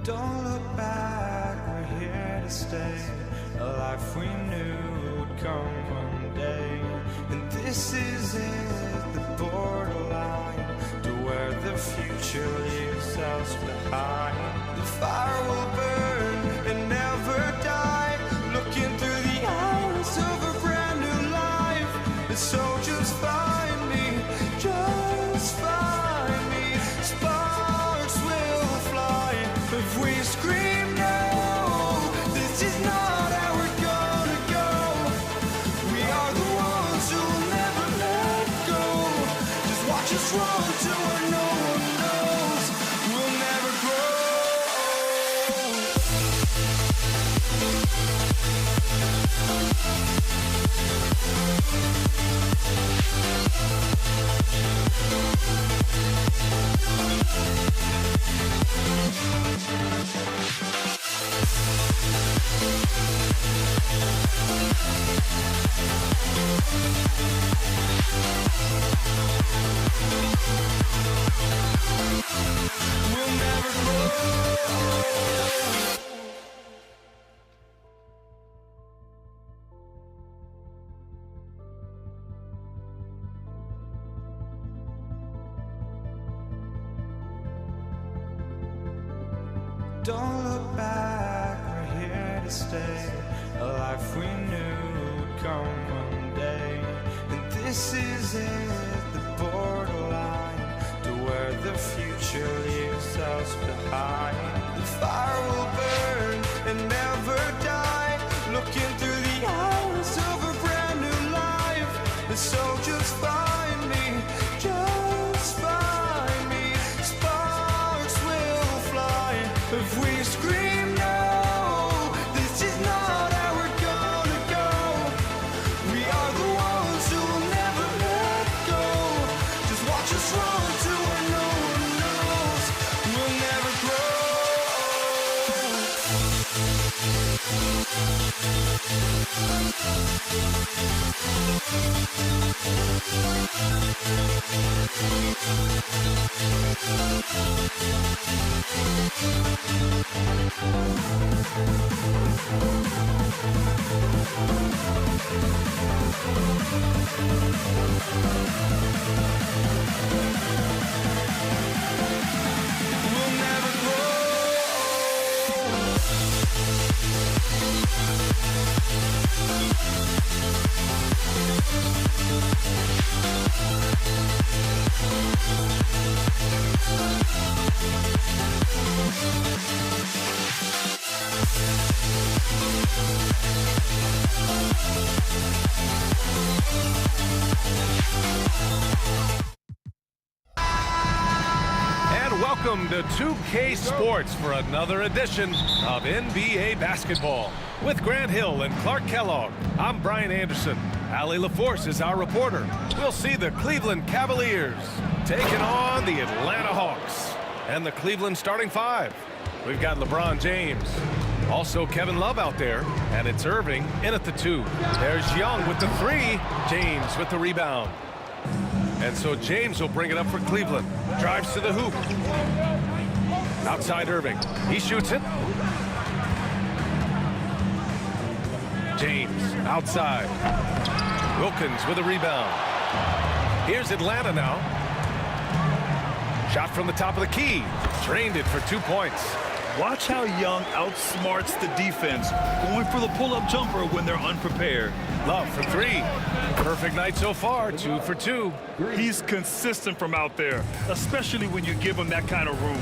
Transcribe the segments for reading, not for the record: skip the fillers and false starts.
Don't look back, we're here to stay. A life we knew would come one day. And this is it, the borderline to where the future leaves us behind. The fire will burn and never die, looking through the eyes of a brand new life. And so just find me, just find me. Sparks will fly if we scream no. This is not how we're going. us run to where no one knows. We'll never grow. We'll never grow. Don't look back, we're here to stay. A life we knew would come one day. And this is it, the borderline to where the future leaves us behind. The fire will burn and never die, looking through the eyes of a brand new life. And so just find me, just find me. Sparks will fly if we scream no. This is not how we're gonna go. We are the ones who will never let go. Just watch us run to where no one knows. We'll never grow. We'll never grow. And welcome to 2K Sports for another edition of NBA basketball. With Grant Hill and Clark Kellogg, I'm Brian Anderson. Allie LaForce is our reporter. We'll see the Cleveland Cavaliers taking on the Atlanta Hawks. And the Cleveland starting five. We've got LeBron James. Also Kevin Love out there. And it's Irving in at the 2. There's Young with the 3. James with the rebound. And so James will bring it up for Cleveland. Drives to the hoop. Outside Irving. He shoots it. James outside. Wilkins with a rebound. Here's Atlanta now. Shot from the top of the key. Drained it for 2 points. Watch how Young outsmarts the defense, going for the pull-up jumper when they're unprepared. Love for 3. Perfect night so far, 2 for 2. He's consistent from out there, especially when you give him that kind of room.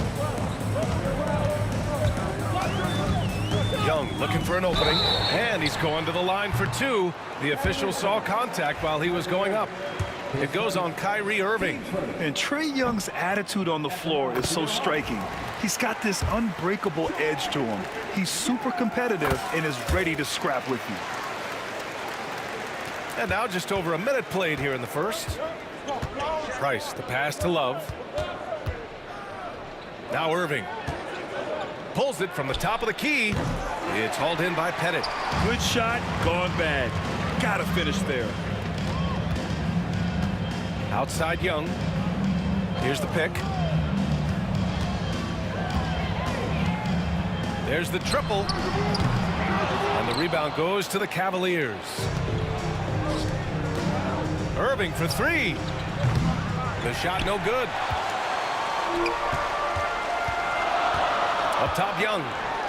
Young looking for an opening, and he's going to the line for 2. The official saw contact while he was going up. It goes on Kyrie Irving. And Trae Young's attitude on the floor is so striking. He's got this unbreakable edge to him. He's super competitive and is ready to scrap with you. And now just over a minute played here in the first. Price, the pass to Love. Now Irving. Pulls it from the top of the key. It's hauled in by Pettit. Good shot, gone bad. Gotta finish there. Outside Young. Here's the pick. There's the triple. And the rebound goes to the Cavaliers. Irving for 3. The shot no good. Up top Young.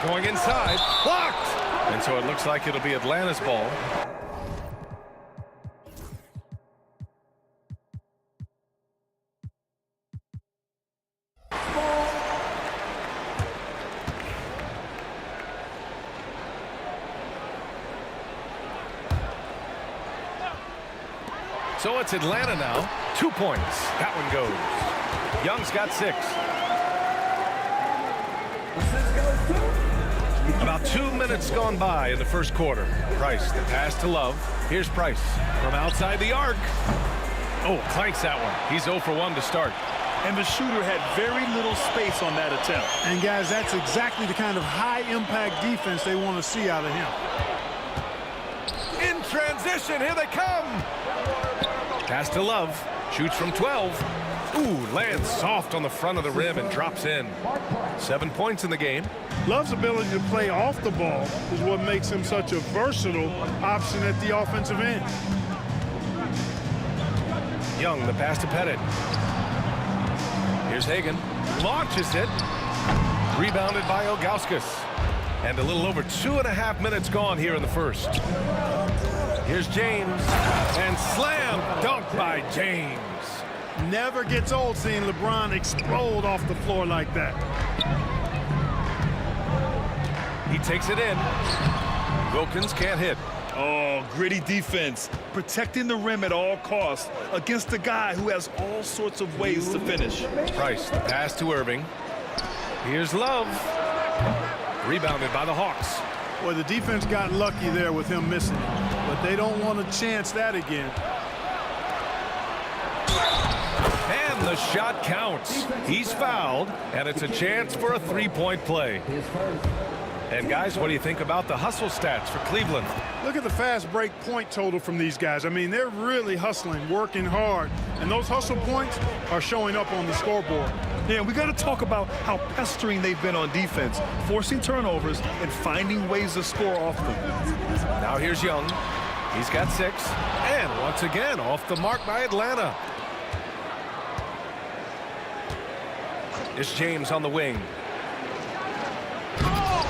Going inside. Blocked! And so it looks like it'll be Atlanta's ball. So it's Atlanta now. 2 points. That one goes. Young's got 6. About 2 minutes gone by in the first quarter. Price, the pass to Love. Here's Price from outside the arc. Oh, clanks that one. He's 0 for 1 to start. And the shooter had very little space on that attempt. And, guys, that's exactly the kind of high-impact defense they want to see out of him. In transition, here they come. Pass to Love. Shoots from 12. Ooh, lands soft on the front of the rim and drops in. 7 points in the game. Love's ability to play off the ball is what makes him such a versatile option at the offensive end. Young, the pass to Pettit. Here's Hagan. Launches it. Rebounded by Ilgauskas. And a little over 2.5 minutes gone here in the first. Here's James. And slam dunk by James. Never gets old seeing LeBron explode off the floor like that. He takes it in. Wilkins can't hit. Oh, gritty defense. Protecting the rim at all costs against a guy who has all sorts of ways to finish. Price, the pass to Irving. Here's Love. Rebounded by the Hawks. Well, the defense got lucky there with him missing it, but they don't want to chance that again. And the shot counts. He's fouled, and it's a chance for a three-point play. And, guys, what do you think about the hustle stats for Cleveland? Look at the fast break point total from these guys. I mean, they're really hustling, working hard, and those hustle points are showing up on the scoreboard. Yeah, we got to talk about how pestering they've been on defense, forcing turnovers and finding ways to score off them. Now here's Young. He's got 6. And once again, off the mark by Atlanta. It's James on the wing.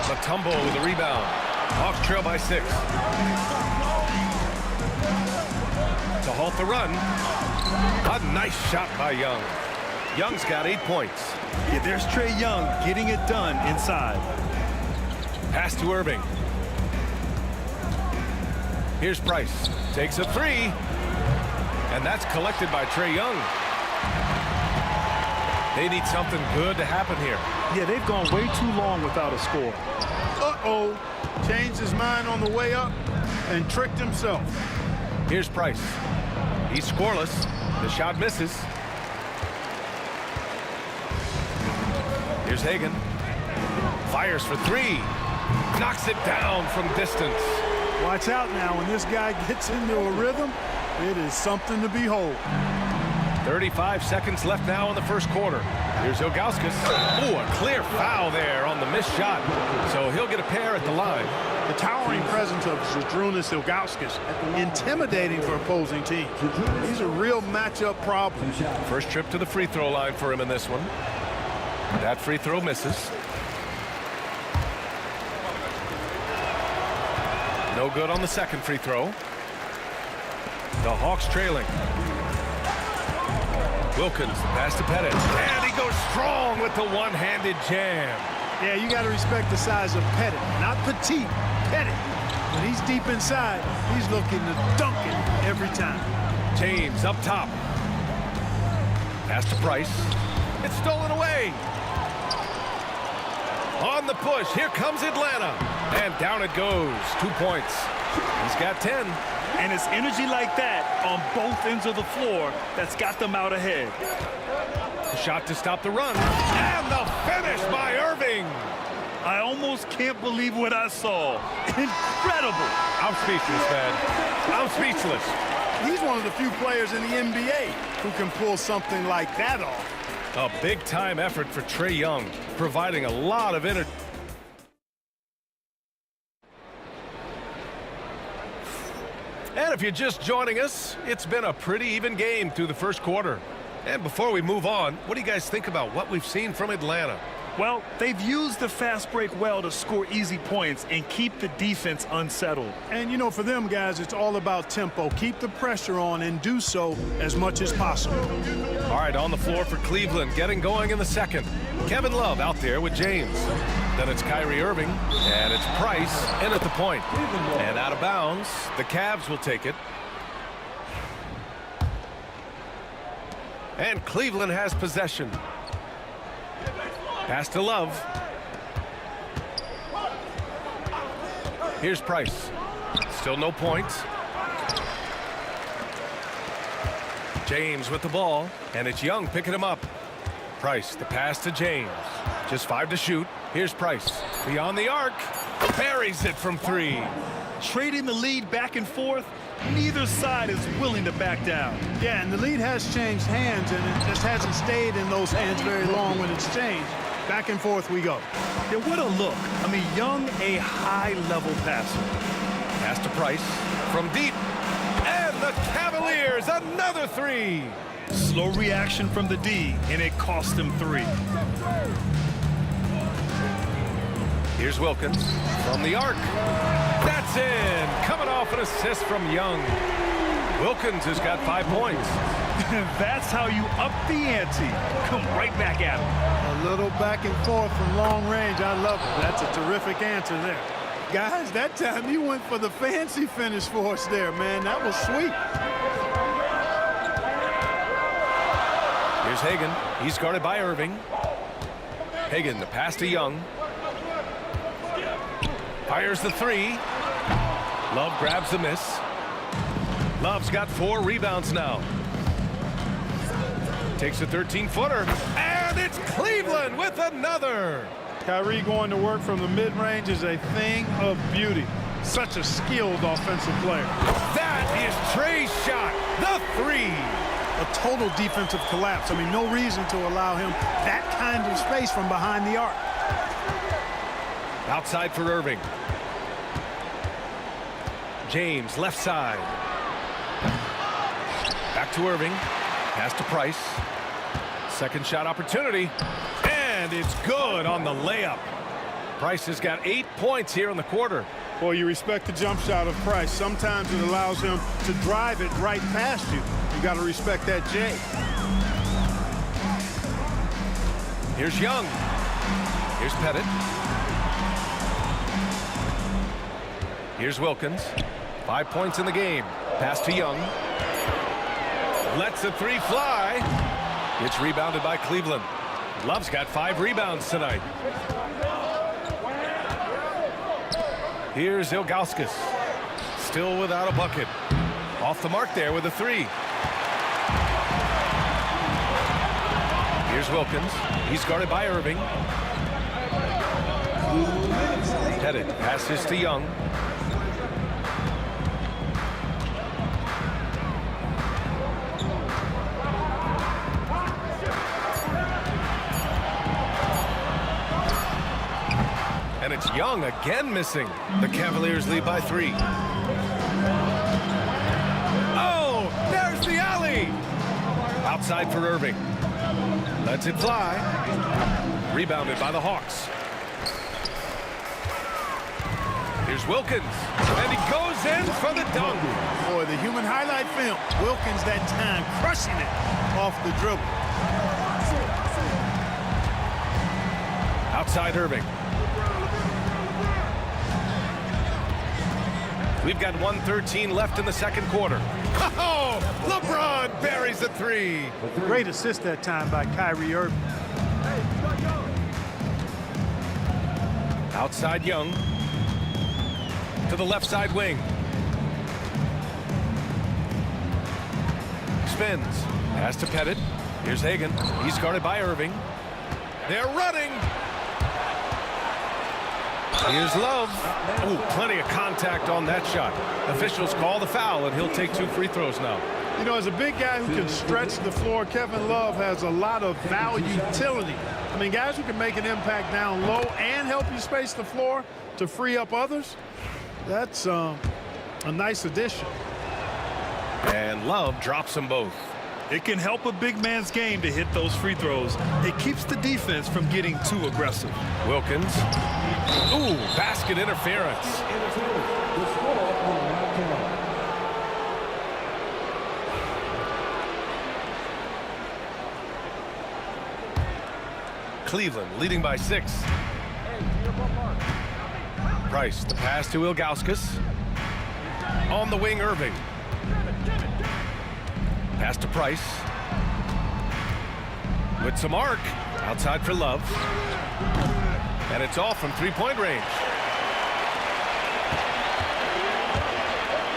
Matumbo with a rebound. Hawks trail by 6. To halt the run. A nice shot by Young. Young's got 8 points. Yeah, there's Trae Young getting it done inside. Pass to Irving. Here's Price. Takes a 3. And that's collected by Trae Young. They need something good to happen here. Yeah, they've gone way too long without a score. Uh-oh. Changed his mind on the way up and tricked himself. Here's Price. He's scoreless. The shot misses. Here's Hagan. Fires for 3. Knocks it down from distance. Watch out now. When this guy gets into a rhythm, it is something to behold. 35 seconds left now in the first quarter. Here's Ilgauskas. Ooh, a clear foul there on the missed shot. So he'll get a pair at the line. The towering presence of Zydrunas Ilgauskas, intimidating for opposing teams. He's a real matchup problem. First trip to the free throw line for him in this one. That free throw misses. No good on the second free throw. The Hawks trailing. Wilkins, pass to Pettit. And he goes strong with the one-handed jam. Yeah, you got to respect the size of Pettit. Not petite, Pettit. When he's deep inside, he's looking to dunk it every time. James up top. Pass to Price. It's stolen away. On the push, here comes Atlanta. And down it goes. 2 points. He's got 10. And it's energy like that on both ends of the floor that's got them out ahead. Shot to stop the run. And the finish by Irving. I almost can't believe what I saw. Incredible. I'm speechless, man. I'm speechless. He's one of the few players in the NBA who can pull something like that off. A big-time effort for Trae Young, providing a lot of energy. And if you're just joining us, it's been a pretty even game through the first quarter. And before we move on, what do you guys think about what we've seen from Atlanta? Well, they've used the fast break well to score easy points and keep the defense unsettled. And, you know, for them guys, it's all about tempo. Keep the pressure on and do so as much as possible. All right, on the floor for Cleveland, getting going in the second. Kevin Love out there with James. Then it's Kyrie Irving, and it's Price in at the point. And out of bounds, the Cavs will take it. And Cleveland has possession. Pass to Love. Here's Price. Still no points. James with the ball, and it's Young picking him up. Price, the pass to James. Just 5 to shoot. Here's Price. Beyond the arc. Buries it from 3. Trading the lead back and forth, neither side is willing to back down. Yeah, and the lead has changed hands, and it just hasn't stayed in those hands very long when it's changed. Back and forth we go. Yeah, what a look. I mean, Young, a high-level passer. Pass to Price from deep. And the Cavaliers, another 3. Slow reaction from the D, and it cost them 3. Here's Wilkins from the arc. That's in. Coming off an assist from Young. Wilkins has got 5 points. That's how you up the ante. Come right back at him. A little back and forth from long range. I love it. That's a terrific answer there. Guys, that time you went for the fancy finish for us there, man. That was sweet. Here's Hagan. He's guarded by Irving. Hagan, the pass to Young. Fires the 3. Love grabs the miss. Love's got 4 rebounds now. Takes a 13-footer. And it's Cleveland with another. Kyrie going to work from the mid-range is a thing of beauty. Such a skilled offensive player. That is Trey's shot. The 3. A total defensive collapse. I mean, no reason to allow him that kind of space from behind the arc. Outside for Irving. James, left side. Back to Irving. Pass to Price. Second shot opportunity. And it's good on the layup. Price has got 8 points here in the quarter. Well, you respect the jump shot of Price. Sometimes it allows him to drive it right past you. You got to respect that J. Here's Young. Here's Pettit. Here's Wilkins. 5 points in the game. Pass to Young. Lets the 3 fly. It's rebounded by Cleveland. Love's got 5 rebounds tonight. Here's Ilgauskas. Still without a bucket. Off the mark there with a 3. Here's Wilkins. He's guarded by Irving. Pettit passes to Young. And it's Young again missing. The Cavaliers lead by 3. Oh, there's the alley. Outside for Irving. Lets it fly. Rebounded by the Hawks. Here's Wilkins. And he goes in for the dunk. Boy, the human highlight film. Wilkins that time crushing it off the dribble. Outside Irving. We've got 1:13 left in the second quarter. Oh, LeBron buries a 3. Great assist that time by Kyrie Irving. Outside Young. To the left side wing. Spins. Pass to Pettit. Here's Hagan. He's guarded by Irving. They're running. Here's Love. Ooh, plenty of contact on that shot. Officials call the foul, and he'll take 2 free throws now. You know, as a big guy who can stretch the floor, Kevin Love has a lot of value utility. I mean, guys who can make an impact down low and help you space the floor to free up others, that's a nice addition. And Love drops them both. It can help a big man's game to hit those free throws. It keeps the defense from getting too aggressive. Wilkins. Ooh, basket interference. Cleveland leading by 6. Price, the pass to Ilgauskas. On the wing, Irving. Pass to Price. with some arc. Outside for Love. And it's off from three-point range.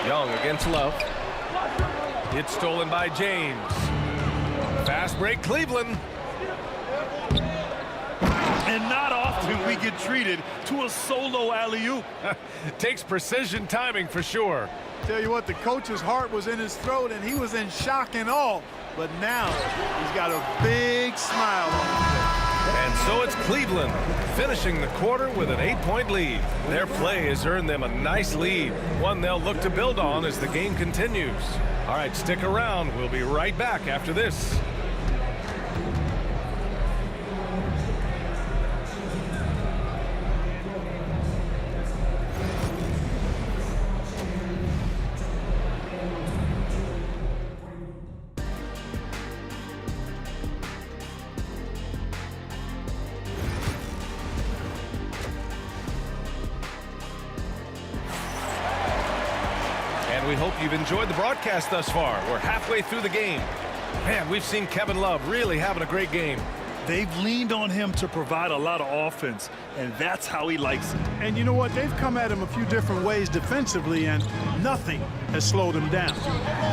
Young against Love. It's stolen by James. Fast break, Cleveland. And not often we get treated to a solo alley-oop. Takes precision timing for sure. Tell you what, the coach's heart was in his throat, and he was in shock and awe. But now he's got a big smile on his face. And so it's Cleveland finishing the quarter with an 8-point lead. Their play has earned them a nice lead, one they'll look to build on as the game continues. All right, stick around. We'll be right back after this. We hope you've enjoyed the broadcast thus far. We're halfway through the game. Man, we've seen Kevin Love really having a great game. They've leaned on him to provide a lot of offense, and that's how he likes it. And you know what? They've come at him a few different ways defensively, and nothing has slowed him down.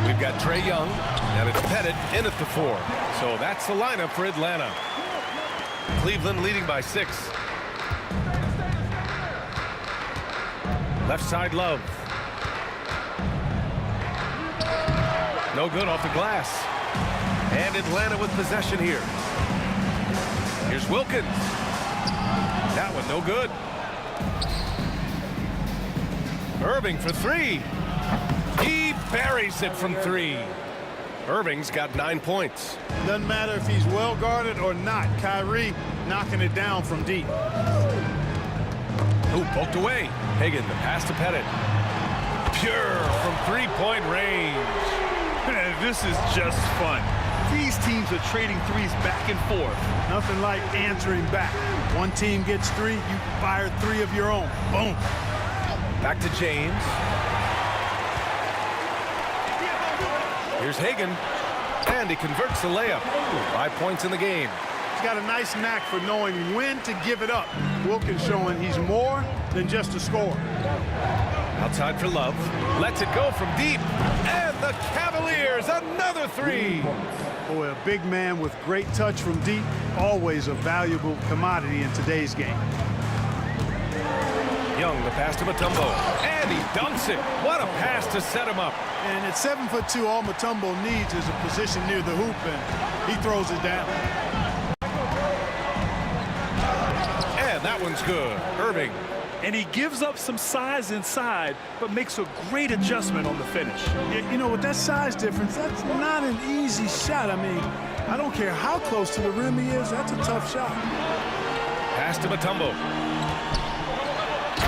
We've got Trae Young, and it's Pettit in at the 4. So that's the lineup for Atlanta. Cleveland leading by 6. Left side Love. No good off the glass. And Atlanta with possession here. Here's Wilkins. That one no good. Irving for 3. He buries it from 3. Irving's got 9 points. Doesn't matter if he's well guarded or not. Kyrie knocking it down from deep. Ooh, poked away. Hagan, the pass to Pettit. Pure from 3-point range. This is just fun. These teams are trading threes back and forth. Nothing like answering back. One team gets 3, you fire 3 of your own. Boom. Back to James. Here's Hagan. And he converts the layup. 5 points in the game. He's got a nice knack for knowing when to give it up. Wilkins showing he's more than just a scorer. Outside for Love. Lets it go from deep. And the Cavaliers, another 3. Boy, a big man with great touch from deep, always a valuable commodity in today's game. Young, the pass to Mutombo. And he dunks it. What a pass to set him up. And at 7'2", all Mutombo needs is a position near the hoop, and he throws it down. And that one's good. Irving. And he gives up some size inside, but makes a great adjustment on the finish. You know, with that size difference, that's not an easy shot. I mean, I don't care how close to the rim he is, that's a tough shot. Pass to Mutombo.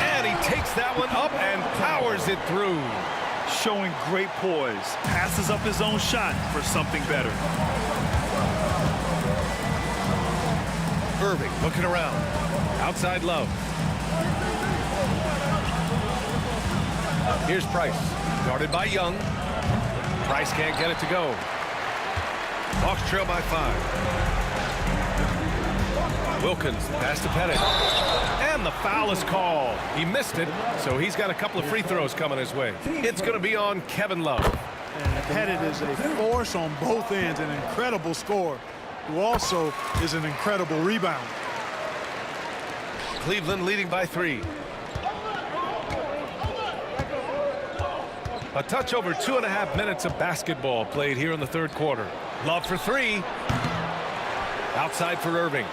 And he takes that one up and powers it through. Showing great poise. Passes up his own shot for something better. Irving looking around. Outside Love. Here's Price. Guarded by Young. Price can't get it to go. Hawks trail by 5. Wilkins, pass to Pettit. And the foul is called. He missed it, so he's got a couple of free throws coming his way. It's going to be on Kevin Love. And Pettit is a force on both ends, an incredible scorer, who also is an incredible rebounder. Cleveland leading by 3. A touch over 2.5 minutes of basketball played here in the third quarter. Love for 3. Outside for Irving.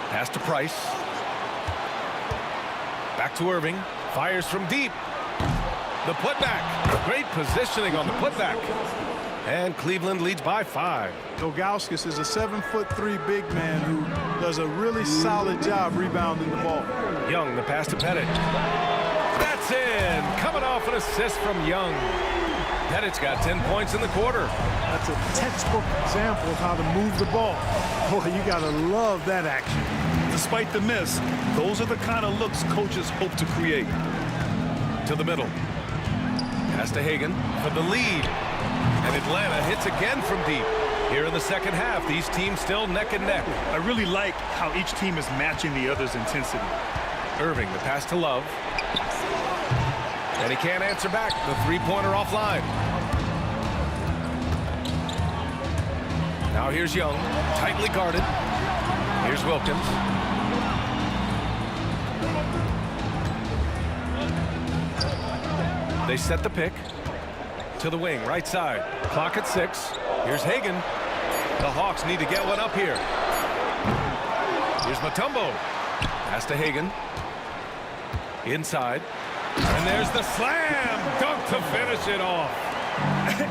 Pass to Price. Back to Irving. Fires from deep. The putback. Great positioning on the putback. And Cleveland leads by 5. Ilgauskas is a 7'3" big man who does a really solid job rebounding the ball. Young, the pass to Pettit. That's in. Coming off an assist from Young. Pettit's got 10 points in the quarter. That's a textbook example of how to move the ball. Boy, you got to love that action. Despite the miss, those are the kind of looks coaches hope to create. To the middle. Pass to Hagan for the lead. And Atlanta hits again from deep. Here in the second half, these teams still neck and neck. I really like how each team is matching the other's intensity. Irving, the pass to Love. And he can't answer back. The three-pointer offline. Now here's Young, tightly guarded. Here's Wilkins. They set the pick to the wing, right side. Clock at 6. Here's Hagan. The Hawks need to get one up here. Here's Mutombo. Pass to Hagan. Inside. And there's the slam dunk to finish it off.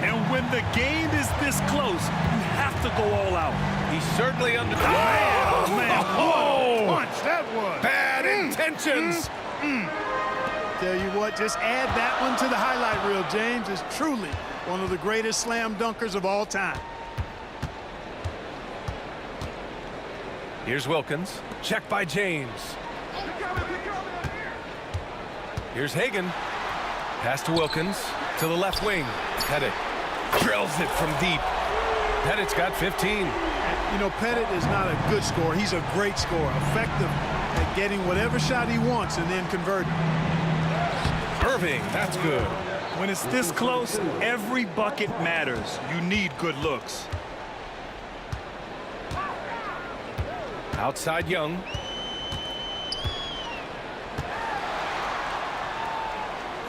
And when the game is this close, you have to go all out. He's certainly under. Oh, man, Oh! what a punch that was. Bad intentions. Tell you what, just add that one to the highlight reel. James is truly one of the greatest slam dunkers of all time. Here's Wilkins. Check by James. Here's Hagan. Pass to Wilkins. To the left wing. Pettit drills it from deep. Pettit's got 15. You know, Pettit is not a good scorer. He's a great scorer. Effective at getting whatever shot he wants and then converting. Irving, that's good. When it's this close, every bucket matters. You need good looks. Outside Young.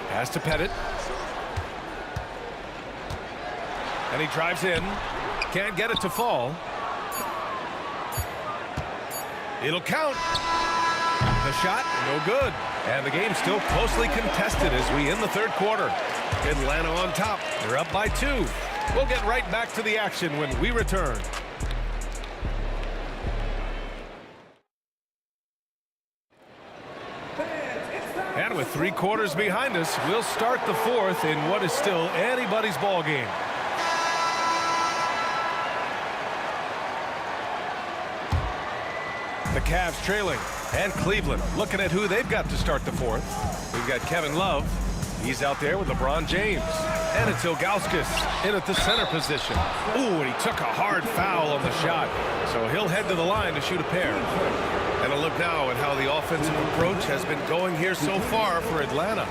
Pass to Pettit. And he drives in. Can't get it to fall. It'll count. The shot, no good. And the game's still closely contested as we end the third quarter. Atlanta on top. They're up by 2. We'll get right back to the action when we return. And with 3 quarters behind us, we'll start the fourth in what is still anybody's ball game. The Cavs trailing, and Cleveland looking at who they've got to start the fourth. We've got Kevin Love. He's out there with LeBron James. And it's Ilgauskas in at the center position. Ooh, and he took a hard foul on the shot. So he'll head to the line to shoot a pair. And a look now at how the offensive approach has been going here so far for Atlanta.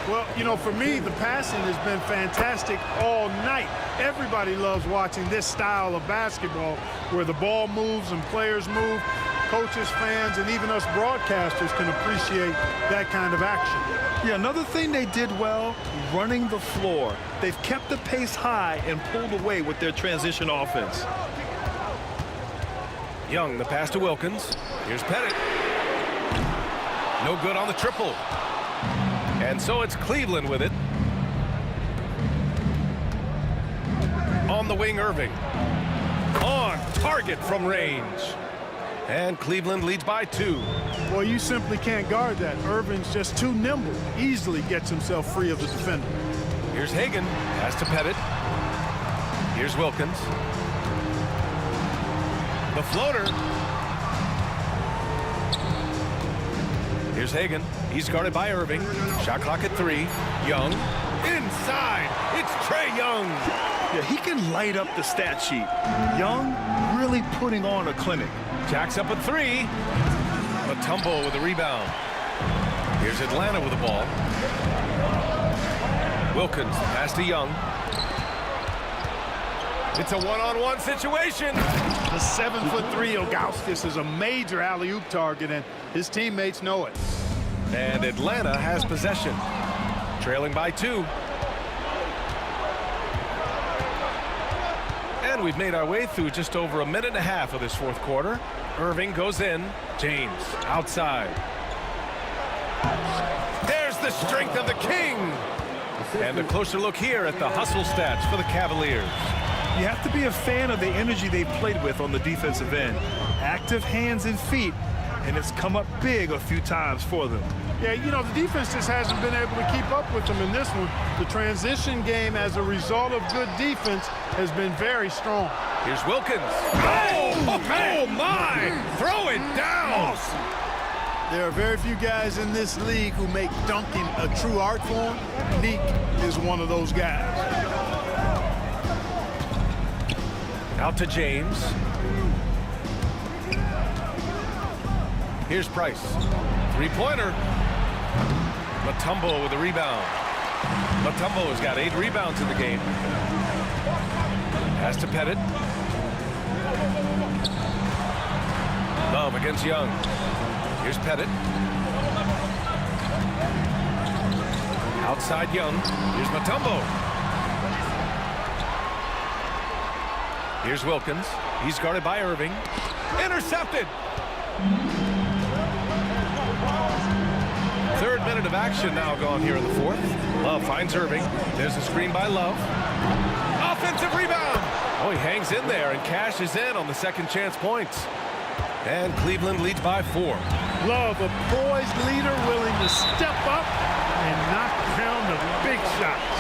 Well, you know, for me, the passing has been fantastic all night. Everybody loves watching this style of basketball where the ball moves and players move. Coaches, fans, and even us broadcasters can appreciate that kind of action. Yeah, another thing they did well, running the floor. They've kept the pace high and pulled away with their transition offense. Young, the pass to Wilkins. Here's Pettit. No good on the triple. And so it's Cleveland with it. On the wing, Irving. On target from range. And Cleveland leads by 2. Well, you simply can't guard that. Irving's just too nimble. Easily gets himself free of the defender. Here's Hagan. Pass to Pettit. Here's Wilkins. The floater. Here's Hagan. He's guarded by Irving. Shot clock at 3. Young. Inside. It's Trey Young. Yeah, he can light up the stat sheet. Young really putting on a clinic. Jacks up at 3. Mutombo with a rebound. Here's Atlanta with the ball. Wilkins, pass to Young. It's a one-on-one situation. The 7'3" Ilgauskas is a major alley-oop target, and his teammates know it. And Atlanta has possession. Trailing by 2. And we've made our way through just over a minute and a half of this fourth quarter. Irving goes in. James outside. There's the strength of the king. And a closer look here at the hustle stats for the Cavaliers. You have to be a fan of the energy they played with on the defensive end. Active hands and feet, and it's come up big a few times for them. Yeah, you know, the defense just hasn't been able to keep up with them in this one. The transition game, as a result of good defense, has been very strong. Here's Wilkins. Oh my! Throw it down! Awesome. There are very few guys in this league who make dunking a true art form. Neek is one of those guys. Out to James. Here's Price. Three-pointer. Mutombo with a rebound. Mutombo has got 8 rebounds in the game. Pass to Pettit. Love against Young. Here's Pettit. Outside Young. Here's Mutombo. Here's Wilkins. He's guarded by Irving. Intercepted. 3rd minute of action now gone here in the 4th. Love finds Irving. There's a screen by Love. Offensive rebound. Oh, he hangs in there and cashes in on the second chance points. And Cleveland leads by 4. Love, a poised leader willing to step up and knock down the big shots.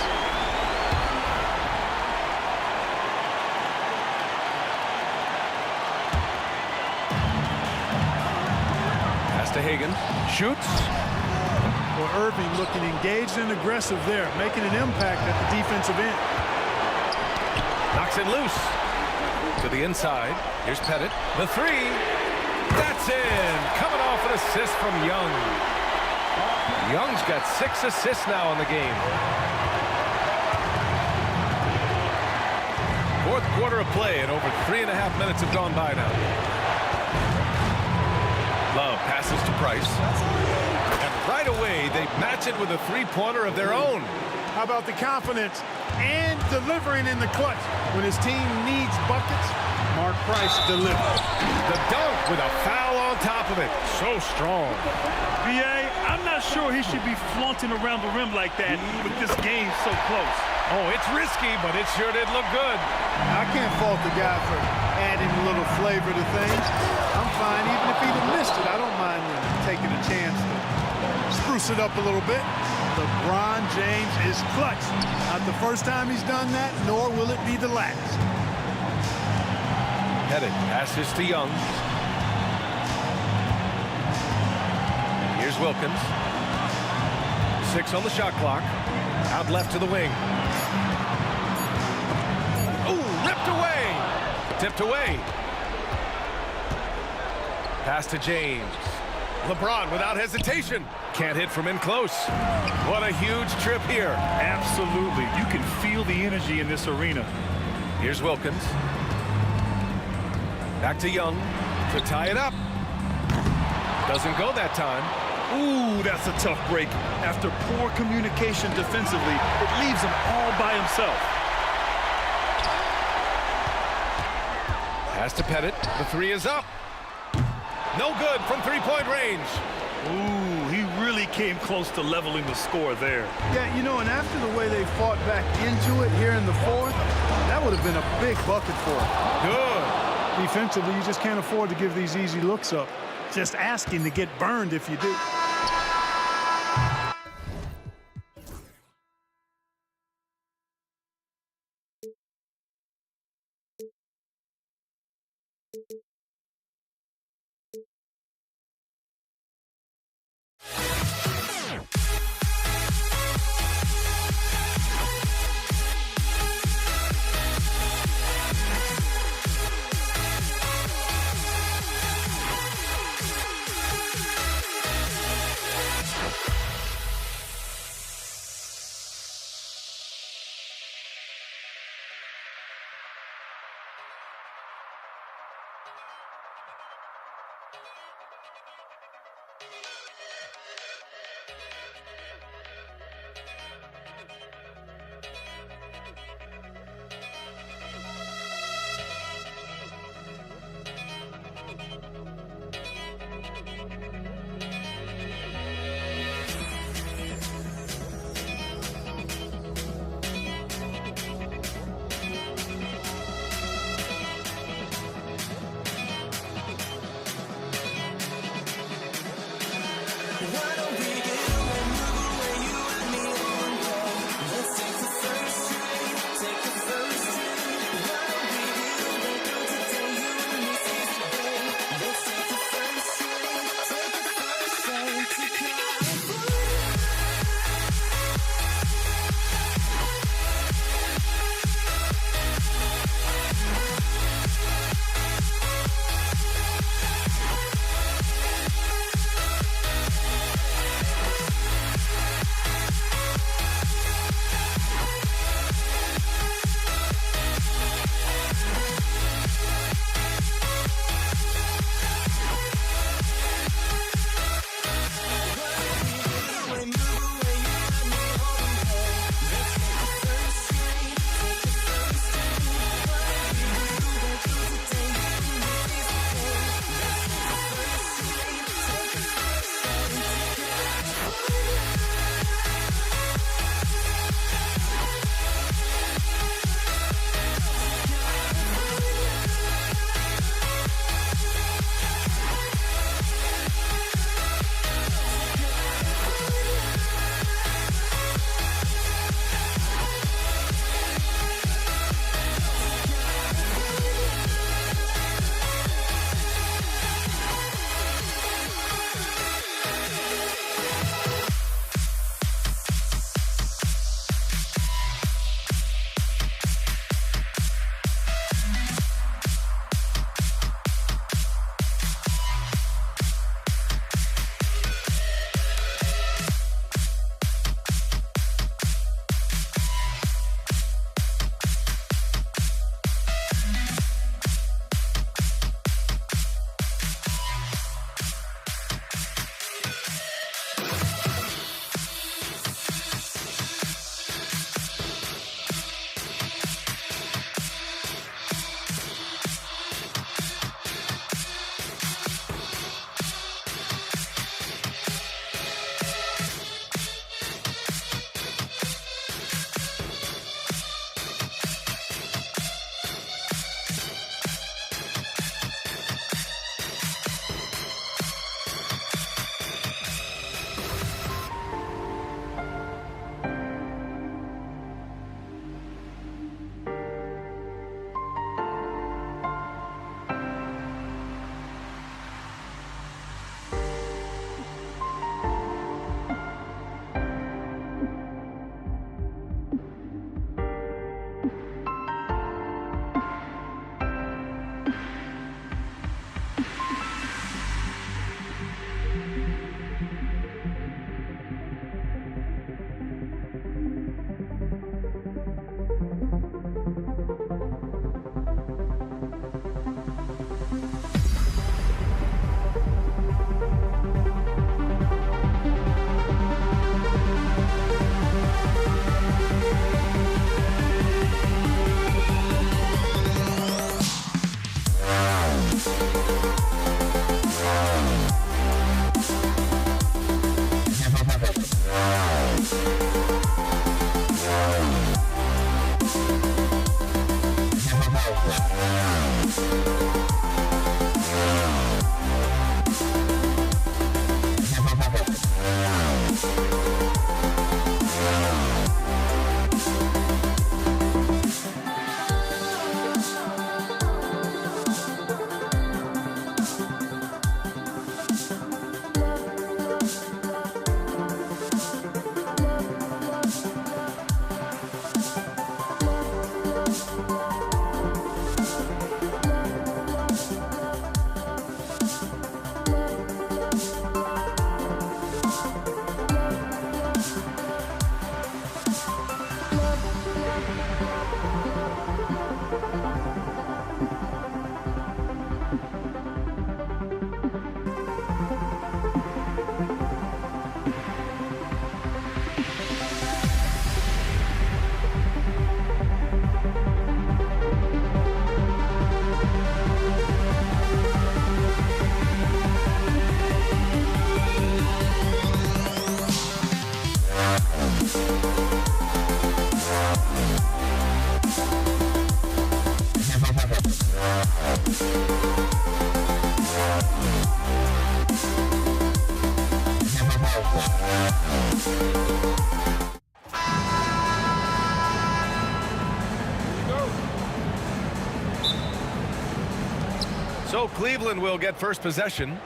Pass to Hagan. Shoots. Well, Irving looking engaged and aggressive there, making an impact at the defensive end. Knocks it loose. To the inside. Here's Pettit. The 3. That's in. Coming off an assist from Young. Young's got 6 assists now in the game. 4th quarter of play, and over 3.5 minutes have gone by now. Love passes to Price. And right away, they match it with a three-pointer of their own. How about the confidence and delivering in the clutch? When his team needs buckets, Mark Price delivers. The dunk with a foul on top of it. So strong. B.A., I'm not sure he should be flaunting around the rim like that with this game so close. Oh, it's risky, but it sure did look good. I can't fault the guy for adding a little flavor to things. I'm fine. Even if he'd have missed it, I don't mind taking a chance to spruce it up a little bit. LeBron James is clutch. Not the first time he's done that, nor will it be the last. Pettit passes to Young. Here's Wilkins. 6 on the shot clock. Out left to the wing. Ooh, ripped away. Tipped away. Pass to James. LeBron without hesitation. Can't hit from in close. What a huge trip here. Absolutely. You can feel the energy in this arena. Here's Wilkins. Back to Young to tie it up. Doesn't go that time. Ooh, that's a tough break. After poor communication defensively, it leaves him all by himself. Pass to Pettit. The 3 is up. No good from three-point range. Ooh, he really came close to leveling the score there. Yeah, you know, and after the way they fought back into it here in the 4th, that would have been a big bucket for him. Good. Defensively, you just can't afford to give these easy looks up. Just asking to get burned if you do. So Cleveland will get first possession.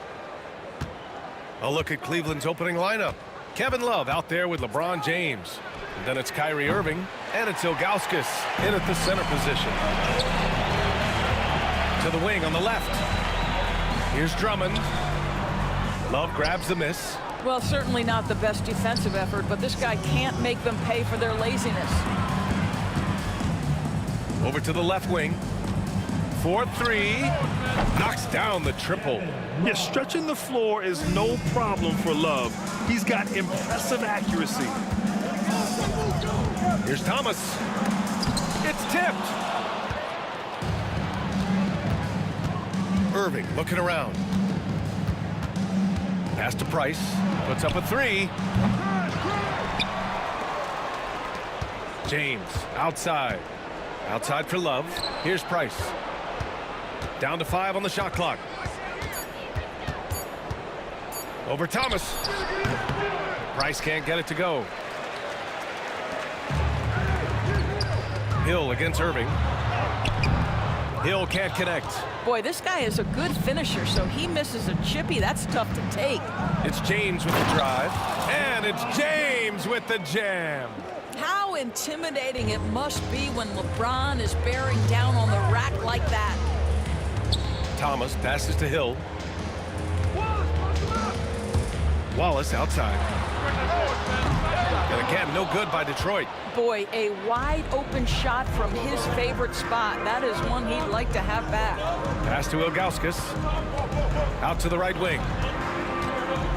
A look at Cleveland's opening lineup. Kevin Love out there with LeBron James. And then it's Kyrie Irving, and it's Ilgauskas in at the center position. To the wing on the left. Here's Drummond. Love grabs the miss. Well, certainly not the best defensive effort, but this guy can't make them pay for their laziness. Over to the left wing. 4-3. Knocks down the triple. Yeah, stretching the floor is no problem for Love. He's got impressive accuracy. Here's Thomas. It's tipped. Irving looking around. Pass to Price. Puts up a 3. James outside. Outside for Love. Here's Price. Down to 5 on the shot clock. Over Thomas. Price can't get it to go. Hill against Irving. Hill can't connect. Boy, this guy is a good finisher, so he misses a chippy. That's tough to take. It's James with the drive. And it's James with the jam. How intimidating it must be when LeBron is bearing down on the rack like that. Thomas passes to Hill. Wallace outside. And again, no good by Detroit. Boy, a wide open shot from his favorite spot. That is one he'd like to have back. Pass to Ilgauskas. Out to the right wing.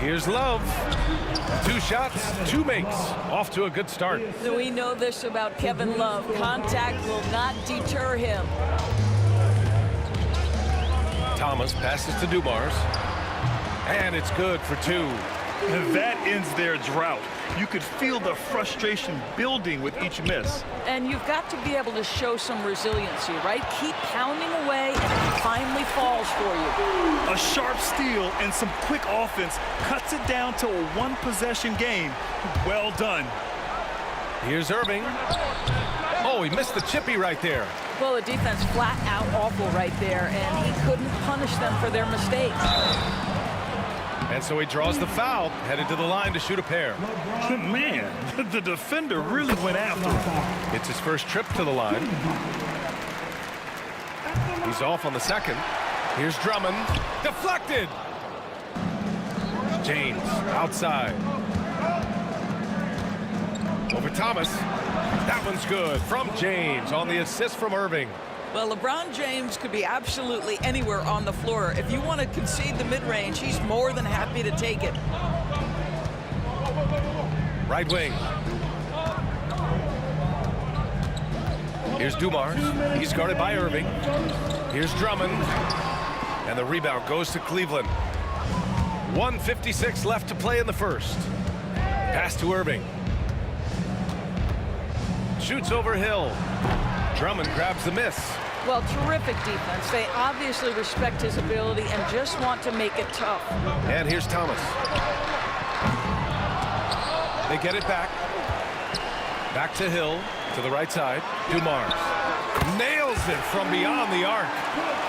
Here's Love. 2 shots, 2 makes. Off to a good start. We know this about Kevin Love. Contact will not deter him. Thomas passes to Dumars. And it's good for 2. And that ends their drought. You could feel the frustration building with each miss. And you've got to be able to show some resiliency, right? Keep pounding away, and it finally falls for you. A sharp steal and some quick offense cuts it down to a 1-possession game. Well done. Here's Irving. Oh, he missed the chippy right there. Well, the defense flat out awful right there, and he couldn't punish them for their mistakes. And so he draws the foul, headed to the line to shoot a pair. Man, the defender really went after him. It's his first trip to the line. He's off on the second. Here's Drummond. Deflected! James outside. Over Thomas. That one's good from James on the assist from Irving. Well, LeBron James could be absolutely anywhere on the floor. If you want to concede the mid-range, he's more than happy to take it. Right wing. Here's Dumars. He's guarded by Irving. Here's Drummond. And the rebound goes to Cleveland. 1:56 left to play in the first. Pass to Irving. Shoots over Hill. Drummond grabs the miss. Well, terrific defense. They obviously respect his ability and just want to make it tough. And here's Thomas. They get it back. Back to Hill, to the right side. Dumars nails it from beyond the arc.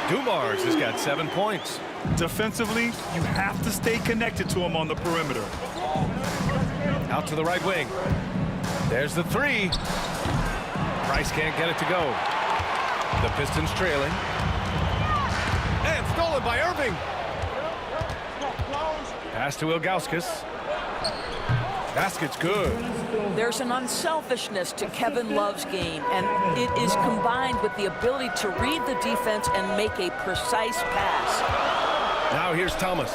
Dumars has got 7 points. Defensively, you have to stay connected to him on the perimeter. Out to the right wing. There's the 3. Price can't get it to go. The Pistons trailing. And stolen by Irving. Pass to Ilgauskas. Basket's good. There's an unselfishness to Kevin Love's game, and it is combined with the ability to read the defense and make a precise pass. Now here's Thomas.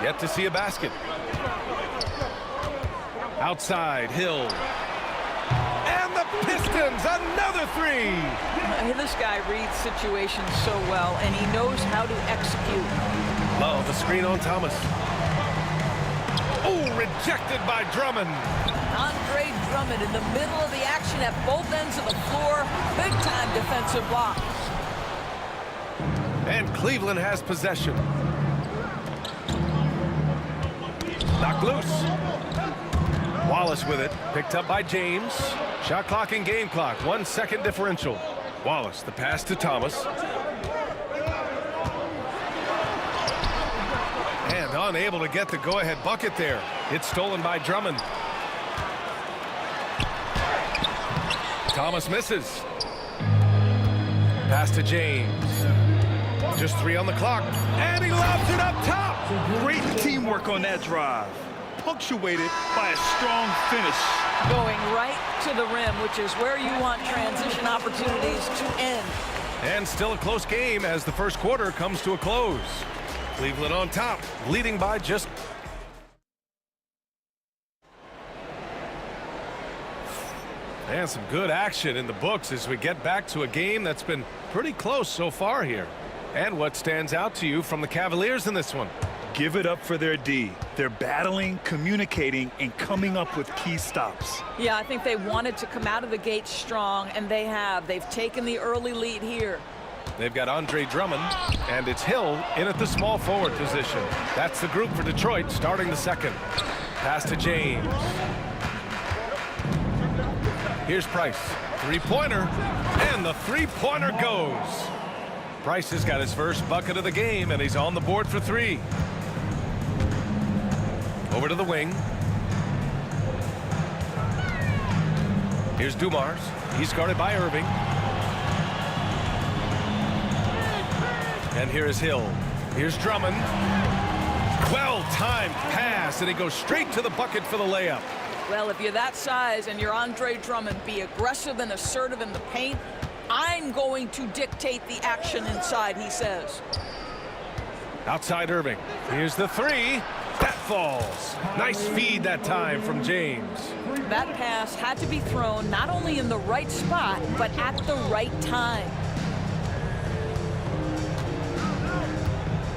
Yet to see a basket. Outside, Hill. And the Pistons, another 3. This guy reads situations so well, and he knows how to execute. Oh, the screen on Thomas. Oh, rejected by Drummond. Andre Drummond in the middle of the action at both ends of the floor. Big-time defensive block. And Cleveland has possession. Knocked loose. Wallace with it. Picked up by James. Shot clock and game clock. 1 second differential. Wallace, the pass to Thomas. unable to get the go-ahead bucket there. It's stolen by Drummond. Thomas misses. Pass to James. Just 3 on the clock. And he lobs it up top. Great teamwork on that drive, punctuated by a strong finish. Going right to the rim, which is where you want transition opportunities to end. And still a close game as the first quarter comes to a close. Cleveland on top, leading by just... And some good action in the books as we get back to a game that's been pretty close so far here. And what stands out to you from the Cavaliers in this one? Give it up for their D. They're battling, communicating, and coming up with key stops. Yeah, I think they wanted to come out of the gate strong, and they have. They've taken the early lead here. They've got Andre Drummond, and it's Hill in at the small forward position. That's the group for Detroit starting the second. Pass to James. Here's Price. Three-pointer, and the three-pointer goes. Price has got his first bucket of the game, and he's on the board for 3. Over to the wing. Here's Dumars. He's guarded by Irving. And here is Hill. Here's Drummond. Well-timed pass, and he goes straight to the bucket for the layup. Well, if you're that size and you're Andre Drummond, be aggressive and assertive in the paint. I'm going to dictate the action inside, he says. Outside Irving. Here's the 3. That falls. Nice feed that time from James. That pass had to be thrown not only in the right spot, but at the right time.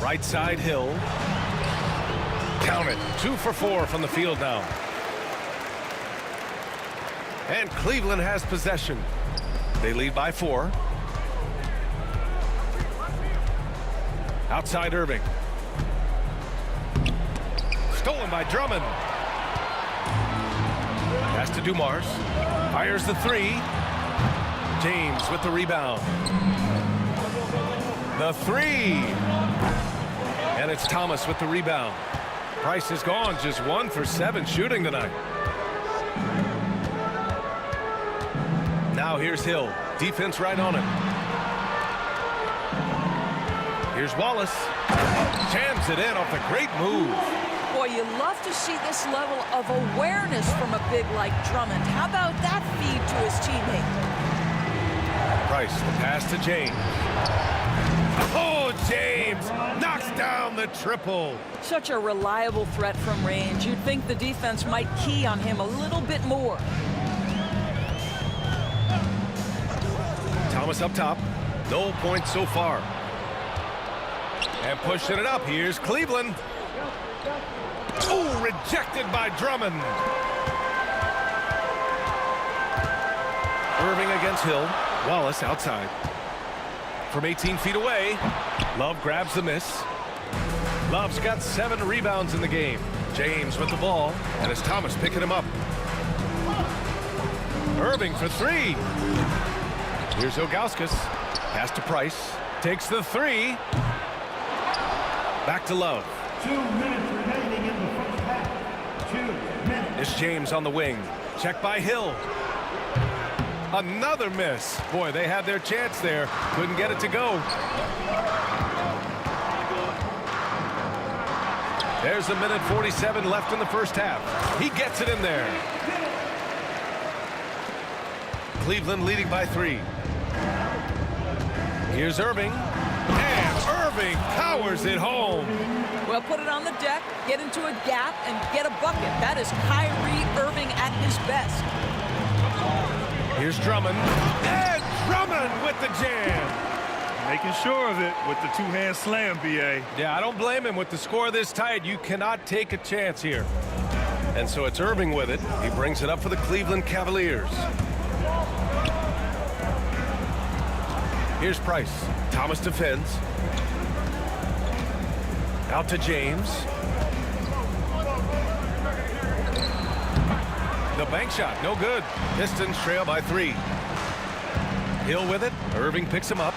Right side Hill. Count it. 2 for 4 from the field now. And Cleveland has possession. They lead by 4. Outside Irving. Stolen by Drummond. Pass to Dumars. Fires the 3. James with the rebound. The 3. And it's Thomas with the rebound. Price is gone, just 1 for 7 shooting tonight. Now here's Hill. Defense right on him. Here's Wallace. Jams it in off a great move. Boy, you love to see this level of awareness from a big like Drummond. How about that feed to his teammate? Price, the pass to James. Oh, James knocks down the triple. Such a reliable threat from range. You'd think the defense might key on him a little bit more. Thomas up top. No points so far. And pushing it up. Here's Cleveland. Oh, rejected by Drummond. Irving against Hill. Wallace outside. From 18 feet away. Love grabs the miss. Love's got 7 rebounds in the game. James with the ball. And it's Thomas picking him up. Irving for 3. Here's Ilgauskas. Pass to Price. Takes the 3. Back to Love. 2 minutes remaining in the first half. 2 minutes. It's James on the wing. Check by Hill. Another miss. Boy, they had their chance there. Couldn't get it to go. There's 1:47 left in the first half. He gets it in there. Cleveland leading by 3. Here's Irving. And Irving powers it home. Well, put it on the deck, get into a gap, and get a bucket. That is Kyrie Irving at his best. Here's Drummond. And Drummond with the jam. Making sure of it with the 2-hand slam, B.A. Yeah, I don't blame him. With the score this tight, you cannot take a chance here. And so it's Irving with it. He brings it up for the Cleveland Cavaliers. Here's Price. Thomas defends. Out to James. The bank shot, no good. Pistons trail by 3. Hill with it. Irving picks him up.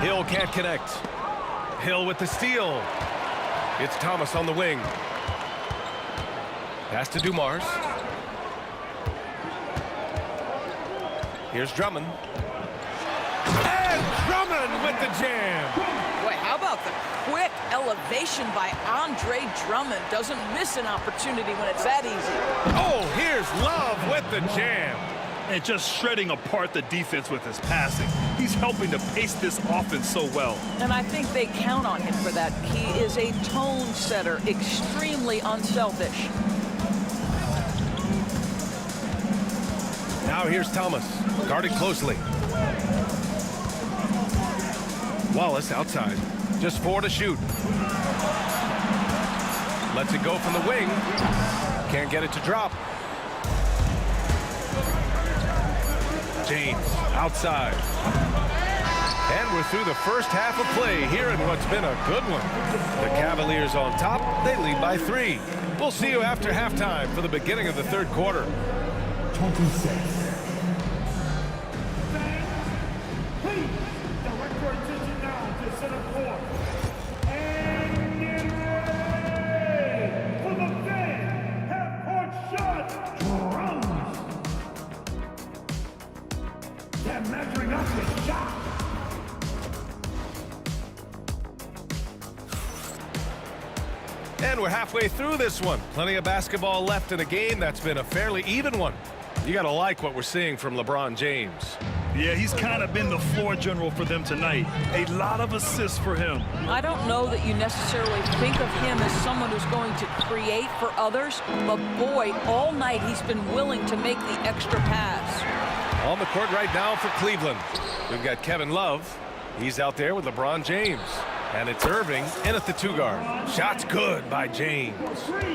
Hill can't connect. Hill with the steal. It's Thomas on the wing. Pass to Dumars. Here's Drummond. And Drummond with the jam. Boy, how about the quick elevation by Andre Drummond? Doesn't miss an opportunity when it's that easy. Oh, here's Love with the jam. And just shredding apart the defense with his passing. He's helping to pace this offense so well. And I think they count on him for that. He is a tone setter, extremely unselfish. Now here's Thomas, guarded closely. Wallace outside, just 4 to shoot. Lets it go from the wing. Can't get it to drop. James outside. And we're through the first half of play here in what's been a good one. The Cavaliers on top. They lead by 3. We'll see you after halftime for the beginning of the third quarter. 26. Please direct your attention now to center court. And get ready for the fan half-court shot. Drums. They're measuring up the shot. And we're halfway through this one. Plenty of basketball left in a game that's been a fairly even one. You got to like what we're seeing from LeBron James. Yeah, he's kind of been the floor general for them tonight. A lot of assists for him. I don't know that you necessarily think of him as someone who's going to create for others, but boy, all night he's been willing to make the extra pass. On the court right now for Cleveland, we've got Kevin Love. He's out there with LeBron James. And it's Irving in at the 2-guard. Shot's good by James.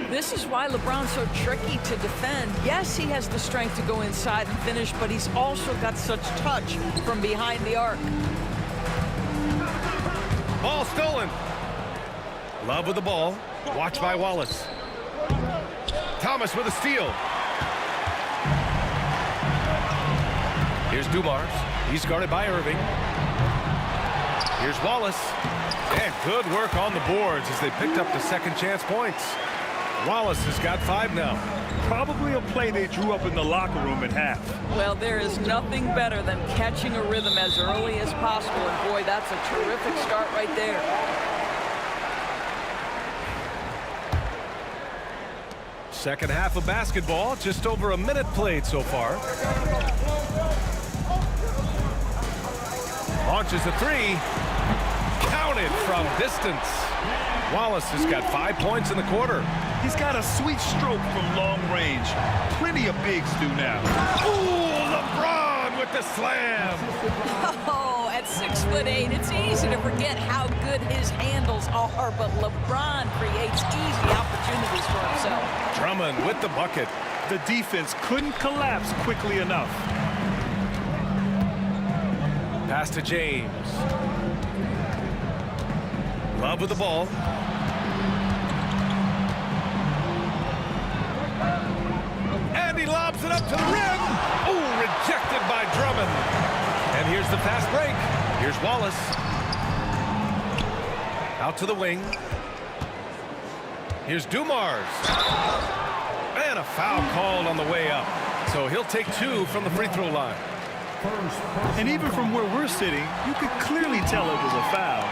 This is why LeBron's so tricky to defend. Yes, he has the strength to go inside and finish, but he's also got such touch from behind the arc. Ball stolen. Love with the ball. Watched by Wallace. Thomas with a steal. Here's Dumars. He's guarded by Irving. Here's Wallace. And good work on the boards as they picked up the second chance points. Wallace has got 5 now. Probably a play they drew up in the locker room at half. Well, there is nothing better than catching a rhythm as early as possible. And boy, that's a terrific start right there. Second half of basketball, just over a minute played so far. Launches a 3. Counted from distance. Wallace has got 5 points in the quarter. He's got a sweet stroke from long range. Plenty of bigs do now. Ooh, LeBron with the slam. Oh, at 6'8", it's easy to forget how good his handles are, but LeBron creates easy opportunities for himself. Drummond with the bucket. The defense couldn't collapse quickly enough. Pass to James. Love with the ball. And he lobs it up to the rim. Ooh, rejected by Drummond. And here's the fast break. Here's Wallace. Out to the wing. Here's Dumars. And a foul called on the way up. So he'll take 2 from the free throw line. And even from where we're sitting, you could clearly tell it was a foul.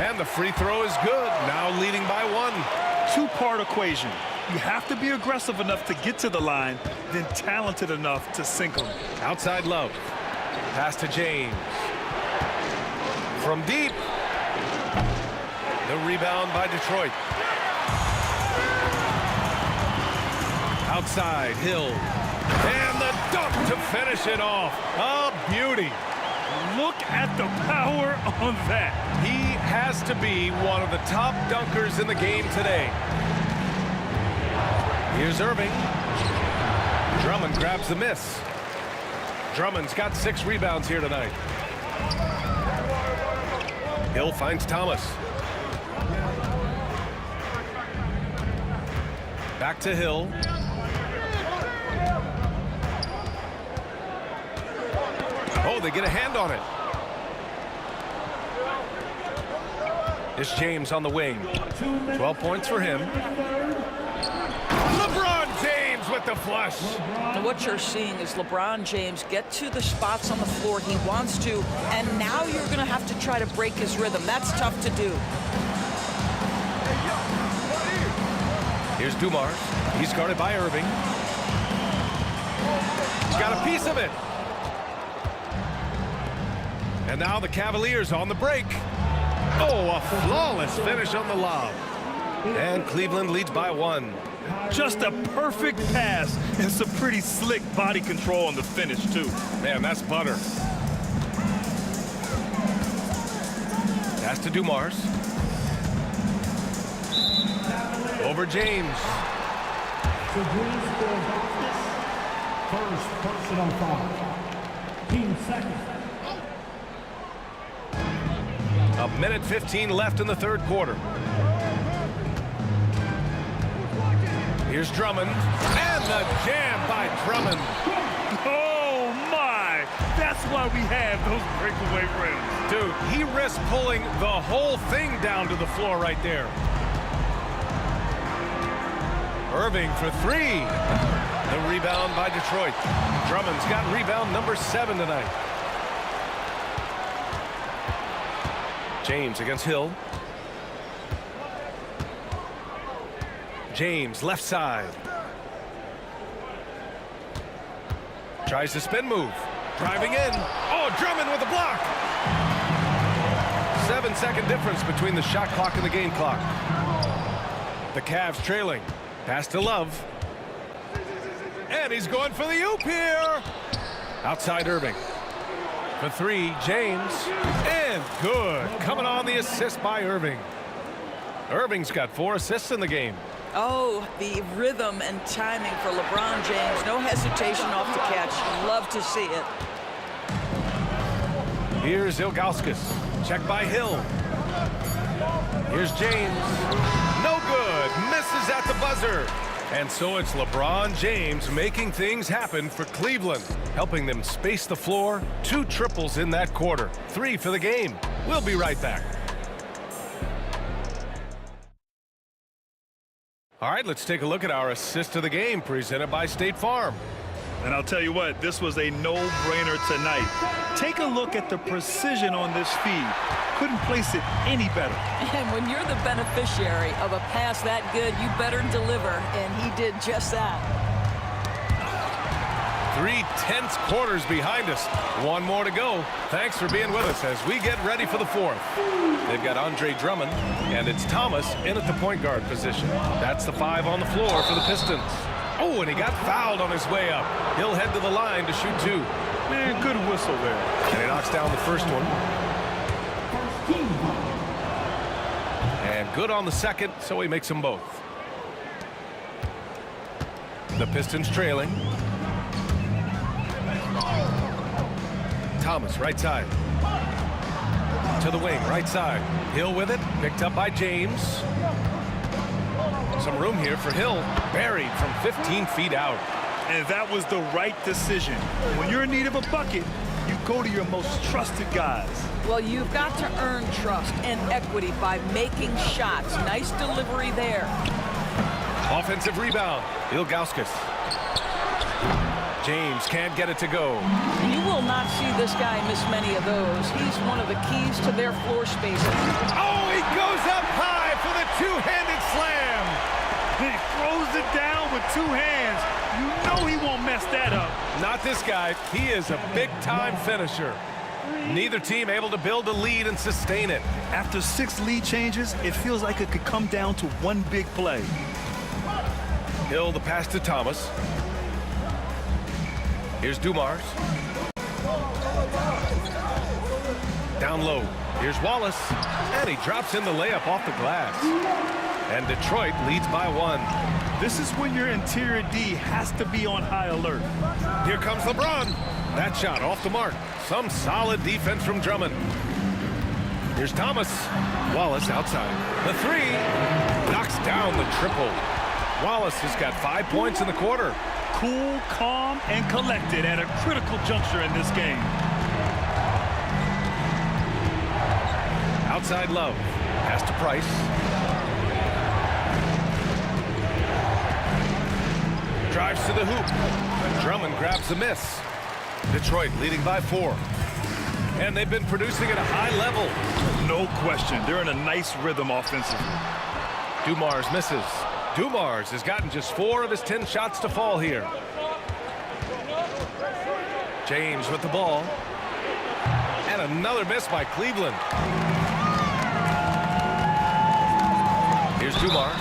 And the free throw is good, now leading by 1. 2-part equation. You have to be aggressive enough to get to the line, then talented enough to sink them. Outside Love. Pass to James. From deep. The rebound by Detroit. Outside, Hill. And the dunk to finish it off. A beauty. Look at the power on that. He has to be one of the top dunkers in the game today. Here's Irving. Drummond grabs the miss. Drummond's got 6 rebounds here tonight. Hill finds Thomas. Back to Hill. Oh, they get a hand on it. It's James on the wing. 12 points for him. LeBron James with the flush. And what you're seeing is LeBron James get to the spots on the floor he wants to, and now you're going to have to try to break his rhythm. That's tough to do. Here's Dumars. He's guarded by Irving. He's got a piece of it. And now the Cavaliers on the break. Oh, a flawless finish on the lob. And Cleveland leads by 1. Just a perfect pass and some pretty slick body control on the finish, too. Man, that's butter. Pass to Dumars. Over James. First personal foul. Team second. A minute 15 left in the third quarter. Here's Drummond. And the jam by Drummond. Oh, my. That's why we have those breakaway rims. Dude, he risked pulling the whole thing down to the floor right there. Irving for 3. The rebound by Detroit. Drummond's got rebound number 7 tonight. James against Hill. James left side. Tries the spin move. Driving in. Oh, Drummond with a block. 7-second difference between the shot clock and the game clock. The Cavs trailing. Pass to Love. And he's going for the oop here. Outside Irving. For 3, James. And good. Coming on the assist by Irving. Irving's got 4 assists in the game. Oh, the rhythm and timing for LeBron James. No hesitation off the catch. Love to see it. Here's Ilgauskas. Check by Hill. Here's James. No good. Misses at the buzzer. And so it's LeBron James making things happen for Cleveland, helping them space the floor. 2 triples in that quarter. 3 for the game. We'll be right back. All right, let's take a look at our assist of the game presented by State Farm. And I'll tell you what, this was a no-brainer tonight. Take a look at the precision on this feed. Couldn't place it any better. And when you're the beneficiary of a pass that good, you better deliver, and he did just that. 3 tense quarters behind us. 1 more to go. Thanks for being with us as we get ready for the 4th. They've got Andre Drummond, and it's Thomas in at the point guard position. That's the 5 on the floor for the Pistons. Oh, and he got fouled on his way up. He'll head to the line to shoot 2. Man, good whistle there. And he knocks down the first one. And good on the second, so he makes them both. The Pistons trailing. Thomas, right side. To the wing, right side. Hill with it, picked up by James. Some room here for Hill. Buried from 15 feet out. And that was the right decision. When you're in need of a bucket, you go to your most trusted guys. Well, you've got to earn trust and equity by making shots. Nice delivery there. Offensive rebound. Ilgauskas. James can't get it to go. You will not see this guy miss many of those. He's one of the keys to their floor spacing. Oh, he goes up high for the 2-handed slam. He throws it down with 2 hands. You know he won't mess that up. Not this guy. He is a big-time finisher. Neither team able to build a lead and sustain it. After 6 lead changes, it feels like it could come down to 1 big play. Hill the pass to Thomas. Here's Dumars. Down low. Here's Wallace. And he drops in the layup off the glass. And Detroit leads by 1. This is when your interior D has to be on high alert. Here comes LeBron. That shot off the mark. Some solid defense from Drummond. Here's Thomas. Wallace outside. The 3 knocks down the triple. Wallace has got 5 points in the quarter. Cool, calm, and collected at a critical juncture in this game. Outside Love. Pass to Price. Drives to the hoop. Drummond grabs the miss. Detroit leading by 4. And they've been producing at a high level. No question. They're in a nice rhythm offensively. Dumars misses. Dumars has gotten just 4 of his 10 shots to fall here. James with the ball. And another miss by Cleveland. Here's Dumars.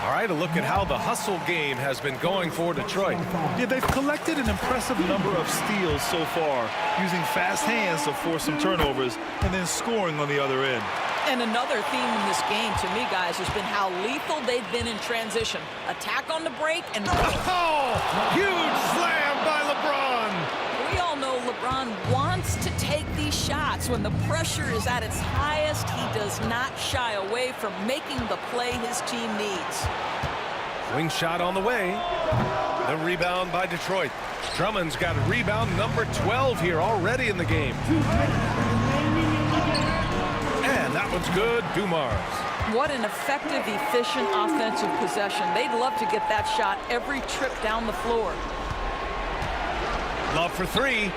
All right, a look at how the hustle game has been going for Detroit. Yeah, they've collected an impressive number of steals so far, using fast hands to force some turnovers and then scoring on the other end. And another theme in this game, to me, guys, has been how lethal they've been in transition. Attack on the break and... Oh! Huge slam by LeBron! We all know LeBron wants to take these shots. When the pressure is at its highest, he does not shy away from making the play his team needs. Swing shot on the way. The rebound by Detroit. Drummond's got rebound number 12 here already in the game. And that one's good. Dumars. What an effective, efficient offensive possession. They'd love to get that shot every trip down the floor. Love for 3.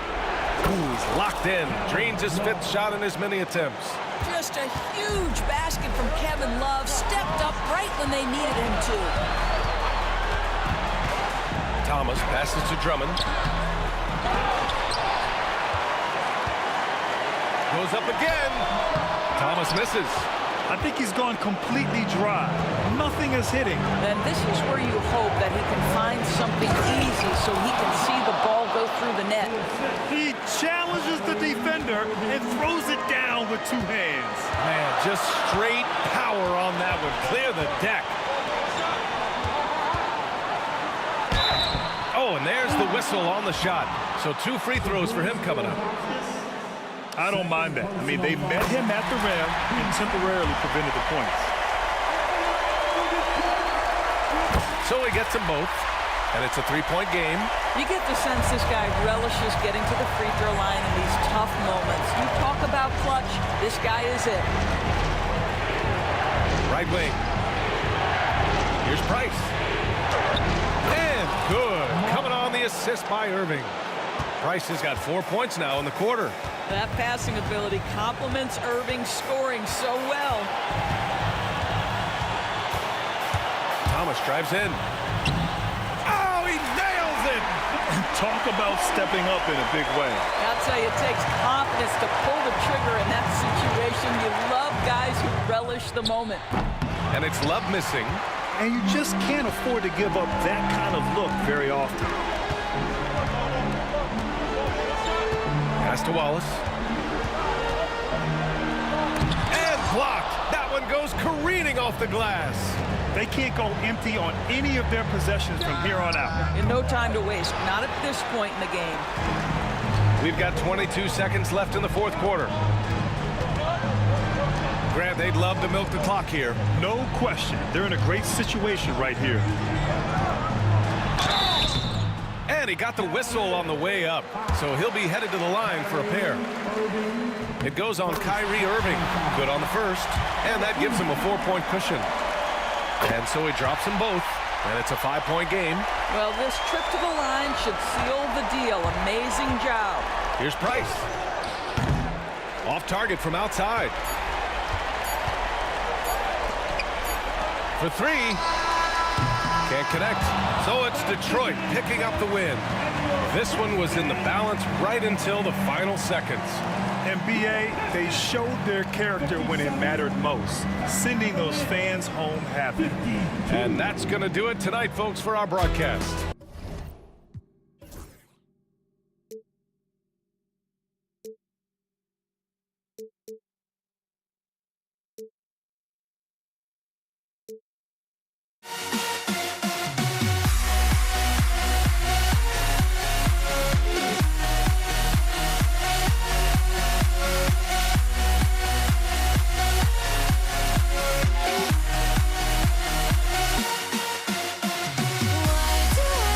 Ooh, he's locked in. Drains his 5th shot in as many attempts. Just a huge basket from Kevin Love. Stepped up right when they needed him to. Thomas passes to Drummond. Goes up again. Thomas misses. I think he's gone completely dry. Nothing is hitting. And this is where you hope that he can find something easy so he can see the ball go through the net. He challenges the defender and throws it down with 2 hands. Man, just straight power on that one. Clear the deck. Oh, and there's the whistle on the shot. So 2 free throws for him coming up. I don't mind that. I mean, they met him at the rim and temporarily prevented the points. So he gets them both, and it's a 3-point game. You get the sense this guy relishes getting to the free throw line in these tough moments. You talk about clutch, this guy is it. Right wing. Here's Price. And good. Coming on the assist by Irving. Price has got 4 points now in the quarter. That passing ability complements Irving scoring so well. Thomas drives in. Oh, he nails it! Talk about stepping up in a big way. I'll tell you, it takes confidence to pull the trigger in that situation. You love guys who relish the moment. And it's Love missing. And you just can't afford to give up that kind of look very often. Pass to Wallace. And blocked. That one goes careening off the glass. They can't go empty on any of their possessions from here on out. And no time to waste. Not at this point in the game. We've got 22 seconds left in the 4th quarter. Grant, they'd love to milk the clock here. No question. They're in a great situation right here. And he got the whistle on the way up, so he'll be headed to the line for a pair. It goes on Kyrie Irving. Good on the first, and that gives him a 4-point cushion. And so he drops them both, and it's a 5-point game. Well, this trip to the line should seal the deal. Amazing job. Here's Price. Off target from outside. For 3. Can't connect. So it's Detroit picking up the win. This one was in the balance right until the final seconds. And BA, they showed their character when it mattered most, sending those fans home happy. And that's going to do it tonight, folks, for our broadcast. Why do I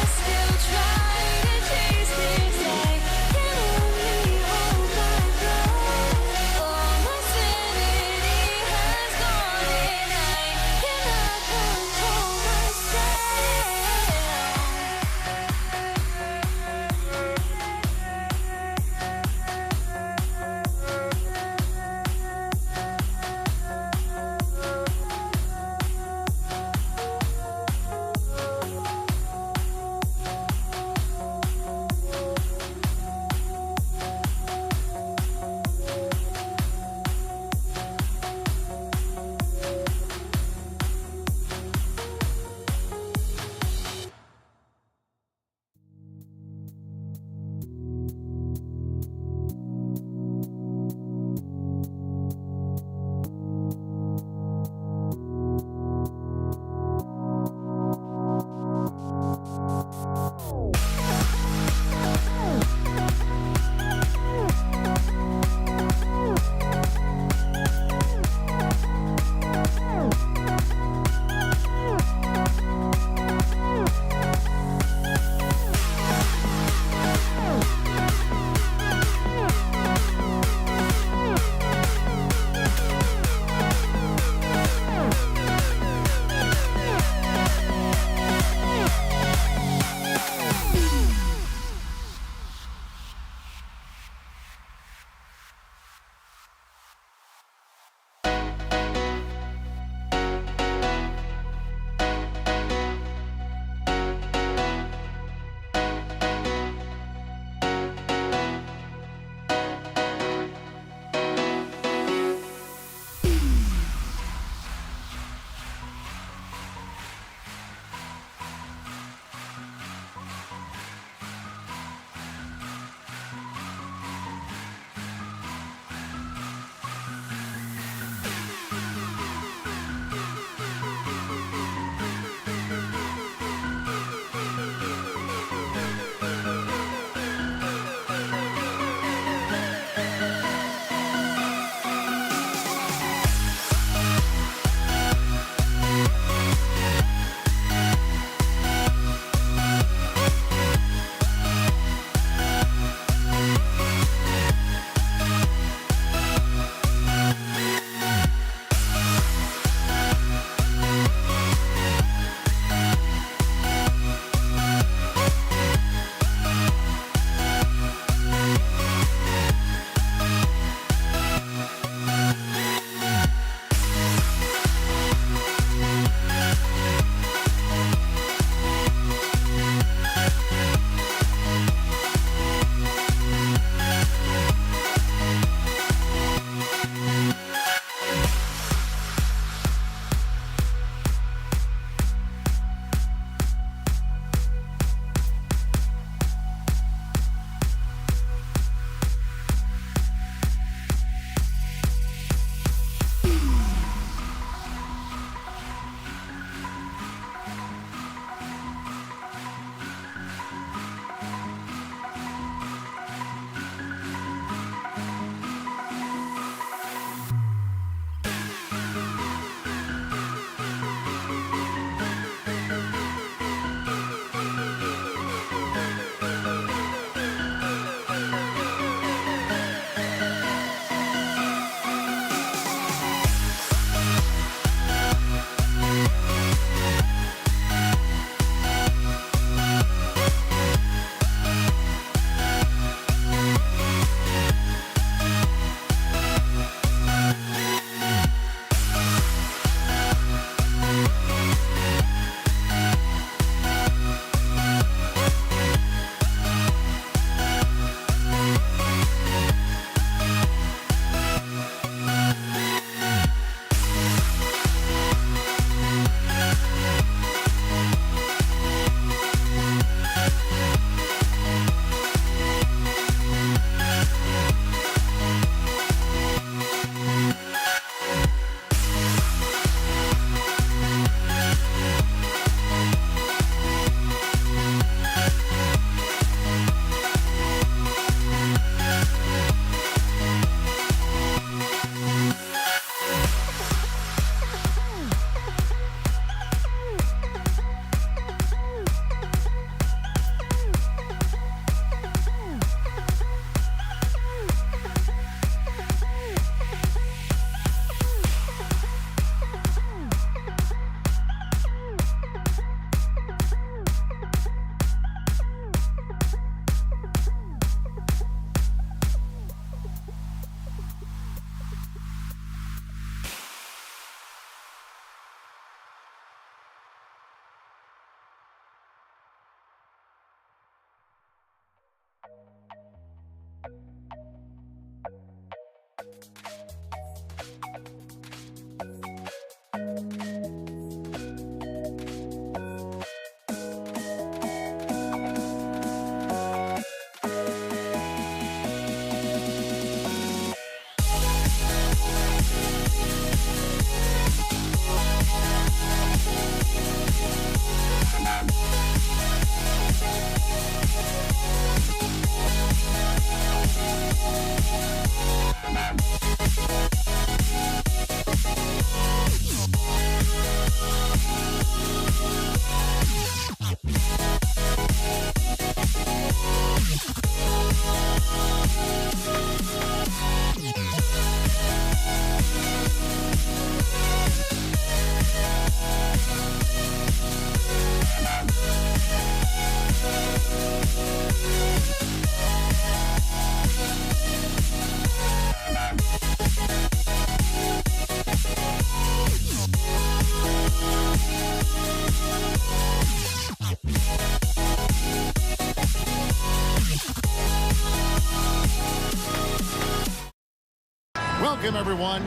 Welcome, everyone.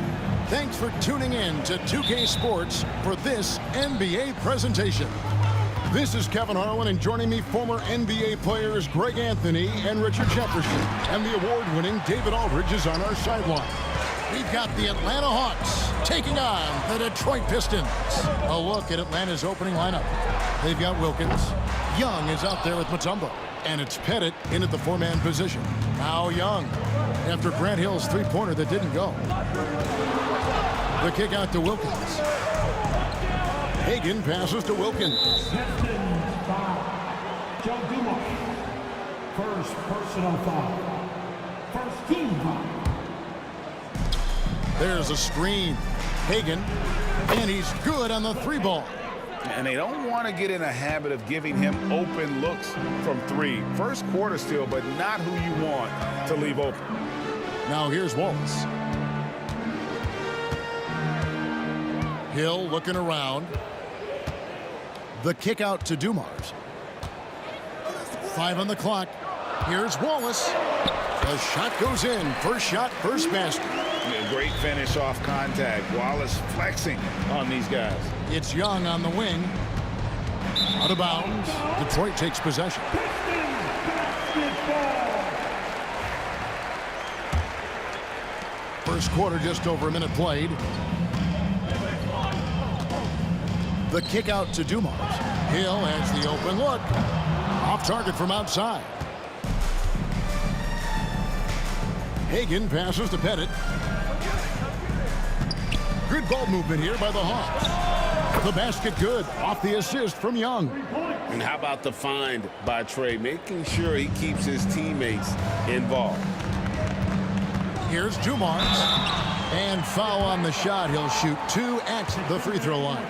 Thanks for tuning in to 2K Sports for this NBA presentation. This is Kevin Harlan, and joining me, former NBA players Greg Anthony and Richard Jefferson. And the award-winning David Aldridge is on our sideline. We've got the Atlanta Hawks taking on the Detroit Pistons. A look at Atlanta's opening lineup. They've got Wilkins. Young is out there with Mutombo. And it's Pettit in at the four-man position. Now Young, after Grant Hill's three-pointer that didn't go. The kick out to Wilkins. Hagan passes to Wilkins. Pistons foul. Joe Dumars. First personal foul. First team foul. There's a screen. Hagan, and he's good on the three ball. And they don't want to get in a habit of giving him open looks from three. First quarter still, but not who you want to leave open. Now here's Wallace. Hill looking around. The kick out to Dumars. 5 on the clock. Here's Wallace. The shot goes in. First shot, first basket. Great finish off contact. Wallace flexing on these guys. It's Young on the wing. Out of bounds. Detroit takes possession. First quarter, just over a minute played. The kick out to Dumars. Hill has the open look. Off target from outside. Hagan passes to Pettit. Good ball movement here by the Hawks. The basket good. Off the assist from Young. And how about the find by Trey, making sure he keeps his teammates involved. Here's Dumars. And foul on the shot. He'll shoot 2 at the free throw line.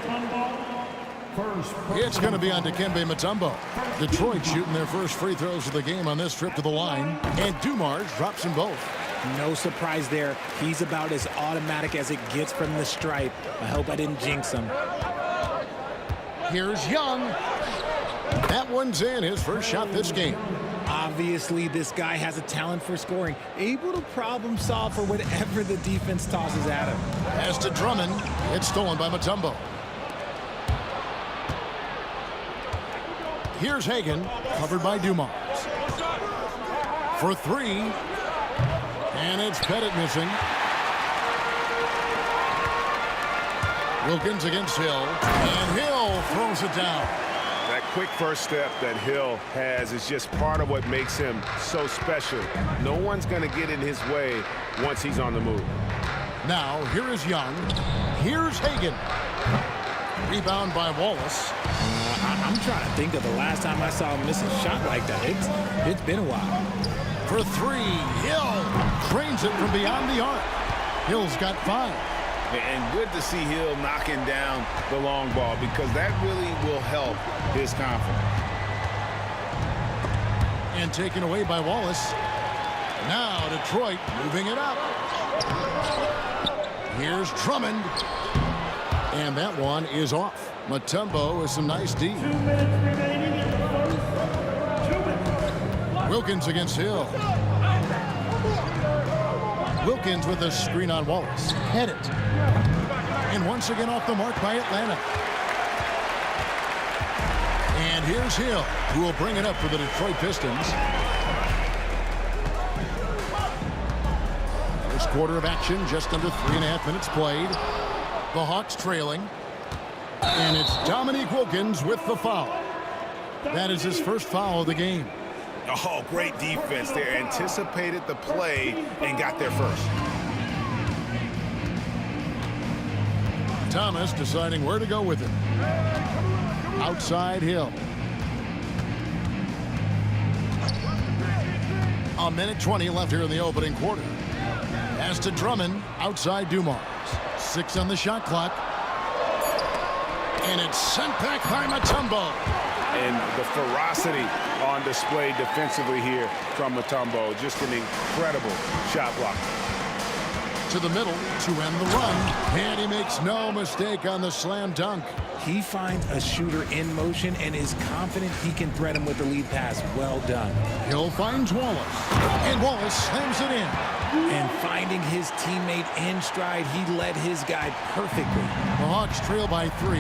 It's going to be on Dikembe Mutombo. Detroit shooting their first free throws of the game on this trip to the line. And Dumars drops them both. No surprise there. He's about as automatic as it gets from the stripe. I hope I didn't jinx him. Here's Young. That one's in, his first shot this game. Obviously, this guy has a talent for scoring, able to problem solve for whatever the defense tosses at him. As to Drummond, it's stolen by Mutombo. Here's Hagan, covered by Dumars. For 3. And it's Pettit missing. Wilkins against Hill. And Hill throws it down. That quick first step that Hill has is just part of what makes him so special. No one's going to get in his way once he's on the move. Now, here is Young. Here's Hagan. Rebound by Wallace. I'm trying to think of the last time I saw him miss a shot like that. It's been a while. For 3, Hill trains it from beyond the arc. Hill's got 5. And good to see Hill knocking down the long ball, because that really will help his confidence. And taken away by Wallace. Now Detroit moving it up. Here's Drummond. And that one is off. Mutombo with some nice D. 2 minutes remaining in the first. 2 minutes. Wilkins against Hill. Wilkins with a screen on Wallace. Pettit. And once again off the mark by Atlanta. And here's Hill, who will bring it up for the Detroit Pistons. First quarter of action, just under 3.5 minutes played. The Hawks trailing. And it's Dominique Wilkins with the foul. That is his first foul of the game. Oh, great defense there. Anticipated the play and got there first. Thomas deciding where to go with it. Outside Hill. A minute 20 left here in the opening quarter. As to Drummond, outside Dumars. 6 on the shot clock. And it's sent back by Mutombo. And the ferocity on display defensively here from Mutombo. Just an incredible shot block. To the middle to end the run. And he makes no mistake on the slam dunk. He finds a shooter in motion and is confident he can thread him with the lead pass. Well done. Hill finds Wallace, and Wallace slams it in. And finding his teammate in stride, he led his guy perfectly. The Hawks trail by 3.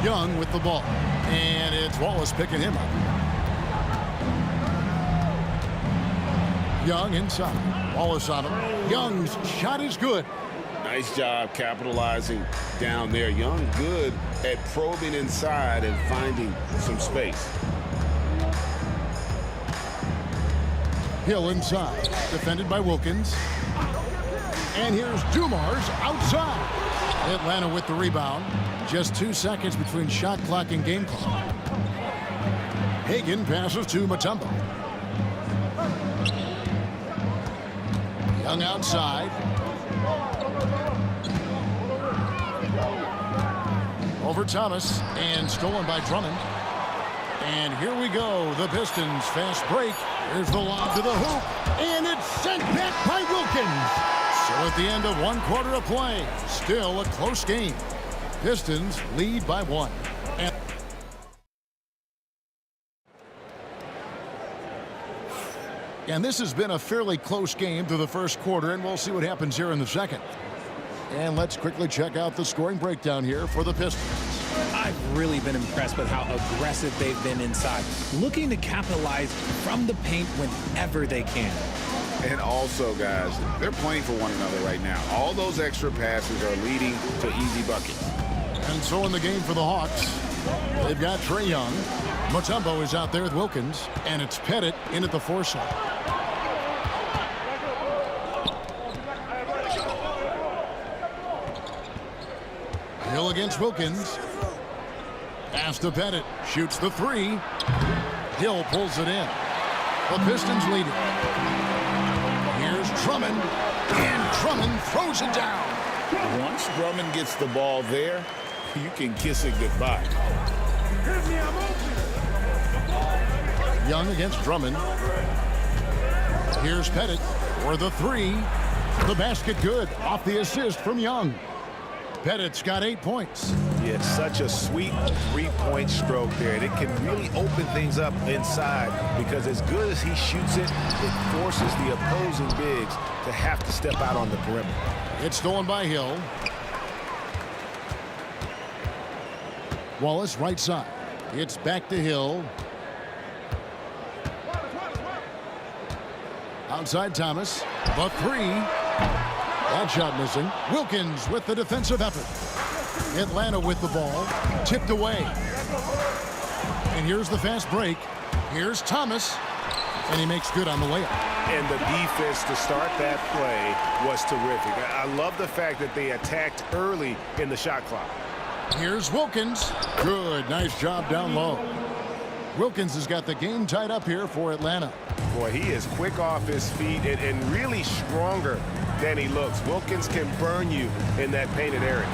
Young with the ball. And it's Wallace picking him up. Young inside. Wallace on him. Young's shot is good. Nice job capitalizing down there. Young good at probing inside and finding some space. Hill inside, defended by Wilkins. And here's Dumars outside. Atlanta with the rebound. Just 2 seconds between shot clock and game clock. Hagan passes to Mutombo. Young outside. Over Thomas, and stolen by Drummond. And here we go, the Pistons fast break. Here's the lob to the hoop, and it's sent back by Wilkins. So at the end of 1 quarter of play, still a close game. Pistons lead by 1. And this has been a fairly close game through the first quarter, and we'll see what happens here in the second. And let's quickly check out the scoring breakdown here for the Pistons. I've really been impressed with how aggressive they've been inside, looking to capitalize from the paint whenever they can. And also, guys, they're playing for one another right now. All those extra passes are leading to easy buckets. And so in the game for the Hawks, they've got Trae Young. Mutombo is out there with Wilkins, and it's Pettit in at the 4 slot. Hill against Wilkins. Pass to Pettit. Shoots the 3. Hill pulls it in. The Pistons lead it. Here's Drummond. And Drummond throws it down. Once Drummond gets the ball there, you can kiss it goodbye. Young against Drummond. Here's Pettit for the 3. The basket good. Off the assist from Young. Pettit's got 8 points. Yeah, it's such a sweet 3-point stroke there. And it can really open things up inside because as good as he shoots it, it forces the opposing bigs to have to step out on the perimeter. It's stolen by Hill. Wallace right side. It's back to Hill. Outside Thomas. The 3. That shot missing. Wilkins with the defensive effort. Atlanta with the ball. Tipped away. And here's the fast break. Here's Thomas. And he makes good on the layup. And the defense to start that play was terrific. I love the fact that they attacked early in the shot clock. Here's Wilkins. Good. Nice job down low. Wilkins has got the game tied up here for Atlanta. Boy, he is quick off his feet and really stronger than he looks. Wilkins can burn you in that painted area.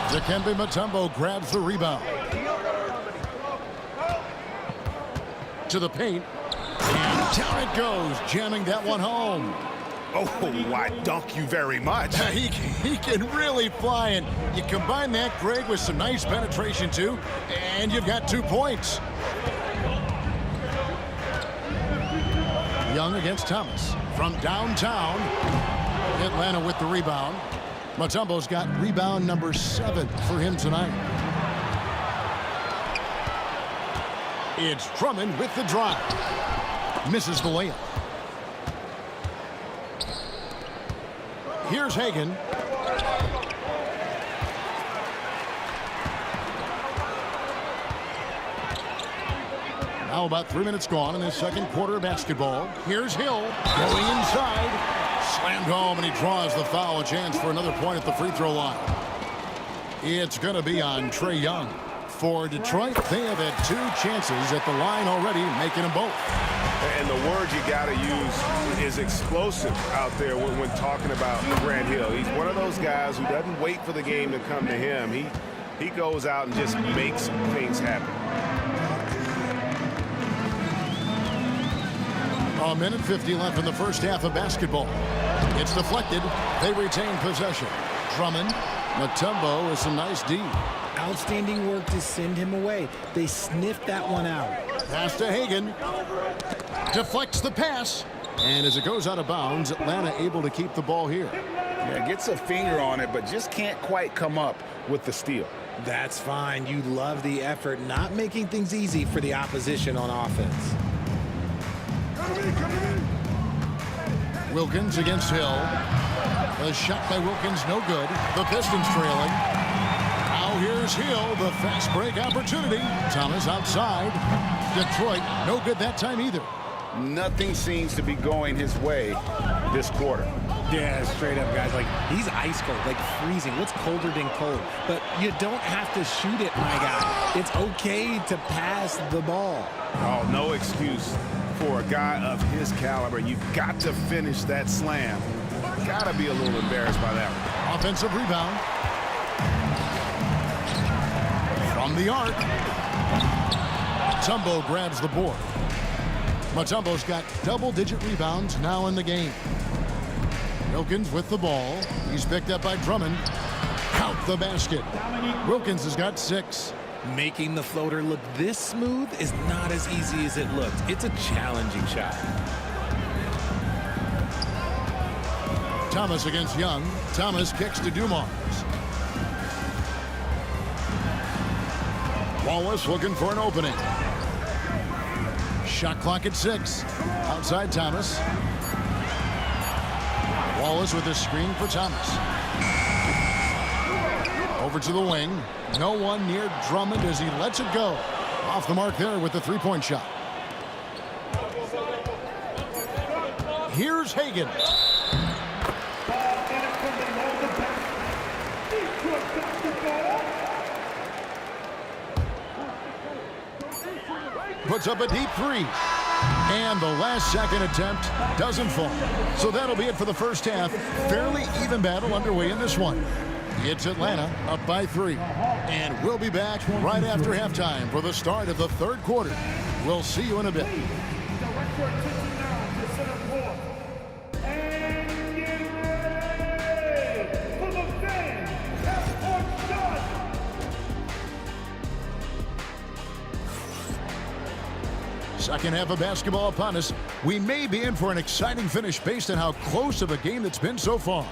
Dikembe Mutombo grabs the rebound. To the paint. And down it goes, jamming that one home. Oh, why, dunk you very much. He can really fly, and you combine that, Greg, with some nice penetration, too, and you've got 2 points. Young against Thomas. From downtown, Atlanta with the rebound. Mutombo's got rebound number 7 for him tonight. It's Drummond with the drive. Misses the layup. Here's Hagan. Now about 3 minutes gone in this second quarter of basketball. Here's Hill going inside. Slammed home, and he draws the foul. A chance for another point at the free throw line. It's going to be on Trae Young. For Detroit, they have had 2 chances at the line already, making them both. And the word you got to use is explosive out there when talking about Grant Hill. He's one of those guys who doesn't wait for the game to come to him. He goes out and just makes things happen. A minute 50 left in the first half of basketball. It's deflected. They retain possession. Drummond. Mutombo with some nice D. outstanding work to send him away. They sniffed that one out. Pass to Hagan. Deflects the pass. And as it goes out of bounds, Atlanta able to keep the ball here. Yeah, gets a finger on it, but just can't quite come up with the steal. That's fine. You love the effort, not making things easy for the opposition on offense. Wilkins against Hill. The shot by Wilkins, no good. The Pistons trailing. Now here's Hill, the fast break opportunity. Thomas outside. Detroit, no good that time either. Nothing seems to be going his way this quarter. Yeah, straight up, guys. Like, he's ice cold, like freezing. What's colder than cold? But you don't have to shoot it, my guy. It's okay to pass the ball. Oh, no excuse for a guy of his caliber. You've got to finish that slam. Got to be a little embarrassed by that one. Offensive rebound. From the arc. Mutombo grabs the board. Mutombo's got double-digit rebounds now in the game. Wilkins with the ball. He's picked up by Drummond. Count the basket. Wilkins has got 6. Making the floater look this smooth is not as easy as it looks. It's a challenging shot. Thomas against Young. Thomas kicks to Dumars. Wallace looking for an opening. Shot clock at 6. Outside Thomas. Wallace with a screen for Thomas. Over to the wing. No one near Drummond as he lets it go. Off the mark there with the three-point shot. Here's Hagan. Puts up a deep 3. And the last second attempt doesn't fall. So that'll be it for the first half. Fairly even battle underway in this one. It's Atlanta up by 3. And we'll be back right after halftime for the start of the third quarter. We'll see you in a bit. Second half of basketball upon us. We may be in for an exciting finish based on how close of a game it's been so far.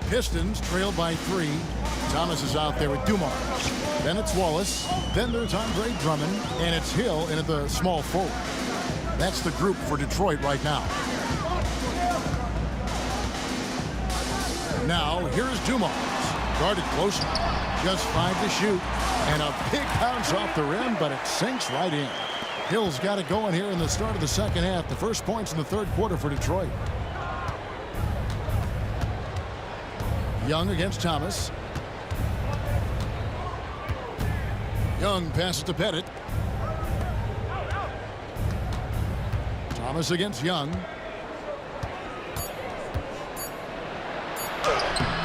Pistons trail by 3. Thomas is out there with Dumars. Then it's Wallace. Then there's Andre Drummond. And it's Hill in at the small forward. That's the group for Detroit right now. Now here's Dumars. Guarded closely. Just 5 to shoot. And a big bounce off the rim, but it sinks right in. Hill's got it going here in the start of the second half. The first points in the third quarter for Detroit. Young against Thomas. Young passes to Pettit. Thomas against Young.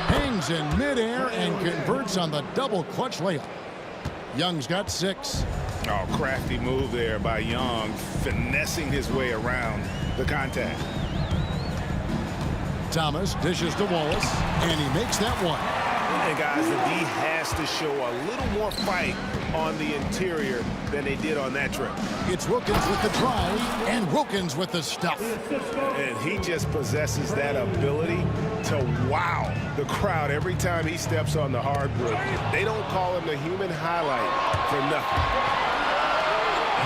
Hangs in midair and converts on the double clutch layup. Young's got 6. Oh, crafty move there by Young, finessing his way around the contact. Thomas dishes to Wallace, and he makes that one. And guys, the D has to show a little more fight on the interior than they did on that trip. It's Wilkins with the drive, and Wilkins with the stuff. And he just possesses that ability to wow the crowd every time he steps on the hardwood. They don't call him the human highlight for nothing.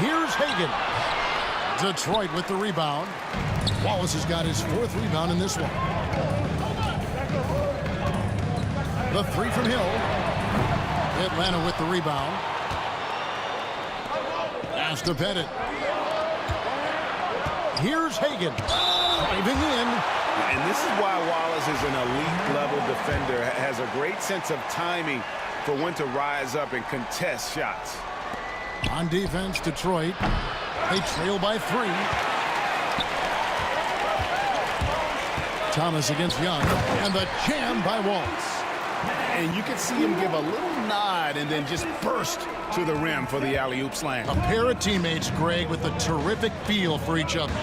Here's Hagan. Detroit with the rebound. Wallace has got his 4th rebound in this one. The 3 from Hill. Atlanta with the rebound. Pass to Pettit. Here's Hagan. Driving in. And this is why Wallace is an elite level defender. Has a great sense of timing for when to rise up and contest shots. On defense, Detroit. They trail by 3. Thomas against Young. And the jam by Wallace. And you can see him give a little nod and then just burst to the rim for the alley-oop slam. A pair of teammates, Greg, with a terrific feel for each other.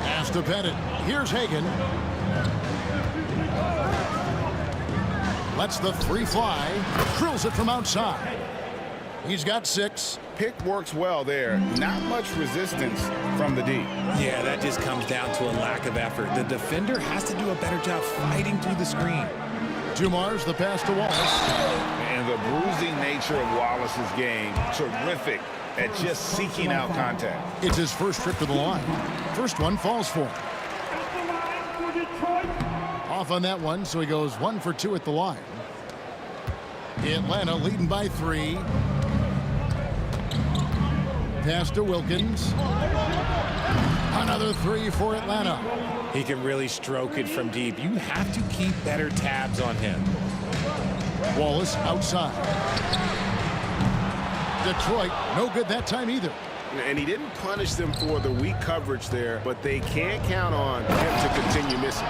Pass to Bennett. Here's Hagan. Lets the three fly. Drills it from outside. He's got 6. Pick works well there. Not much resistance from the D. Yeah, that just comes down to a lack of effort. The defender has to do a better job fighting through the screen. Dumars the pass to Wallace. And the bruising nature of Wallace's game, terrific at just seeking out contact. It's his first trip to the line. First one falls for him. Off on that one, so he goes 1 for 2 at the line. Atlanta leading by 3. Pass to Wilkins. Another 3 for Atlanta. He can really stroke it from deep. You have to keep better tabs on him. Wallace outside. Detroit, no good that time either. And he didn't punish them for the weak coverage there, but they can't count on him to continue missing.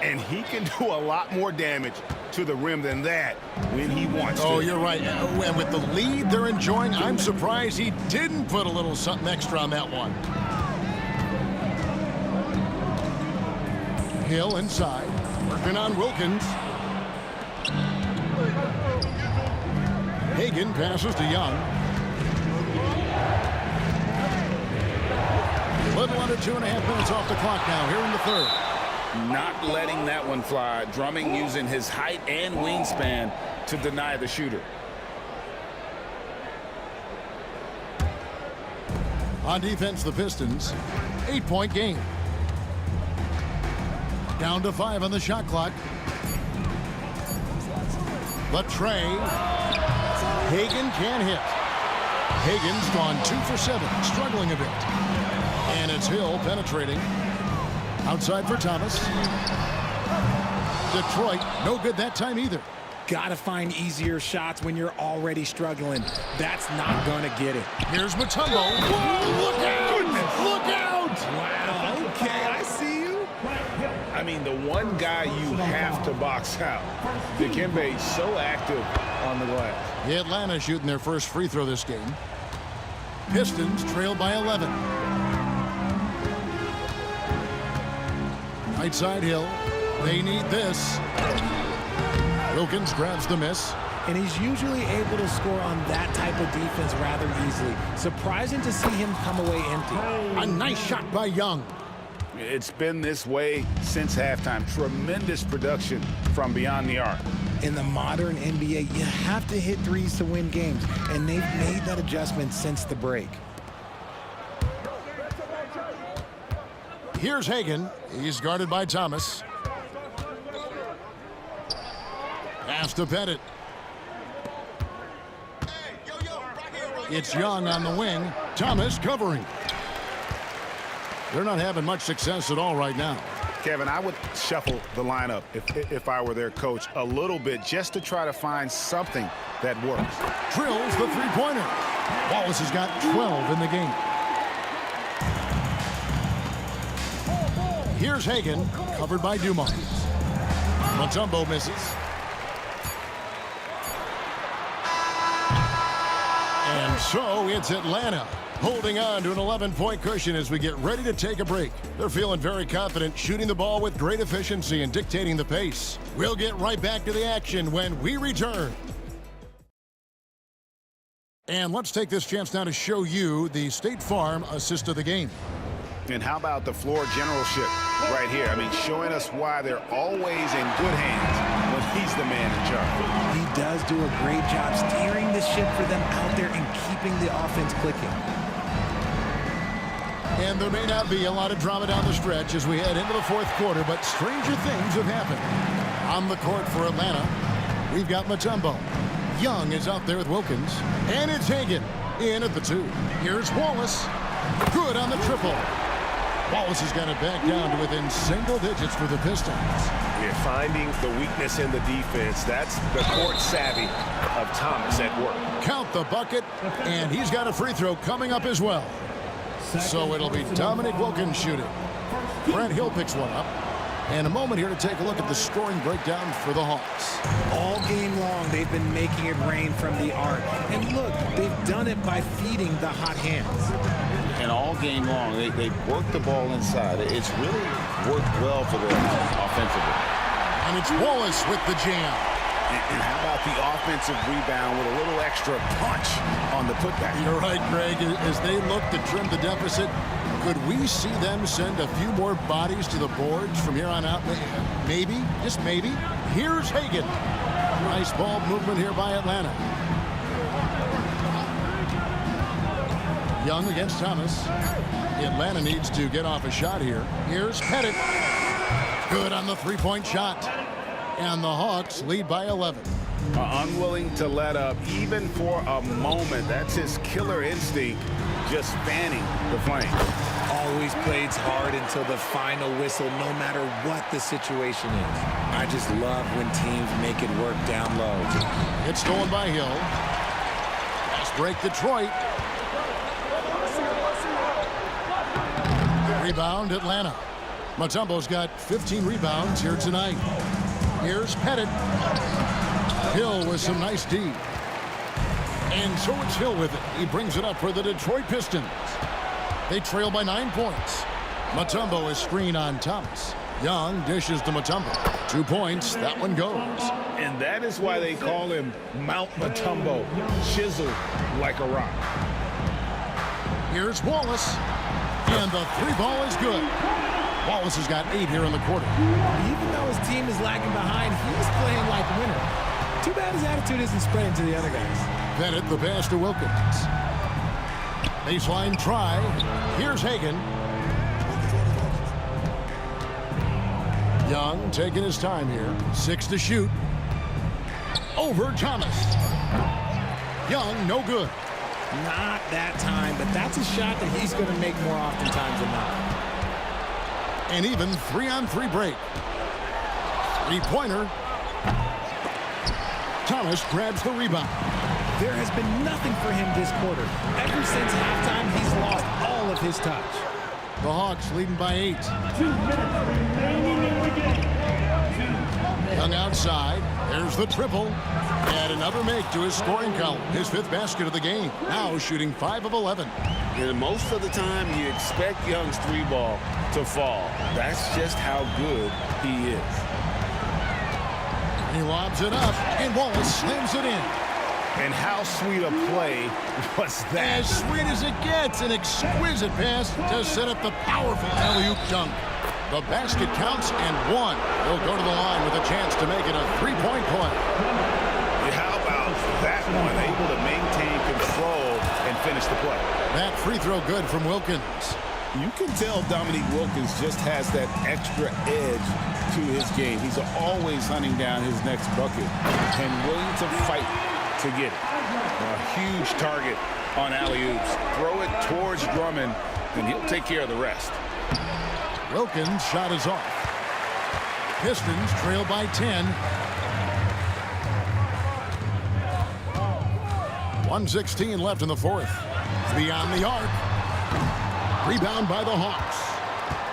And he can do a lot more damage to the rim than that when he wants to. Oh, you're right. And with the lead they're enjoying, I'm surprised he didn't put a little something extra on that one. Hill inside, working on Wilkins. Hagan passes to Young. A little under 2.5 minutes off the clock now here in the third. Not letting that one fly. Drumming using his height and wingspan to deny the shooter. On defense, the Pistons, 8-point game. Down to 5 on the shot clock. Latrey. Hagan can't hit. Hagan's gone 2 for 7, struggling a bit. And it's Hill penetrating. Outside for Thomas. Detroit, no good that time either. Got to find easier shots when you're already struggling. That's not going to get it. Here's Mutombo. Whoa, look out! Goodness. Look out! Wow, okay, I see you. I mean, the one guy you have to box out. Dikembe so active on the glass. The Atlanta shooting their first free throw this game. Pistons trail by 11. Right side Hill. They need this. Wilkins grabs the miss. And he's usually able to score on that type of defense rather easily. Surprising to see him come away empty. A nice shot by Young. It's been this way since halftime. Tremendous production from beyond the arc. In the modern NBA, you have to hit threes to win games, and they've made that adjustment since the break. Here's Hagan. He's guarded by Thomas. Pass to Pettit. It's Young on the wing. Thomas covering. They're not having much success at all right now. Kevin, I would shuffle the lineup if I were their coach a little bit just to try to find something that works. Drills the three-pointer. Wallace has got 12 in the game. Here's Hagan, covered by Dumars. Mutombo misses. And so it's Atlanta holding on to an 11-point cushion as we get ready to take a break. They're feeling very confident, shooting the ball with great efficiency and dictating the pace. We'll get right back to the action when we return. And let's take this chance now to show you the State Farm assist of the game. And how about the floor generalship right here? I mean, showing us why they're always in good hands when he's the man in charge. He does do a great job steering the ship for them out there and keeping the offense clicking. And there may not be a lot of drama down the stretch as we head into the fourth quarter, but stranger things have happened. On the court for Atlanta, we've got Mutombo. Young is out there with Wilkins. And it's Hagan in at the 2. Here's Wallace. Good on the triple. Wallace has got it back down to within single digits for the Pistons. You're finding the weakness in the defense. That's the court savvy of Thomas at work. Count the bucket, and he's got a free throw coming up as well. So it'll be Dominic Wilkins shooting. Grant Hill picks one up. And a moment here to take a look at the scoring breakdown for the Hawks. All game long, they've been making it rain from the arc. And look, they've done it by feeding the hot hands. And all game long, they work the ball inside. It's really worked well for them offensively. And it's Wallace with the jam. And how about the offensive rebound with a little extra punch on the putback? You're right, Greg. As they look to trim the deficit, could we see them send a few more bodies to the boards from here on out? Maybe, just maybe. Here's Hagan. Nice ball movement here by Atlanta. Young against Thomas. Atlanta needs to get off a shot here. Here's Pettit. Good on the three-point shot. And the Hawks lead by 11. Unwilling to let up even for a moment. That's his killer instinct, just fanning the flame. Always plays hard until the final whistle, no matter what the situation is. I just love when teams make it work down low. It's stolen by Hill. Fast break Detroit. Rebound Atlanta. Mutombo's got 15 rebounds here tonight. Here's Pettit. Hill with some nice D. And so it's Hill with it. He brings it up for the Detroit Pistons. They trail by 9 points. Mutombo is screen on Thomas. Young dishes to Mutombo. 2 points. That one goes. And that is why they call him Mount Mutombo. Chiseled like a rock. Here's Wallace. And the three ball is good. Wallace has got 8 here in the quarter. Even though his team is lagging behind, he's playing like a winner. Too bad his attitude isn't spreading to the other guys. Bennett the pass to Wilkins. Baseline try. Here's Hagan. Young taking his time here. 6 to shoot. Over Thomas. Young, no good. Not that time, but that's a shot that he's going to make more oftentimes than not. And even 3-on-3 break. Three-pointer. Thomas grabs the rebound. There has been nothing for him this quarter. Ever since halftime, he's lost all of his touch. The Hawks leading by 8. 2 minutes remaining in the game. Young outside. There's the triple. And another make to his scoring column. His 5th basket of the game. Now shooting 5 of 11. And most of the time, you expect Young's three ball to fall. That's just how good he is. He lobs it up, and Wallace slams it in. And how sweet a play was that? As sweet as it gets, an exquisite pass to set up the powerful alley-oop dunk. The basket counts, and one. He'll go to the line with a chance to make it a three-point play. How about that one? Able to maintain control and finish the play. That free throw good from Wilkins. You can tell Dominique Wilkins just has that extra edge to his game. He's always hunting down his next bucket and willing to fight to get it. A huge target on alley-oops. Throw it towards Drummond, and he'll take care of the rest. Wilkins' shot is off. Pistons trail by 10. 1:16 left in the 4th. Beyond the arc. Rebound by the Hawks.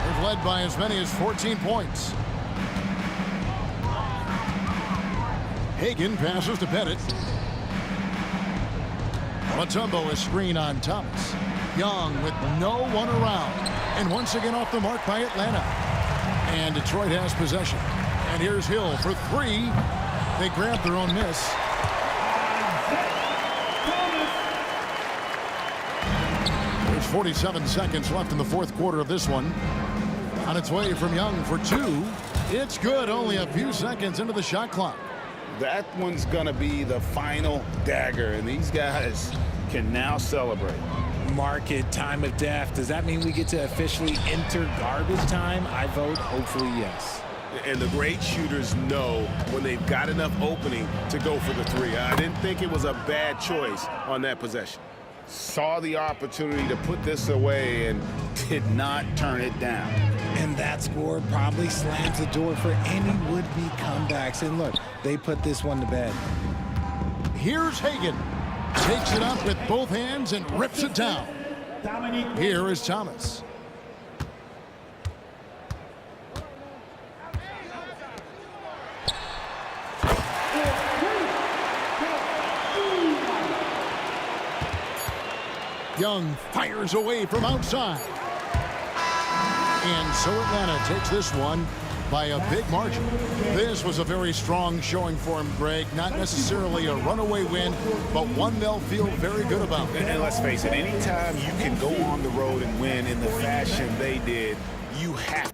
They've led by as many as 14 points. Hagan passes to Pettit. Mutombo is screen on Thomas. Young with no one around. And once again off the mark by Atlanta. And Detroit has possession. And here's Hill for 3. They grab their own miss. There's 47 seconds left in the 4th quarter of this one. On its way from Young for 2. It's good, only a few seconds into the shot clock. That one's going to be the final dagger, and these guys can now celebrate. Market time of death. Does that mean we get to officially enter garbage time? I vote hopefully yes. And the great shooters know when they've got enough opening to go for the 3. I didn't think it was a bad choice on that possession. Saw the opportunity to put this away and did not turn it down. And that score probably slams the door for any would-be comebacks. And look, they put this one to bed. Here's Hagan. Takes it up with both hands and rips it down. Here is Thomas. Young fires away from outside. And so Atlanta takes this one by a big margin. This was a very strong showing for him, Greg. Not necessarily a runaway win, but one they'll feel very good about. And let's face it, anytime you can go on the road and win in the fashion they did, you have to.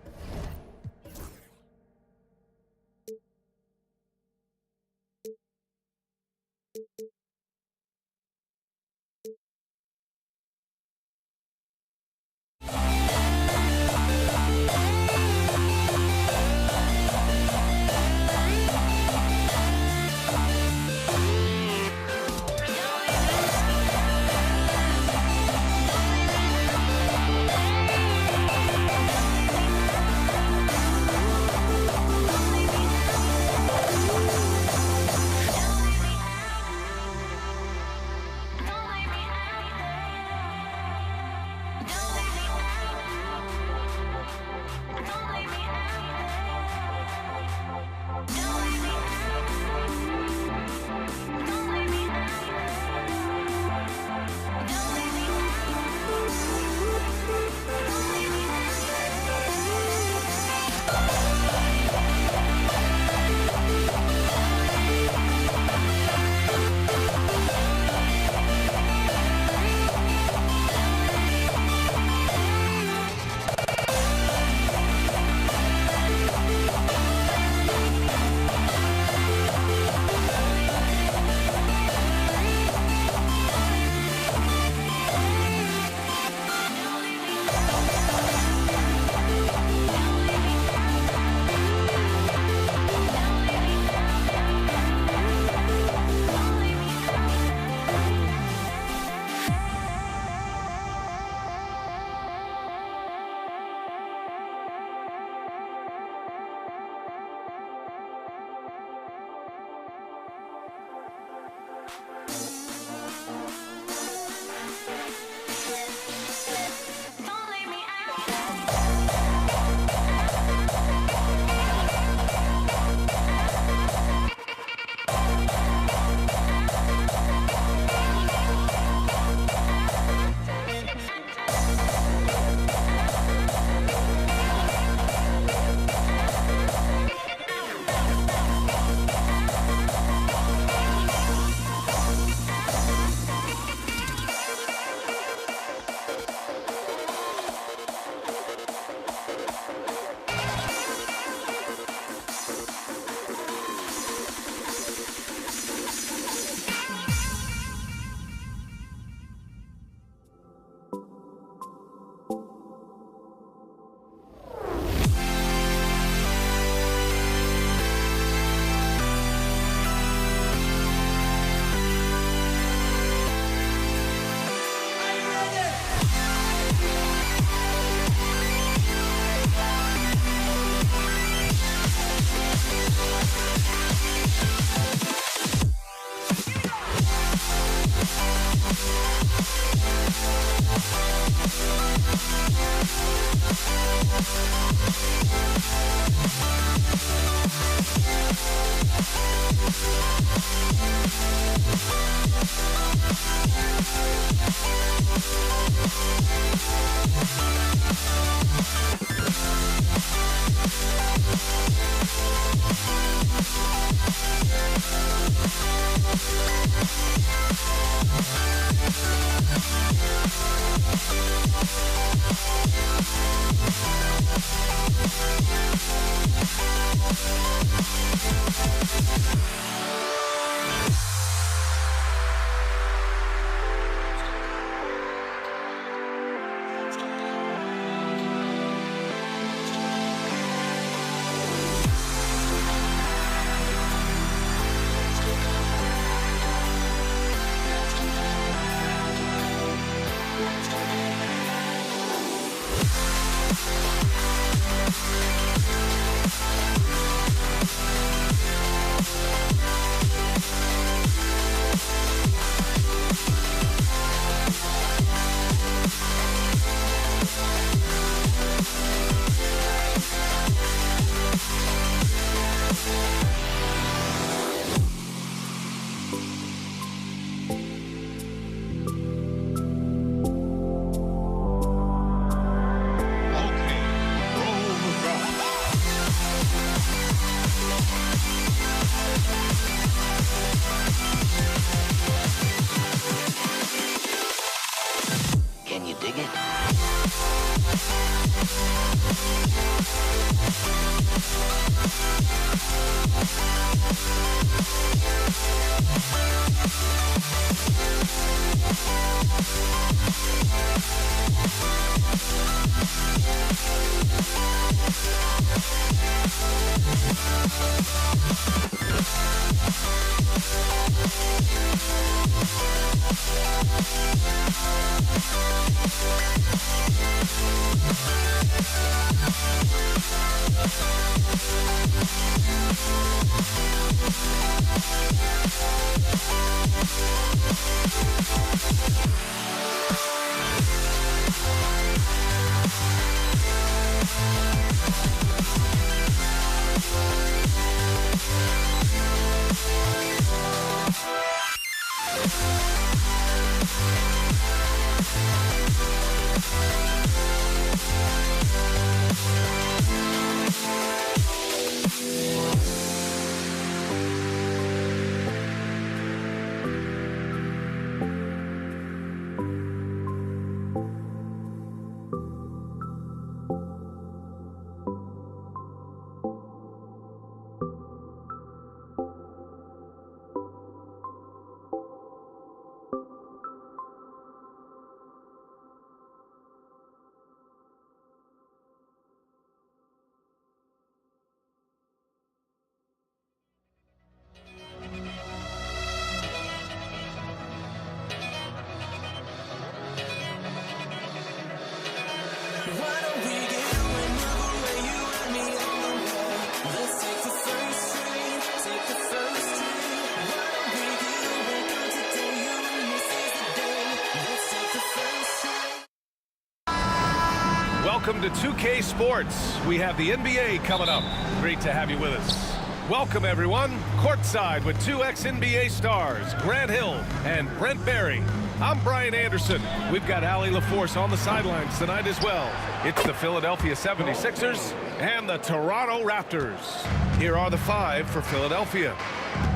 Welcome to 2K Sports. We have the NBA coming up. Great to have you with us. Welcome, everyone. Courtside with two ex-NBA stars, Grant Hill and Brent Barry. I'm Brian Anderson. We've got Allie LaForce on the sidelines tonight as well. It's the Philadelphia 76ers and the Toronto Raptors. Here are the five for Philadelphia.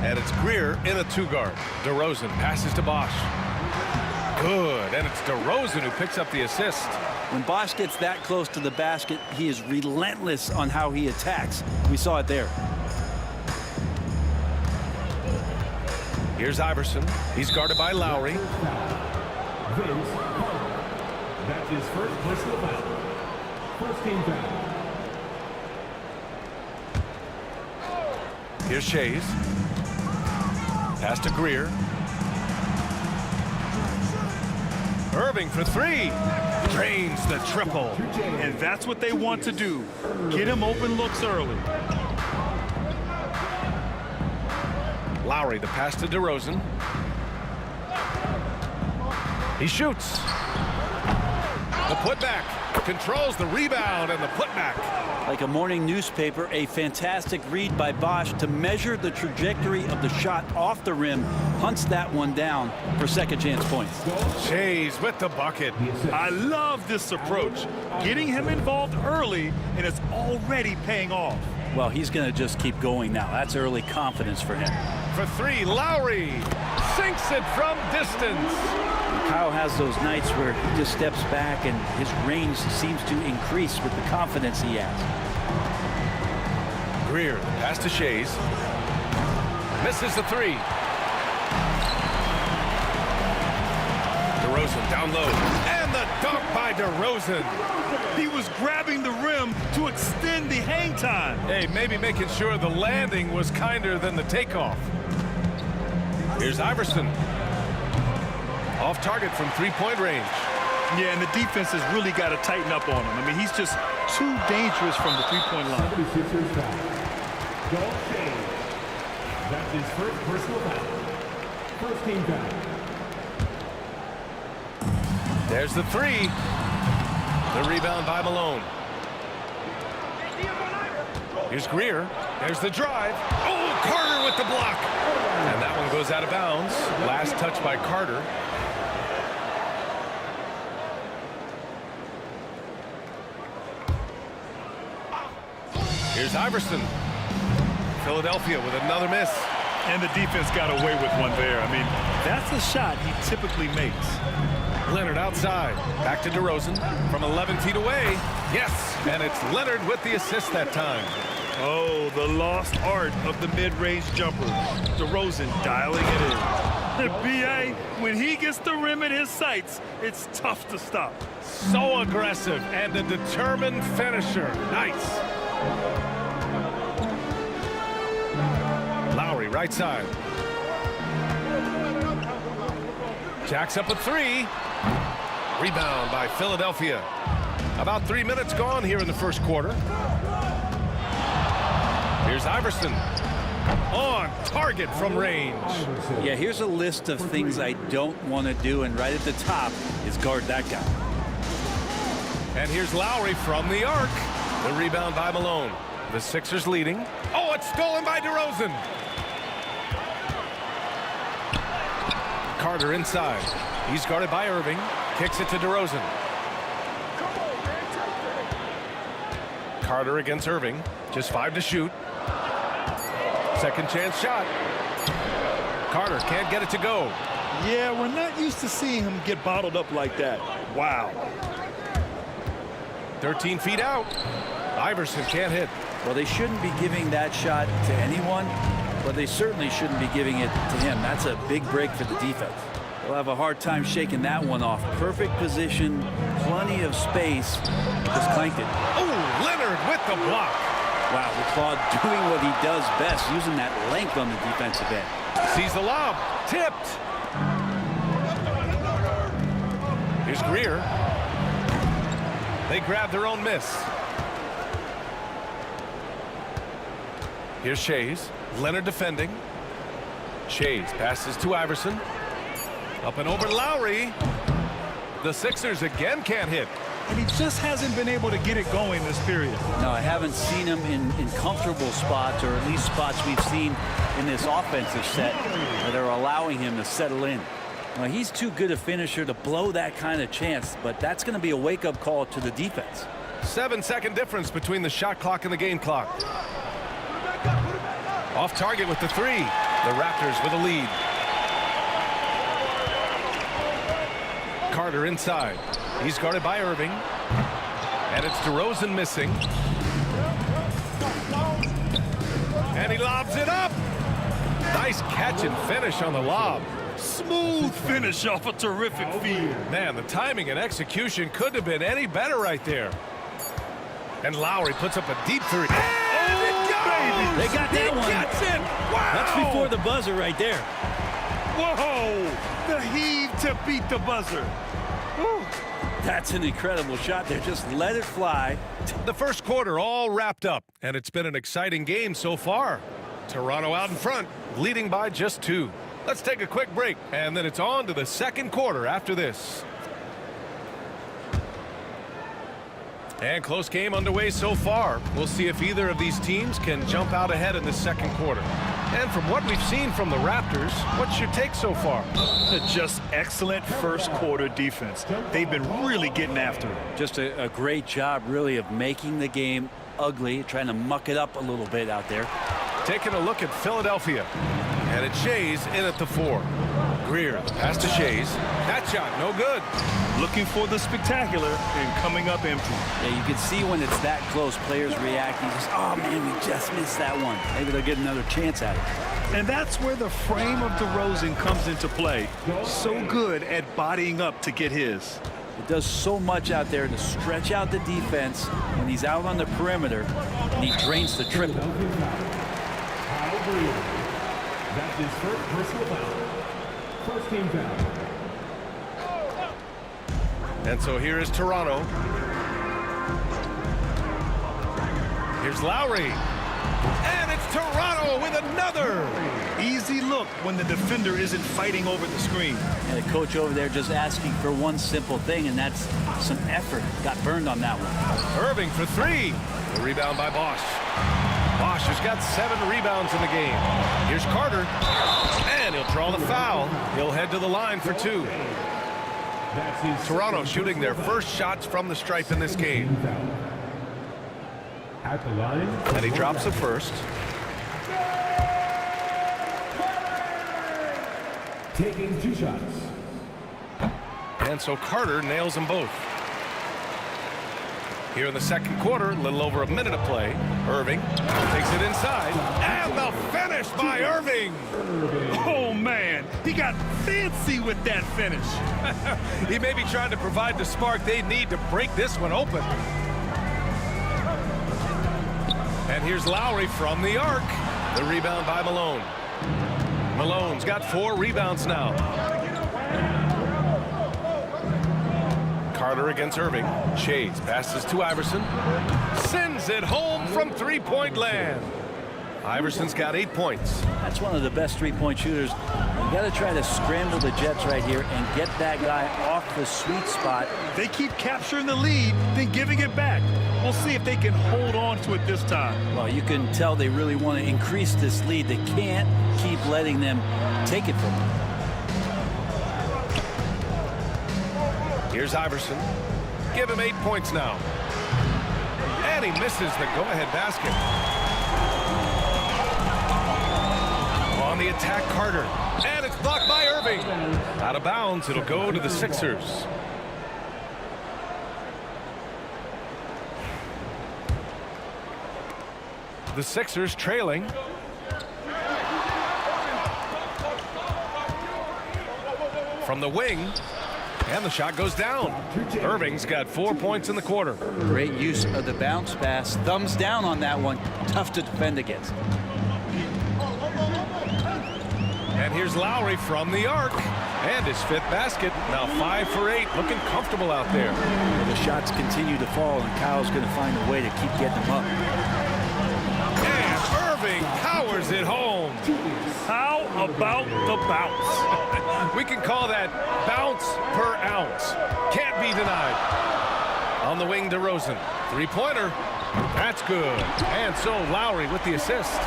And it's Greer in a two-guard. DeRozan passes to Bosch. Good, and it's DeRozan who picks up the assist. When Bosch gets that close to the basket, he is relentless on how he attacks. We saw it there. Here's Iverson. He's guarded by Lowry. That's his first personal foul. First team foul. Here's Shays. Pass to Greer. Irving for three. Drains the triple. And that's what they want to do. Get him open looks early. Lowry, the pass to DeRozan. He shoots. The putback. Controls the rebound and the putback. Like a morning newspaper, a fantastic read by Bosch to measure the trajectory of the shot off the rim. Hunts that one down for second chance points. Shays with the bucket. I love this approach. Getting him involved early, and it's already paying off. Well, he's going to just keep going now. That's early confidence for him. For three, Lowry sinks it from distance. Kyle has those nights where he just steps back and his range seems to increase with the confidence he has. Greer, pass to Shays. Misses the three. DeRozan down low. And the dunk by DeRozan. He was grabbing the rim to extend the hang time. Hey, maybe making sure the landing was kinder than the takeoff. Here's Iverson. Off target from three-point range. Yeah, and the defense has really got to tighten up on him. I mean, he's just too dangerous from the three-point line. 76ers foul. Don't change. That's his first personal foul. First team foul. There's the three. The rebound by Malone. Here's Greer. There's the drive. Oh, Carter with the block. And that one goes out of bounds. Last touch by Carter. Here's Iverson. Philadelphia with another miss. And the defense got away with one there. I mean, that's a shot he typically makes. Leonard outside. Back to DeRozan from 11 feet away. Yes, and it's Leonard with the assist that time. Oh, the lost art of the mid-range jumper. DeRozan dialing it in. B.A., when he gets the rim in his sights, it's tough to stop. So aggressive and a determined finisher. Nice. Lowry, right side. Jacks up a three. Rebound by Philadelphia. About 3 minutes gone here in the first quarter. Here's Iverson. On target from range. Yeah, here's a list of things I don't want to do, and right at the top is guard that guy. And here's Lowry from the arc. The rebound by Malone. The Sixers leading. Oh, it's stolen by DeRozan. Carter inside. He's guarded by Irving. Kicks it to DeRozan. Carter against Irving. Just 5 to shoot. Second chance shot. Carter can't get it to go. Yeah, we're not used to seeing him get bottled up like that. Wow. 13 feet out. Iverson can't hit. Well, they shouldn't be giving that shot to anyone, but they certainly shouldn't be giving it to him. That's a big break for the defense. They'll have a hard time shaking that one off. Perfect position, plenty of space. Just clanked it. Oh, Leonard with the block. Wow, Claude doing what he does best, using that length on the defensive end. Sees the lob. Tipped. Here's Greer. They grab their own miss. Here's Shays. Leonard defending. Shays passes to Iverson. Up and over Lowry. The Sixers again can't hit. And he just hasn't been able to get it going this period. No, I haven't seen him in comfortable spots, or at least spots we've seen in this offensive set that are allowing him to settle in. Well, he's too good a finisher to blow that kind of chance, but that's going to be a wake-up call to the defense. 7-second difference between the shot clock and the game clock. Off target with the three. The Raptors with a lead. Carter inside. He's guarded by Irving. And it's DeRozan missing. And he lobs it up. Nice catch and finish on the lob. Smooth finish off a terrific feed. Man, the timing and execution couldn't have been any better right there. And Lowry puts up a deep three. And it goes! They got that one. Gets it. Wow! That's before the buzzer right there. Whoa! The heave to beat the buzzer. Woo. That's an incredible shot there. Just let it fly. The first quarter all wrapped up, and it's been an exciting game so far. Toronto out in front, leading by just 2. Let's take a quick break, and then it's on to the second quarter after this. And close game underway so far. We'll see if either of these teams can jump out ahead in the second quarter. And from what we've seen from the Raptors, what's your take so far? Just excellent first quarter defense. They've been really getting after it. Just a great job, really, of making the game ugly, trying to muck it up a little bit out there. Taking a look at Philadelphia. And it's Shays in at the 4. Greer pass to Shays. That shot no good. Looking for the spectacular and coming up empty. Yeah, you can see when it's that close, players reacting. Just, oh man, we just missed that one. Maybe they'll get another chance at it. And that's where the frame of DeRozan comes into play. So good at bodying up to get his. It does so much out there to stretch out the defense when he's out on the perimeter, and he drains the triple. That's his first personal foul. First team foul. And so here is Toronto. Here's Lowry. And it's Toronto with another. Easy look when the defender isn't fighting over the screen. And the coach over there just asking for one simple thing, and that's some effort. Got burned on that one. Irving for 3. The rebound by Bosch. Bosch has got 7 rebounds in the game. Here's Carter. And he'll draw the foul. He'll head to the line for 2. Toronto shooting their first shots from the stripe in this game. At the line. And he drops the first. Taking 2 shots. And so Carter nails them both. Here in the second quarter, a little over a minute of play. Irving takes it inside. And the finish by Irving. Oh, man. He got fancy with that finish. He may be trying to provide the spark they need to break this one open. And here's Lowry from the arc. The rebound by Malone. Malone's got 4 rebounds now. Carter against Irving. Shays passes to Iverson. Sends it home from three-point land. Iverson's got 8 points. That's one of the best three-point shooters. You got to try to scramble the Jets right here and get that guy off the sweet spot. They keep capturing the lead, then giving it back. We'll see if they can hold on to it this time. Well, you can tell they really want to increase this lead. They can't keep letting them take it from them. Here's Iverson. Give him 8 points now. And he misses the go-ahead basket. On the attack, Carter. And it's blocked by Irving. Out of bounds, it'll go to the Sixers. The Sixers trailing. From the wing. And the shot goes down. Irving's got 4 points in the quarter. Great use of the bounce pass. Thumbs down on that one. Tough to defend against. And here's Lowry from the arc. And his 5th basket. Now 5 for 8. Looking comfortable out there. The shots continue to fall, and Kyle's going to find a way to keep getting them up. And Irving powers it home. How about the bounce? We can call that bounce per ounce. Can't be denied. On the wing, DeRozan. Three-pointer. That's good. And so Lowry with the assist.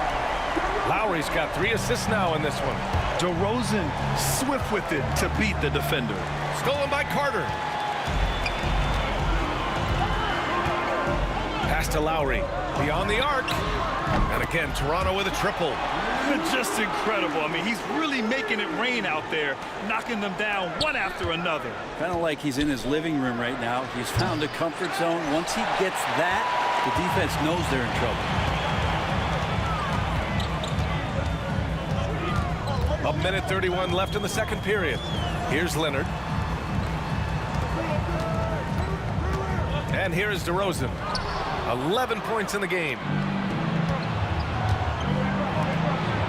Lowry's got 3 assists now in this one. DeRozan swift with it to beat the defender. Stolen by Carter. Pass to Lowry. Beyond the arc. And again, Toronto with a triple. Just incredible. I mean, he's really making it rain out there, knocking them down one after another. Kind of like he's in his living room right now. He's found a comfort zone. Once he gets that, the defense knows they're in trouble. A minute 31 left in the second period. Here's Leonard. And here is DeRozan. 11 points in the game.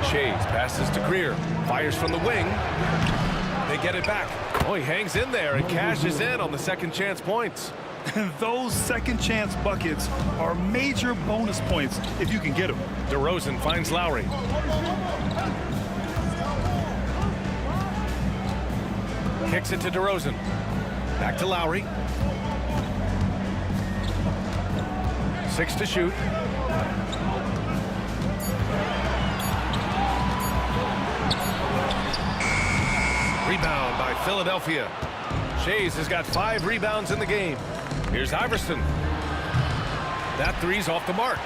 Shays passes to Greer. Fires from the wing. They get it back. Oh, he hangs in there and cashes in on the second chance points. Those second chance buckets are major bonus points if you can get them. DeRozan finds Lowry. Kicks it to DeRozan. Back to Lowry. 6 to shoot. Rebound by Philadelphia. Shays has got 5 rebounds in the game. Here's Iverson. That three's off the mark.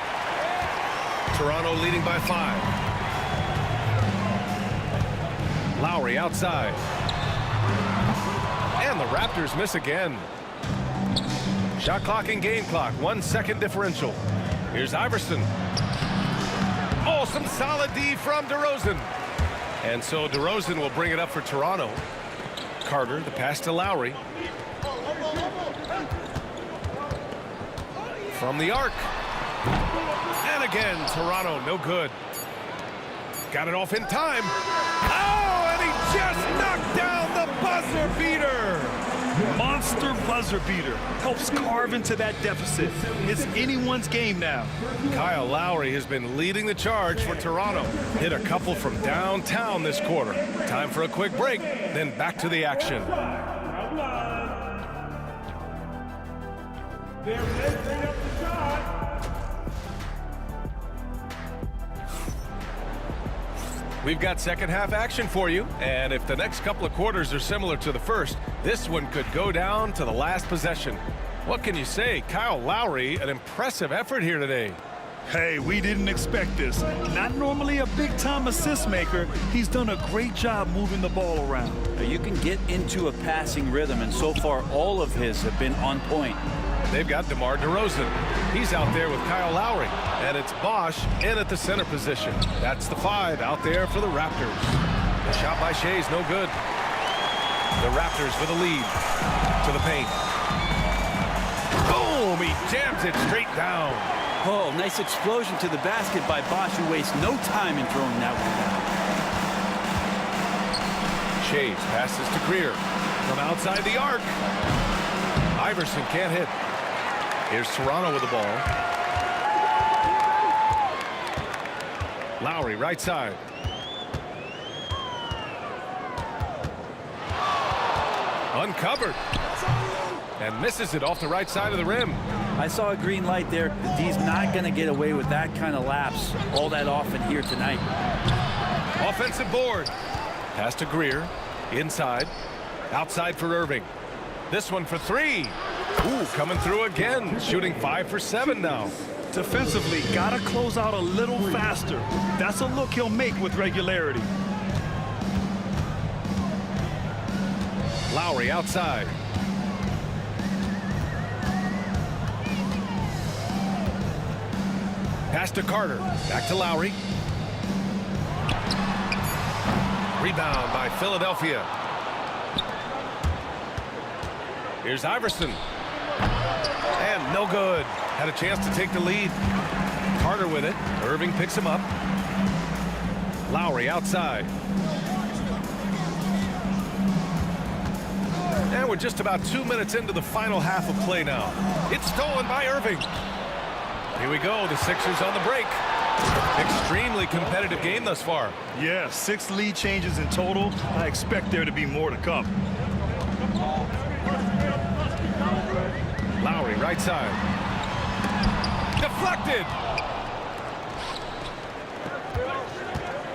Toronto leading by 5. Lowry outside. And the Raptors miss again. Shot clock and game clock. 1 second differential. Here's Iverson. Oh, some solid D from DeRozan. And so DeRozan will bring it up for Toronto. Carter, the pass to Lowry. From the arc. And again, Toronto, no good. Got it off in time. Oh, and he just knocked down the buzzer beater. Monster buzzer beater. Helps carve into that deficit. It's anyone's game now. Kyle Lowry has been leading the charge for Toronto. Hit a couple from downtown this quarter. Time for a quick break, then back to the action. We've got second half action for you, and if the next couple of quarters are similar to the first, this one could go down to the last possession. What can you say? Kyle Lowry, an impressive effort here today. Hey, we didn't expect this. Not normally a big-time assist maker. He's done a great job moving the ball around. You can get into a passing rhythm, and so far all of his have been on point. They've got DeMar DeRozan. He's out there with Kyle Lowry. And it's Bosch in at the center position. That's the 5 out there for the Raptors. The shot by Shay's no good. The Raptors with a lead to the paint. Boom! He jams it straight down. Oh, nice explosion to the basket by Bosch, who wastes no time in throwing that one down. Shays passes to Greer from outside the arc. Iverson can't hit. Here's Toronto with the ball. Lowry right side. Uncovered. And misses it off the right side of the rim. I saw a green light there. He's not going to get away with that kind of lapse all that often here tonight. Offensive board. Pass to Greer. Inside. Outside for Irving. This one for three. Ooh, coming through again. Shooting 5 for 7 now. Defensively, gotta close out a little faster. That's a look he'll make with regularity. Lowry outside. Pass to Carter. Back to Lowry. Rebound by Philadelphia. Here's Iverson. And no good. Had a chance to take the lead. Carter with it. Irving picks him up. Lowry outside. And we're just about 2 minutes into the final half of play now. It's stolen by Irving. Here we go. The Sixers on the break. Extremely competitive game thus far. Yeah, 6 lead changes in total. I expect there to be more to come. Lowry right side. Deflected.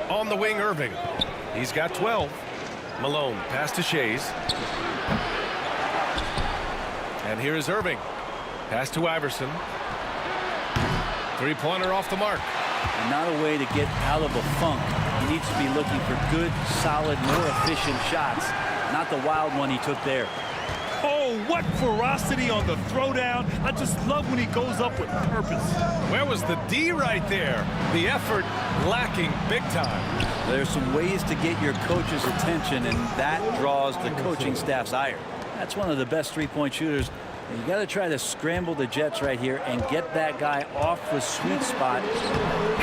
On the wing, Irving. He's got 12. Malone pass to Shays. And here is Irving. Pass to Iverson. Three-pointer off the mark. And not a way to get out of a funk. He needs to be looking for good, solid, more efficient shots. Not the wild one he took there. Oh, what ferocity on the throwdown. I just love when he goes up with purpose. Where was the D right there? The effort lacking big time. There's some ways to get your coach's attention, and that draws the coaching staff's ire. That's one of the best three-point shooters. And you got to try to scramble the Jets right here and get that guy off the sweet spot.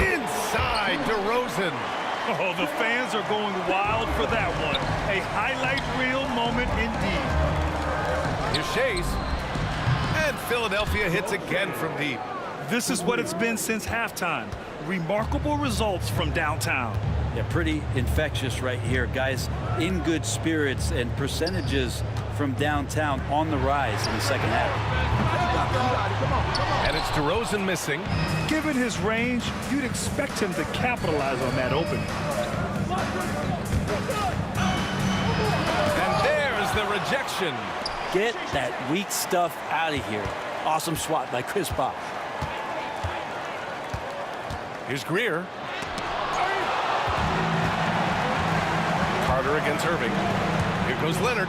Inside DeRozan. Oh, the fans are going wild for that one. A highlight reel moment indeed. Here's Shays. And Philadelphia hits again from deep. This is what it's been since halftime. Remarkable results from downtown. Yeah, pretty infectious right here. Guys in good spirits, and percentages from downtown on the rise in the second half. And it's DeRozan missing. Given his range, you'd expect him to capitalize on that opening. And there's the rejection. Get that weak stuff out of here. Awesome swat by Chris Bosh. Here's Greer. Carter against Irving. Here goes Leonard.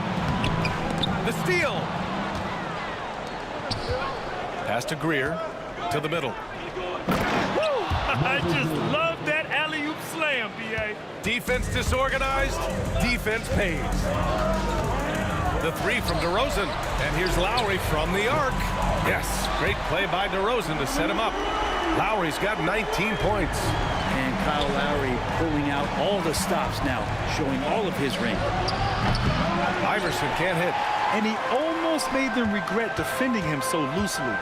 The steal. Pass to Greer. To the middle. Woo! I just love that alley-oop slam, B.A. Defense disorganized. Defense pays. The three from DeRozan. And here's Lowry from the arc. Yes, great play by DeRozan to set him up. Lowry's got 19 points. And Kyle Lowry pulling out all the stops now, showing all of his range. Iverson can't hit. And he almost made them regret defending him so loosely.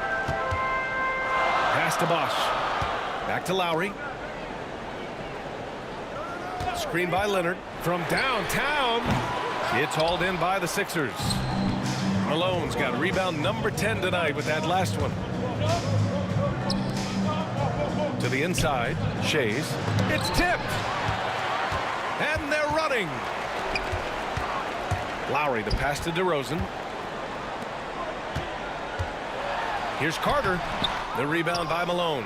Pass to Bosh. Back to Lowry. Screen by Leonard. From downtown. It's hauled in by the Sixers. Malone's got rebound number 10 tonight with that last one. To the inside. Shays. It's tipped. And they're running. Lowry, the pass to DeRozan. Here's Carter. The rebound by Malone.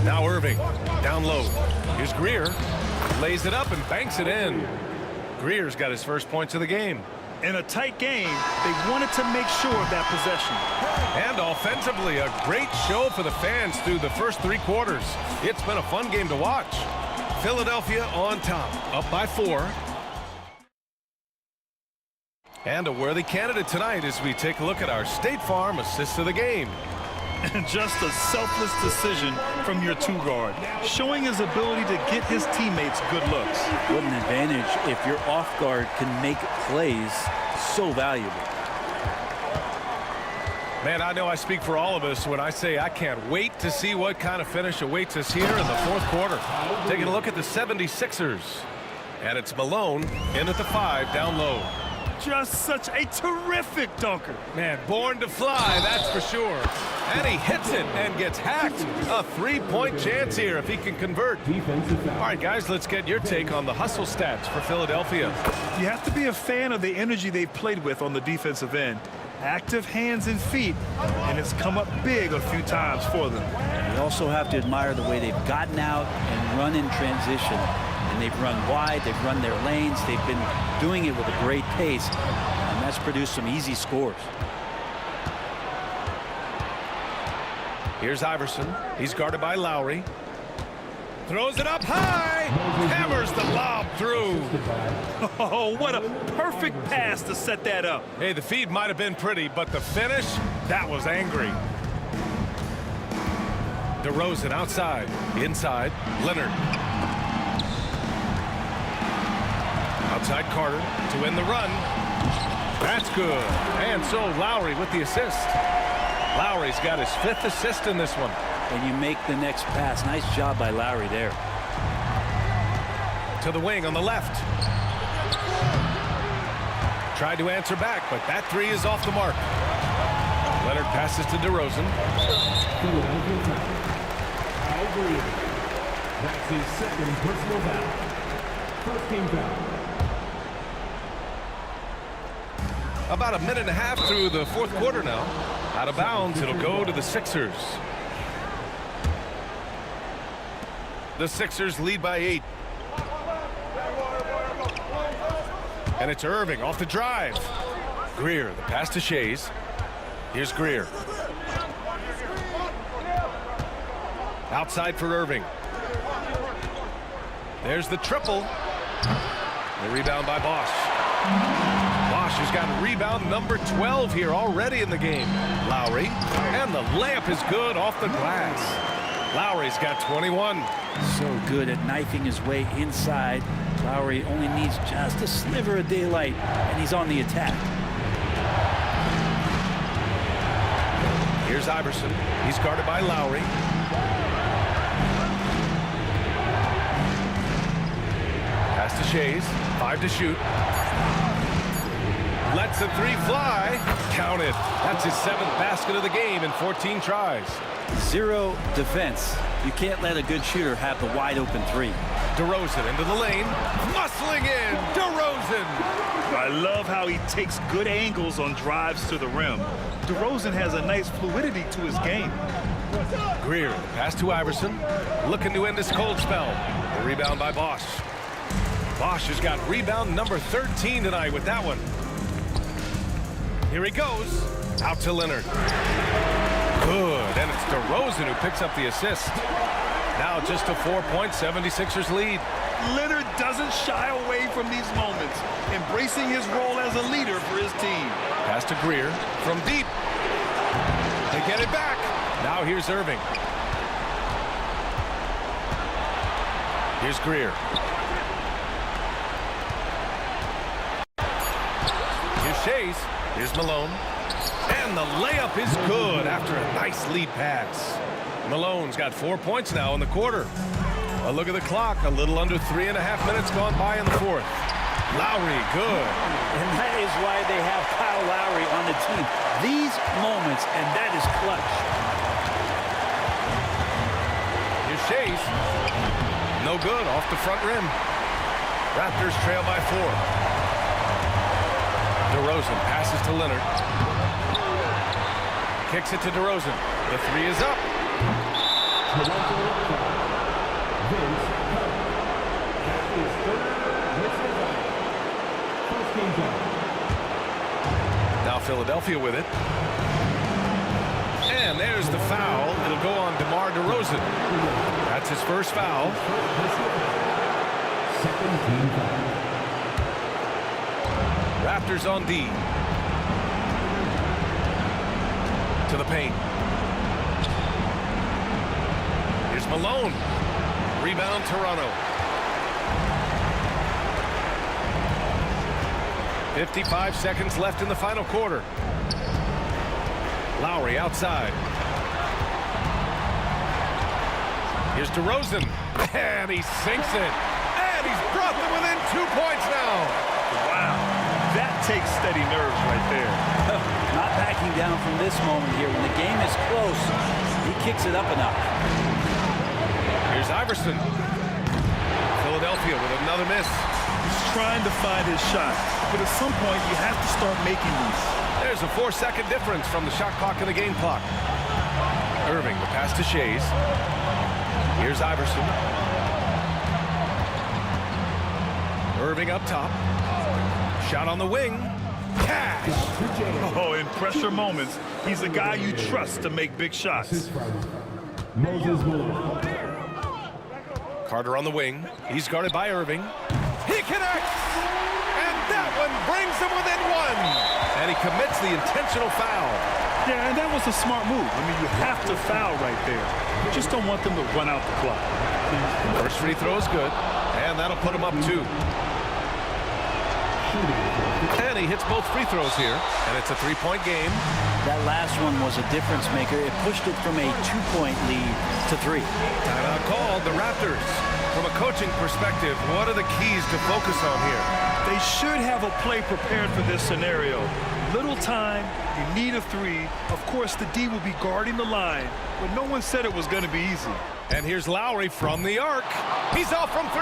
Now Irving. Down low. Here's Greer. Lays it up and banks it in. Greer's got his first points of the game. In a tight game, they wanted to make sure of that possession. And offensively, a great show for the fans through the first 3 quarters. It's been a fun game to watch. Philadelphia on top, up by 4. And a worthy candidate tonight as we take a look at our State Farm assists of the game. And just a selfless decision from your two guard, showing his ability to get his teammates good looks. What an advantage if your off guard can make plays so valuable. Man, I know I speak for all of us when I say I can't wait to see what kind of finish awaits us here in the fourth quarter. Taking a look at the 76ers. And it's Malone in at the 5 down low. Just such a terrific dunker. Man, born to fly, that's for sure. And he hits it and gets hacked. A three-point chance here if he can convert. All right, guys, let's get your take on the hustle stats for Philadelphia. You have to be a fan of the energy they've played with on the defensive end. Active hands and feet, and it's come up big a few times for them. You also have to admire the way they've gotten out and run in transition. And they've run wide, they've run their lanes, they've been doing it with a great pace, and that's produced some easy scores. Here's Iverson. He's guarded by Lowry. Throws it up high. Hammers the lob through. Oh, what a perfect pass to set that up. Hey, the feed might have been pretty, but the finish, that was angry. DeRozan outside. Inside, Leonard. Outside Carter to win the run. That's good. And so Lowry with the assist. Lowry's got his 5th assist in this one. And you make the next pass. Nice job by Lowry there. To the wing on the left. Tried to answer back, but that 3 is off the mark. Leonard passes to DeRozan. That's his 2nd personal foul. First team foul. About a minute and a half through the fourth quarter now. Out of bounds, it'll go to the Sixers. The Sixers lead by 8. And it's Irving off the drive. Greer, the pass to Shays. Here's Greer. Outside for Irving. There's the triple. The rebound by Bosch. Bosch has got rebound number 12 here already in the game. Lowry, and the layup is good off the glass. Lowry's got 21. So good at knifing his way inside. Lowry only needs just a sliver of daylight, and he's on the attack. Here's Iverson. He's guarded by Lowry. Pass to Shays. 5 to shoot. Lets the 3 fly. Counted. That's his 7th basket of the game in 14 tries. 0 defense. You can't let a good shooter have the wide open 3. DeRozan into the lane. Muscling in. DeRozan. I love how he takes good angles on drives to the rim. DeRozan has a nice fluidity to his game. Greer, pass to Iverson. Looking to end this cold spell. The rebound by Bosch. Bosch has got rebound number 13 tonight with that one. Here he goes. Out to Leonard. Good. And it's DeRozan who picks up the assist. Now just a 4-point 76ers lead. Leonard doesn't shy away from these moments, embracing his role as a leader for his team. Pass to Greer from deep. They get it back. Now here's Irving. Here's Greer. Here's Shays. Here's Malone. And the layup is good after a nice lead pass. Malone's got 4 points now in the quarter. A look at the clock. A little under 3.5 minutes gone by in the fourth. Lowry, good. And that is why they have Kyle Lowry on the team. These moments, and that is clutch. Here's Shays. No good, off the front rim. Raptors trail by 4. DeRozan passes to Leonard. Kicks it to DeRozan. The 3 is up. Now Philadelphia with it. And there's the foul. It'll go on DeMar DeRozan. That's his first foul. Raptors on D. To the paint. Malone. Rebound, Toronto. 55 seconds left in the final quarter. Lowry outside. Here's DeRozan. And he sinks it. And he's brought them within 2 points now. Wow. That takes steady nerves right there. Not backing down from this moment here. When the game is close, he kicks it up a notch. Here's Iverson. Philadelphia with another miss. He's trying to find his shot, but at some point you have to start making these. There's a 4-second difference from the shot clock and the game clock. Irving, the pass to Shays. Here's Iverson. Irving up top. Shot on the wing. Cash! Oh, in pressure moments, he's a guy you trust to make big shots. Moses Malone. Carter on the wing. He's guarded by Irving. He connects! And that one brings him within one! And he commits the intentional foul. Yeah, and that was a smart move. I mean, you have to foul right there. You just don't want them to run out the clock. First free throw is good, and that'll put him up 2. And he hits both free throws here, and it's a 3-point game. That last one was a difference maker. It pushed it from a 2-point lead to 3. Timeout called. The Raptors. From a coaching perspective, what are the keys to focus on here? They should have a play prepared for this scenario. Little time, you need a 3. Of course, the D will be guarding the line, but no one said it was going to be easy. And here's Lowry from the arc. He's off from 3.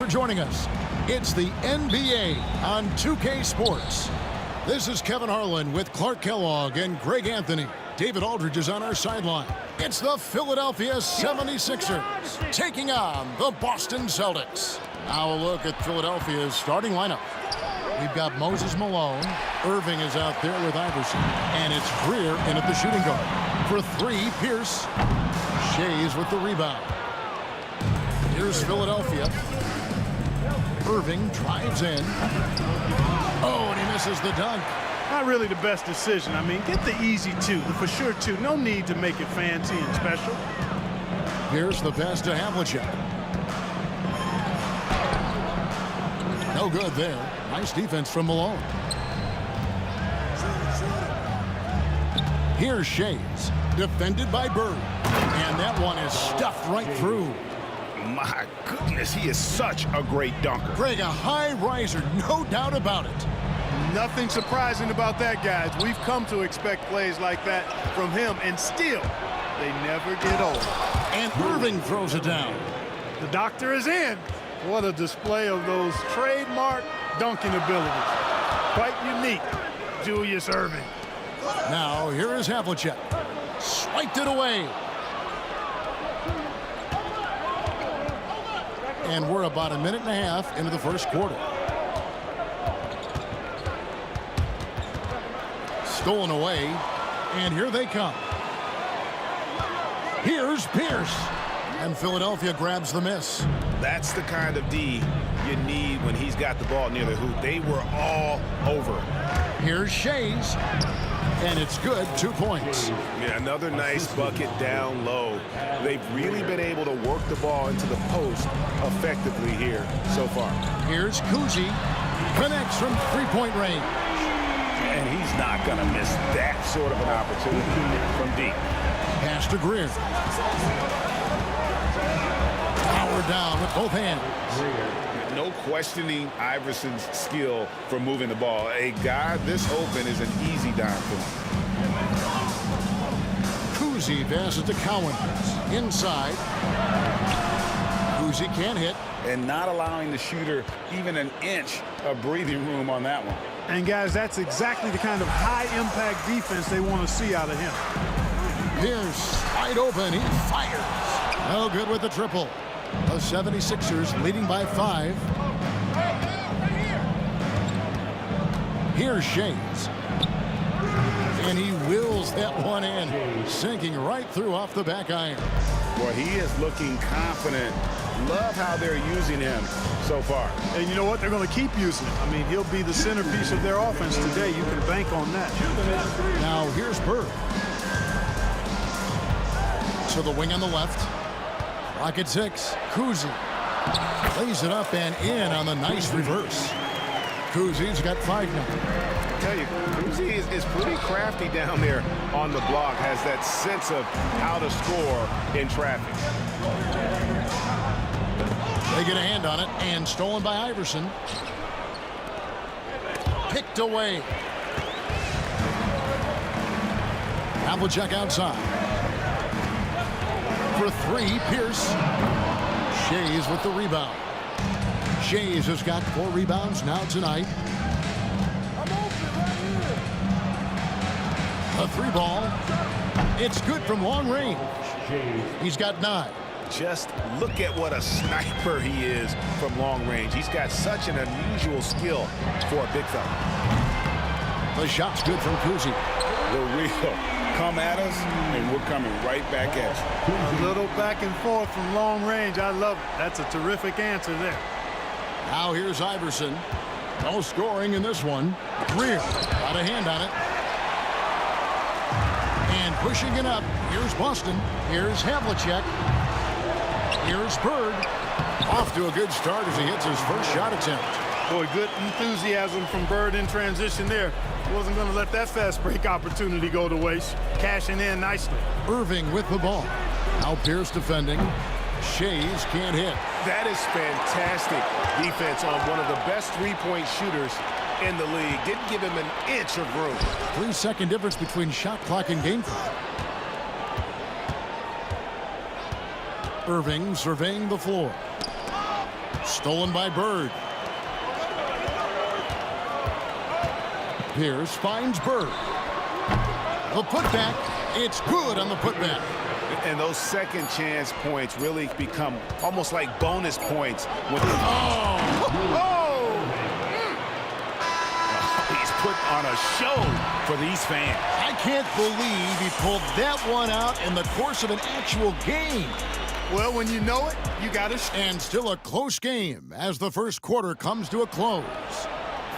joining us. It's the NBA on 2K Sports. This is Kevin Harlan with Clark Kellogg and Greg Anthony. David Aldridge is on our sideline. It's the Philadelphia 76ers taking on the Boston Celtics. Now a look at Philadelphia's starting lineup. We've got Moses Malone. Irving is out there with Iverson. And it's Greer in at the shooting guard. For three, Pierce. Shays with the rebound. Here's Philadelphia. Irving drives in. Oh, and he misses the dunk. Not really the best decision. I mean, get the easy two, the for sure two. No need to make it fancy and special. Here's the pass to Havlicek. No good there. Nice defense from Malone. Here's Shays, defended by Bird. And that one is stuffed right through. My goodness, he is such a great dunker. Greg, a high riser, no doubt about it. Nothing surprising about that, guys. We've come to expect plays like that from him, and still, they never get old. And Irving throws it down. The doctor is in. What a display of those trademark dunking abilities. Quite unique, Julius Irving. Now, here is Havlicek. Swiped it away. And we're about a minute and a half into the first quarter. Stolen away, and here they come. Here's Pierce. And Philadelphia grabs the miss. That's the kind of D you need when he's got the ball near the hoop. They were all over. Here's Shays. And it's good, 2 points. Yeah, another nice bucket down low. They've really been able to work the ball into the post effectively here so far. Here's Kuzi. Connects from three-point range. And he's not going to miss that sort of an opportunity from deep. Pass to Greer. Power down with both hands. No questioning Iverson's skill for moving the ball. A guy this open is an easy dime for him. Kuzi passes to Cowan. Inside. Kuzi can't hit. And not allowing the shooter even an inch of breathing room on that one. And, guys, that's exactly the kind of high-impact defense they want to see out of him. Pierce, wide open. He fires. No good with the triple. The 76ers leading by 5. Here's Shays. And he wills that one in, sinking right through off the back iron. Boy, he is looking confident. Love how they're using him so far. And you know what? They're going to keep using him. I mean, he'll be the centerpiece of their offense today. You can bank on that. Now here's Bird. To the wing on the left. Clock at 6. Kuzi lays it up and in on the nice reverse. Kuzi's got 5 now. I tell you, Kuzi is pretty crafty down there on the block. Has that sense of how to score in traffic. They get a hand on it and stolen by Iverson. Picked away. Havlicek outside. For 3, Pierce. Shays with the rebound. Shays has got 4 rebounds now tonight. A 3 ball. It's good from long range. He's got 9. Just look at what a sniper he is from long range. He's got such an unusual skill for a big fella. The shot's good from Kuzi. The real. Come at us, and we're coming right back at you. A little back and forth from long range. I love it. That's a terrific answer there. Now here's Iverson. No scoring in this one. Greer got a hand on it. And pushing it up. Here's Boston. Here's Havlicek. Here's Bird. Off to a good start as he hits his first shot attempt. Boy, good enthusiasm from Bird in transition there. Wasn't going to let that fast break opportunity go to waste. Cashing in nicely. Irving with the ball. Now Pierce defending. Shays can't hit. That is fantastic defense on one of the best three-point shooters in the league. Didn't give him an inch of room. 3-second difference between shot clock and game clock. Irving surveying the floor. Stolen by Bird. Pierce finds Bird. The putback. It's good on the putback. And those second chance points really become almost like bonus points with the he's put on a show for these fans. I can't believe he pulled that one out in the course of an actual game. Well, when you know it, you got to. And still a close game as the first quarter comes to a close.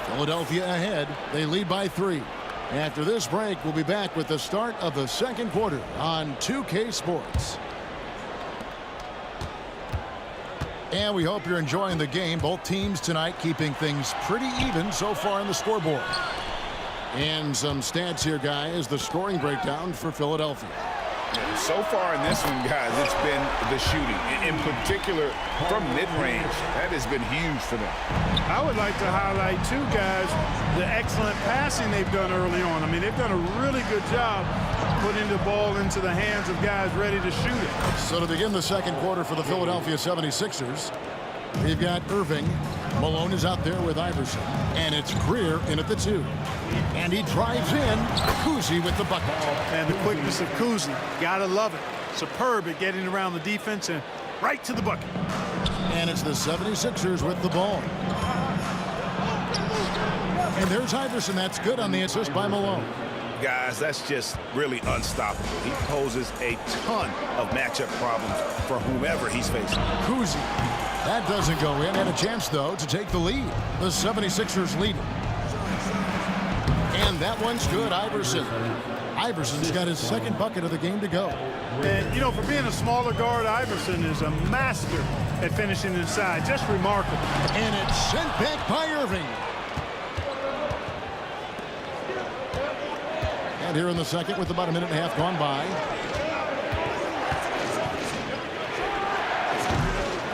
Philadelphia ahead. They lead by 3. After this break, we'll be back with the start of the second quarter on 2K Sports. And we hope you're enjoying the game. Both teams tonight keeping things pretty even so far on the scoreboard. And some stats here, guys. The scoring breakdown for Philadelphia. So far in this one, guys, it's been the shooting. In particular, from mid-range, that has been huge for them. I would like to highlight, too, guys, the excellent passing they've done early on. I mean, they've done a really good job putting the ball into the hands of guys ready to shoot it. So to begin the second quarter for the Philadelphia 76ers, we've got Irving. Malone is out there with Iverson. And it's Greer in at the 2. And he drives in. Kuzi with the bucket. And the quickness of Kuzi. Gotta love it. Superb at getting around the defense and right to the bucket. And it's the 76ers with the ball. And there's Iverson. That's good on the assist by Malone. Guys, that's just really unstoppable. He poses a ton of matchup problems for whomever he's facing. Kuzi. That doesn't go in. Had a chance, though, to take the lead. The 76ers lead. And that one's good. Iverson. Iverson's got his second bucket of the game to go. And, you know, for being a smaller guard, Iverson is a master at finishing inside. Just remarkable. And it's sent back by Irving. And here in the second with about a minute and a half gone by.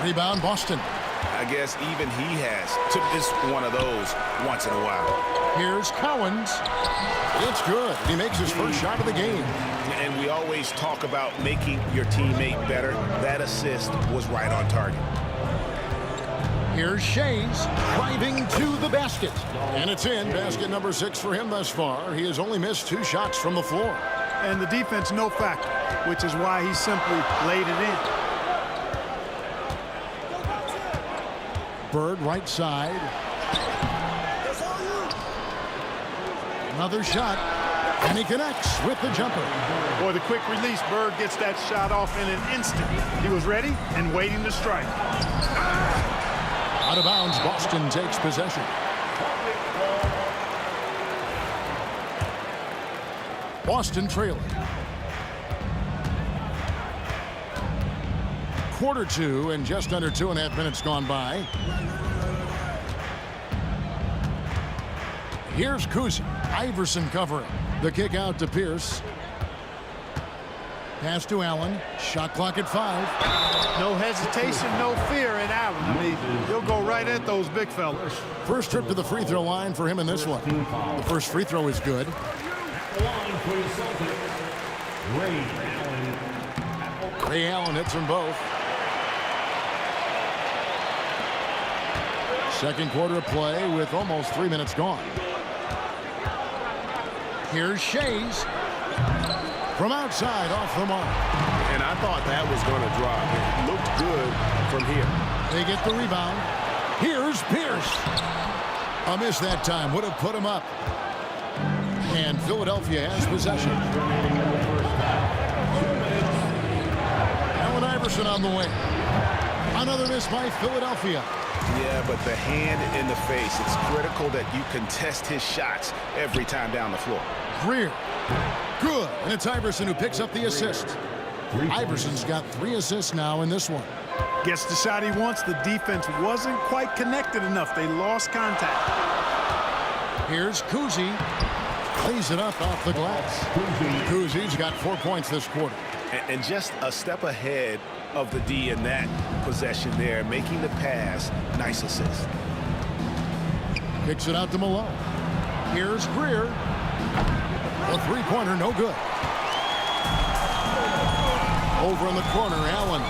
Rebound, Boston. I guess even he has to miss one of those once in a while. Here's Cowens. It's good. He makes his first shot of the game. And we always talk about making your teammate better. That assist was right on target. Here's Shays driving to the basket. And it's in. Basket number 6 for him thus far. He has only missed 2 shots from the floor. And the defense no factor, which is why he simply laid it in. Bird right side. Another shot. And he connects with the jumper. Boy, the quick release. Bird gets that shot off in an instant. He was ready and waiting to strike. Out of bounds, Boston takes possession. Boston trailing. Quarter 2 and just under 2.5 minutes gone by. Here's Kuzi. Iverson covering. The kick out to Pierce. Pass to Allen. Shot clock at 5. No hesitation, no fear in Allen. I mean, he'll go right at those big fellas. First trip to the free throw line for him in this one. The first free throw is good. Ray Allen hits them both. Second quarter of play with almost 3 minutes gone. Here's Shays. From outside, off the mark. And I thought that was going to drop. It looked good from here. They get the rebound. Here's Pierce. A miss that time. Would have put him up. And Philadelphia has possession. Allen Iverson on the way. Another miss by Philadelphia. Yeah, but the hand in the face. It's critical that you contest his shots every time down the floor. Greer. Good. And it's Iverson who picks up the assist. Iverson's got 3 assists now in this one. Gets the shot he wants. The defense wasn't quite connected enough. They lost contact. Here's Kuzi. Lays it up off the glass. Kuzi's got 4 points this quarter. And just a step ahead of the D in that possession there, making the pass. Nice assist. Kicks it out to Malone. Here's Greer. A three-pointer, no good. Over in the corner, Allen.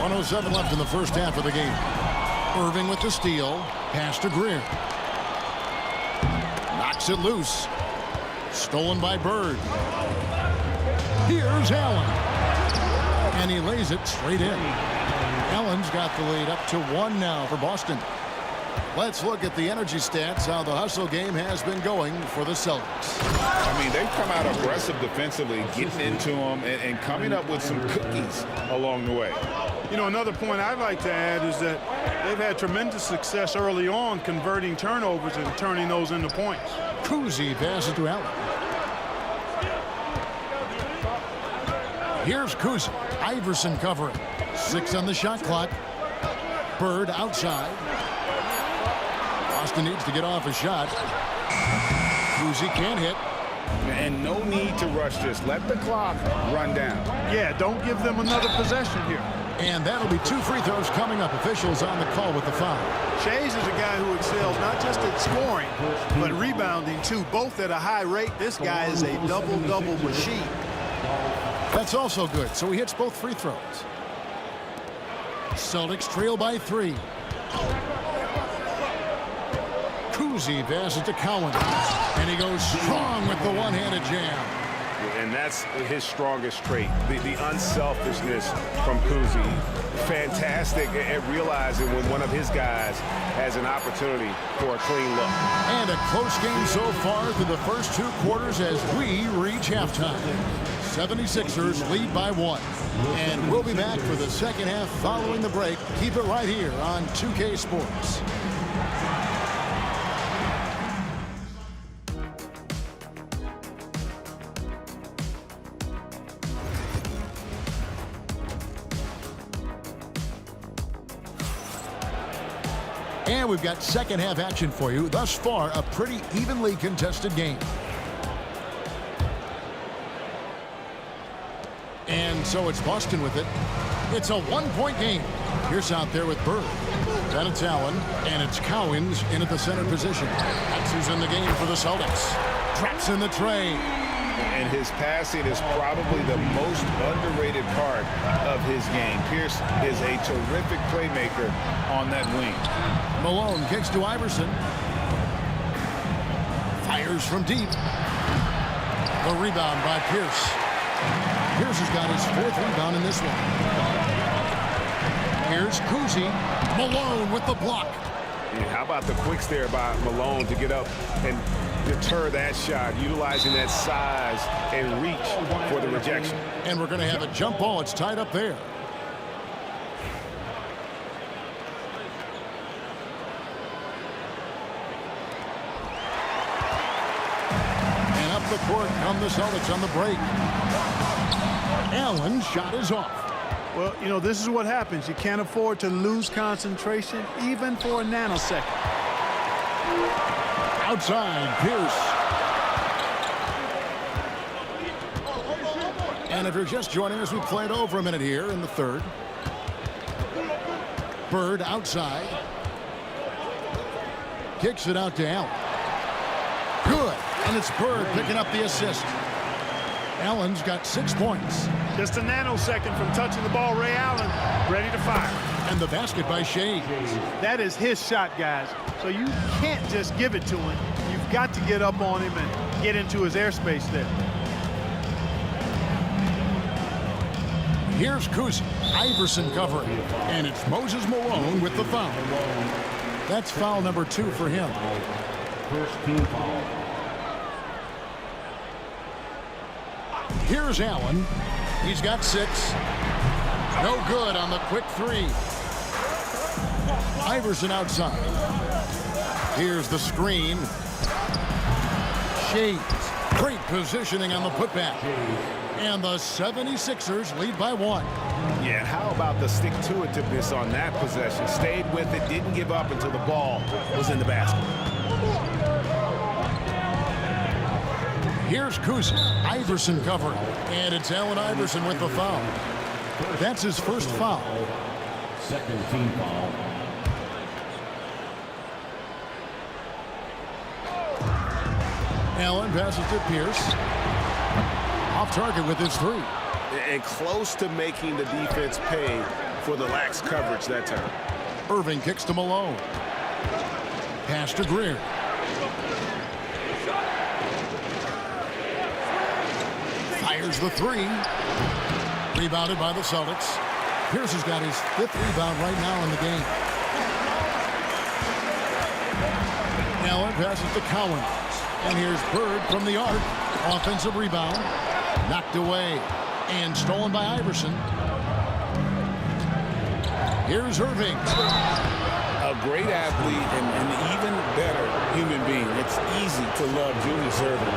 1:07 left in the first half of the game. Irving with the steal. Pass to Greer. Knocks it loose. Stolen by Bird. Here's Allen. And he lays it straight in. Allen's got the lead up to 1 now for Boston. Let's look at the energy stats, how the hustle game has been going for the Celtics. I mean, they've come out aggressive defensively, getting into them and coming up with some cookies along the way. You know, another point I'd like to add is that they've had tremendous success early on converting turnovers and turning those into points. Kuzi passes to Allen. Here's Kuzi. Iverson covering. 6 on the shot clock. Bird outside. Boston needs to get off a shot. Kuzi can't hit. And no need to rush this. Let the clock run down. Yeah, don't give them another possession here. And that'll be 2 free throws coming up. Officials on the call with the foul. Shays is a guy who excels not just at scoring, but rebounding too, both at a high rate. This guy is a double-double machine. That's also good, so he hits both free throws. Celtics trail by 3. Kuzi passes to Cowan, and he goes strong with the one-handed jam. And that's his strongest trait, the unselfishness from Kuzi. Fantastic at realizing when one of his guys has an opportunity for a clean look. And a close game so far through the first 2 quarters as we reach halftime. 76ers lead by 1. And we'll be back for the second half following the break. Keep it right here on 2K Sports. And we've got second half action for you. Thus far, a pretty evenly contested game. And so it's Boston with it. It's a 1-point game. Pierce out there with Bird. Then it's Allen, and it's Cowens in at the center position. That's who's in the game for the Celtics. Traps in the tray. And his passing is probably the most underrated part of his game. Pierce is a terrific playmaker on that wing. Malone kicks to Iverson. Fires from deep. The rebound by Pierce. Pierce has got his 4th rebound in this one. Here's Kuzi. Malone with the block. Yeah, how about the quicks there by Malone to get up and deter that shot, utilizing that size and reach for the rejection. And we're going to have a jump ball. It's tied up there. And up the court come the Celtics on the break. Allen's shot is off. Well, you know, this is what happens. You can't afford to lose concentration even for a nanosecond. Outside, Pierce. And if you're just joining us, we played over a minute here in the 3rd. Bird outside. Kicks it out to Allen. Good. And it's Bird picking up the assist. Allen's got 6 points. Just a nanosecond from touching the ball. Ray Allen ready to fire. And the basket by Shea. That is his shot, guys. So you can't just give it to him. You've got to get up on him and get into his airspace there. Here's Kuzi. Iverson covering. And it's Moses Malone with the foul. That's foul number 2 for him. First team foul. Here's Allen. He's got 6. No good on the quick 3. Iverson outside. Here's the screen. Shea. Great positioning on the putback. And the 76ers lead by 1. Yeah, how about the stick-to-itiveness on that possession? Stayed with it, didn't give up until the ball was in the basket. Here's Kuzi. Iverson covering. And it's Allen Iverson with the foul. That's his first foul. Second team foul. Allen passes to Pierce. Off target with his 3. And close to making the defense pay for the lax coverage that time. Irving kicks to Malone. Pass to Greer. Fires the three. Rebounded by the Celtics. Pierce has got his 5th rebound right now in the game. Allen passes to Cowan. And here's Bird from the arc. Offensive rebound. Knocked away. And stolen by Iverson. Here's Irving. A great athlete and an even better human being. It's easy to love Julius Irving.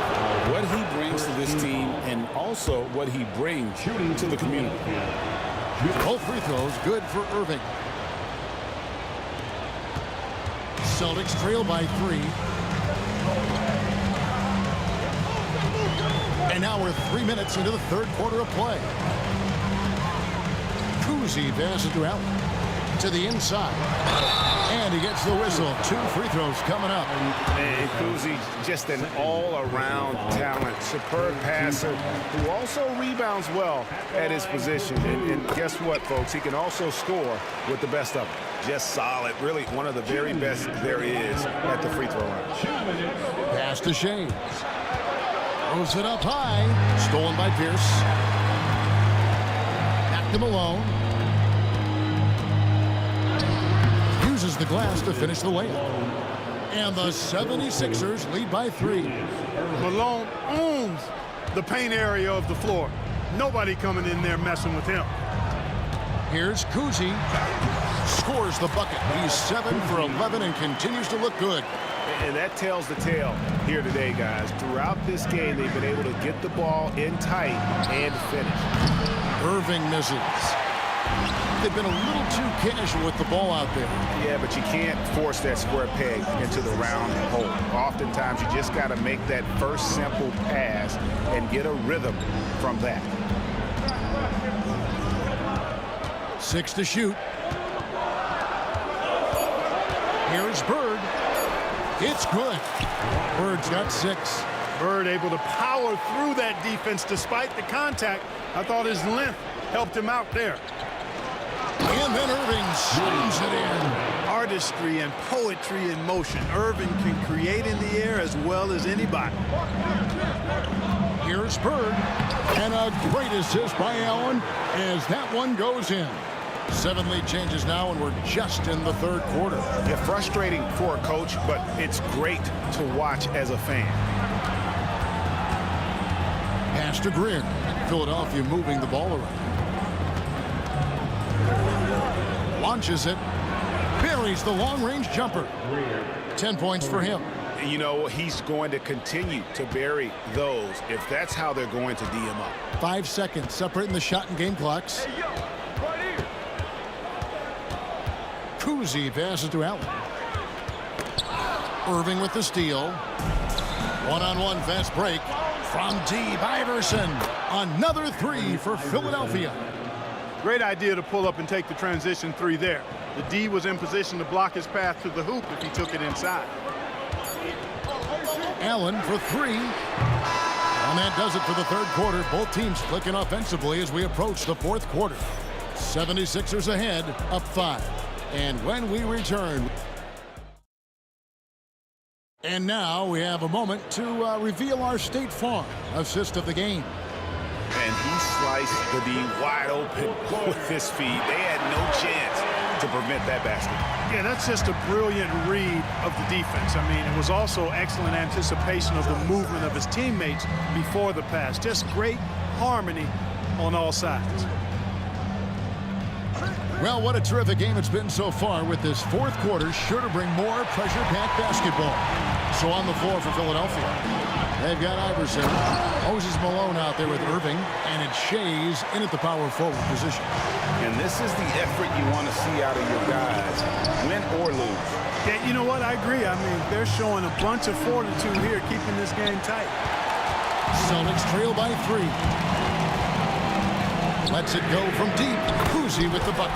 What he brings to this team and also what he brings to the community. Both free throws good for Irving. Celtics trail by 3. And now we're 3 minutes into the 3rd quarter of play. Kuzi passes to Allen. To the inside. And he gets the whistle. 2 free throws coming up. And Kuzi, just an all-around talent. Superb passer who also rebounds well at his position. And guess what, folks? He can also score with the best of them. Just solid. Really one of the very best there is at the free throw line. Pass to Shane. Throws it up high. Stolen by Pierce. Back to Malone. Uses the glass to finish the layup. And the 76ers lead by 3. Malone owns the paint area of the floor. Nobody coming in there messing with him. Here's Kuzi. Scores the bucket. He's 7 for 11 and continues to look good. And that tells the tale here today, guys. Throughout this game, they've been able to get the ball in tight and finish. Irving misses. They've been a little too casual with the ball out there. Yeah, but you can't force that square peg into the round hole. Oftentimes, you just got to make that first simple pass and get a rhythm from that. 6 to shoot. Here's Bird. It's good. Bird's got 6. Bird able to power through that defense despite the contact. I thought his length helped him out there. And then Irving slams it in. Artistry and poetry in motion. Irving can create in the air as well as anybody. Here's Bird. And a great assist by Allen as that one goes in. 7 lead changes now, and we're just in the 3rd quarter. Yeah, frustrating for a coach, but it's great to watch as a fan. Pass to Greer. Philadelphia moving the ball around. Launches it. Buries the long-range jumper. 10 points for him. You know, he's going to continue to bury those if that's how they're going to D him up. 5 seconds separating the shot and game clocks. Kuzi passes to Allen. Irving with the steal. One-on-one fast break. From deep, Iverson. Another 3 for Philadelphia. Great idea to pull up and take the transition 3 there. The D was in position to block his path to the hoop if he took it inside. Allen for 3. And that does it for the 3rd quarter. Both teams clicking offensively as we approach the 4th quarter. 76ers ahead, up 5. And when we return... And now we have a moment to reveal our State Farm assist of the game. And he sliced the D wide open with his feet. They had no chance to prevent that basket. Yeah, that's just a brilliant read of the defense. I mean, it was also excellent anticipation of the movement of his teammates before the pass. Just great harmony on all sides. Well, what a terrific game it's been so far, with this 4th quarter sure to bring more pressure-packed basketball. So on the floor for Philadelphia, they've got Iverson. Moses Malone out there with Irving, and it's Shays in at the power forward position. And this is the effort you want to see out of your guys, win or lose. Yeah, you know what? I agree. I mean, they're showing a bunch of fortitude here, keeping this game tight. Celtics trail by 3. Lets it go from deep. Kuzi with the bucket.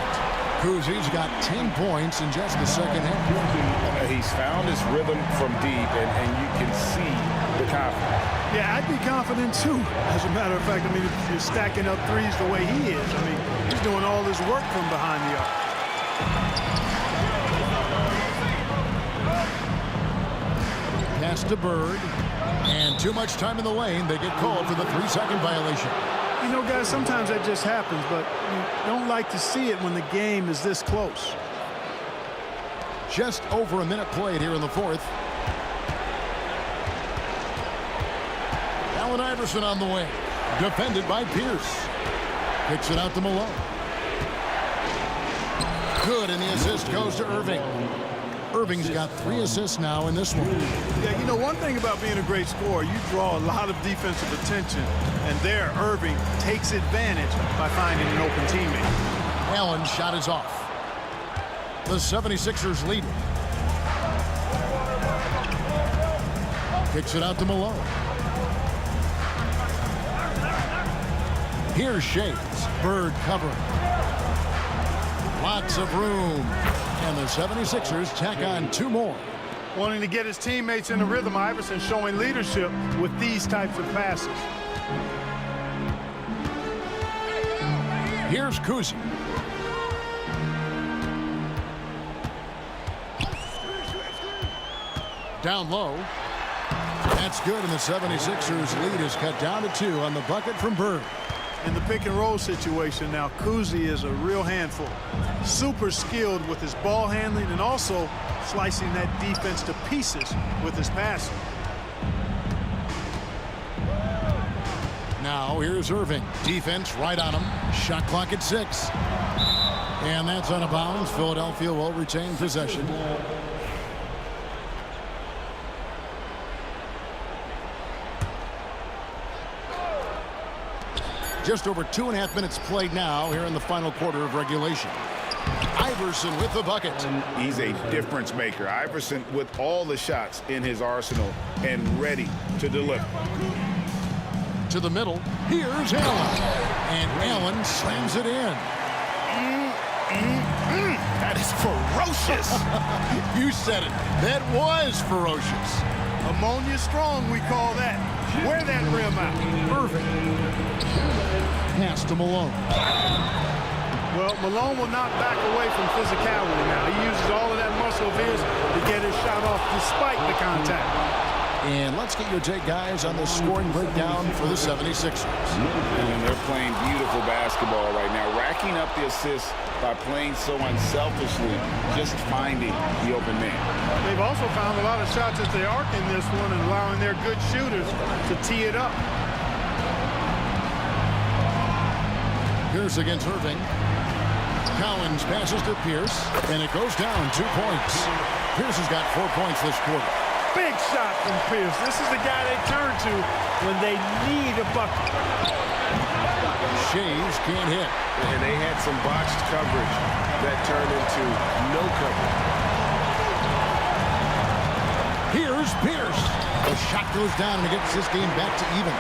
Kuzi's got 10 points in just the second half. He's found his rhythm from deep, and you can see the confidence. Yeah, I'd be confident too. As a matter of fact, I mean, if you're stacking up threes the way he is, I mean, he's doing all this his work from behind the arc. Pass to Bird. And too much time in the lane. They get called for the 3-second violation. You know, guys, sometimes that just happens, but you don't like to see it when the game is this close. Just over a minute played here in the fourth. Allen Iverson on the way. Defended by Pierce. Kicks it out to Malone. Good, and the assist goes to Irving. Irving's got 3 assists now in this one. Yeah, you know, one thing about being a great scorer, you draw a lot of defensive attention, and there Irving takes advantage by finding an open teammate. Allen's shot is off. The 76ers lead. Kicks it out to Malone. Here's Shades. Bird covering. Lots of room. And the 76ers tack on 2 more. Wanting to get his teammates in the rhythm, Iverson showing leadership with these types of passes. Here's Kuzi. Down low. That's good, and the 76ers lead is cut down to 2 on the bucket from Bird. In the pick and roll situation now, Kuzi is a real handful. Super skilled with his ball handling and also slicing that defense to pieces with his passing. Now here's Irving. Defense right on him. Shot clock at 6. And that's out of bounds. Philadelphia will retain possession. Just over 2.5 minutes played now here in the final quarter of regulation. Iverson with the bucket. He's a difference maker. Iverson with all the shots in his arsenal and ready to deliver. To the middle. Here's Allen. And Allen slams it in. That is ferocious. You said it. That was ferocious. Ammonia strong, we call that. Wear that rim out. Perfect. Pass to Malone. Well, Malone will not back away from physicality now. He uses all of that muscle of his to get his shot off despite the contact. And let's get your take, guys, on the scoring breakdown for the 76ers. And they're playing beautiful basketball right now, racking up the assists by playing so unselfishly, just finding the open man. They've also found a lot of shots at the arc in this one and allowing their good shooters to tee it up. Pierce against Irving. Collins passes to Pierce, and it goes down 2 points. Pierce has got 4 points this quarter. Big shot from Pierce. This is the guy they turn to when they need a bucket. Shays can't hit. And they had some botched coverage that turned into no coverage. Here's Pierce. The shot goes down and it gets this game back to even.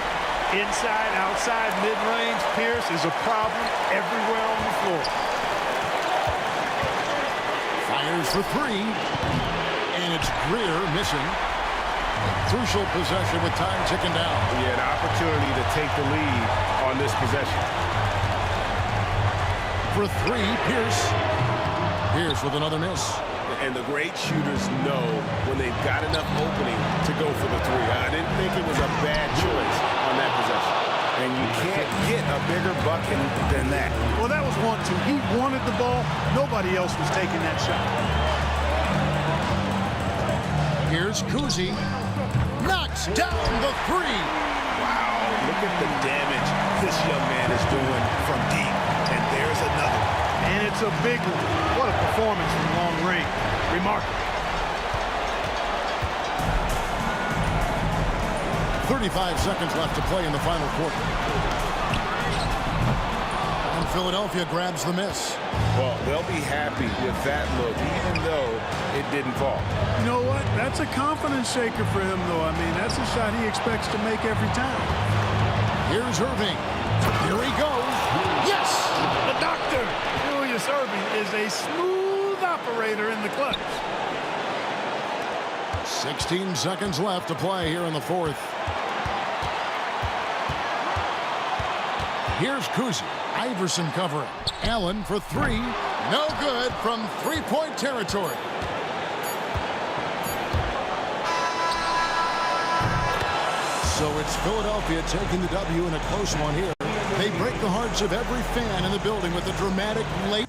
Inside, outside, mid-range, Pierce is a problem everywhere on the floor. Fires for 3. And it's Greer missing. Crucial possession with time ticking down. Yeah, an opportunity to take the lead on this possession. For 3, Pierce. Pierce with another miss. And the great shooters know when they've got enough opening to go for the 3. I didn't think it was a bad choice on that possession. And you can't get a bigger bucket than that. Well, that was 1-2. He wanted the ball. Nobody else was taking that shot. Here's Kuzi. Knocks down the 3. Wow, look at the damage this young man is doing from deep. And there's another. And it's a big one. What a performance from long range. Remarkable. 35 seconds left to play in the final quarter. And Philadelphia grabs the miss. Well, they'll be happy with that look, even though it didn't fall. You know what? That's a confidence shaker for him, though. I mean, that's a shot he expects to make every time. Here's Irving. Here he goes. Yes! The doctor! Julius Irving is a smooth operator in the clutch. 16 seconds left to play here in the fourth. Here's Kuzi. Iverson covering. Allen for three. No good from three-point territory. So it's Philadelphia taking the W in a close one here. They break the hearts of every fan in the building with a dramatic late.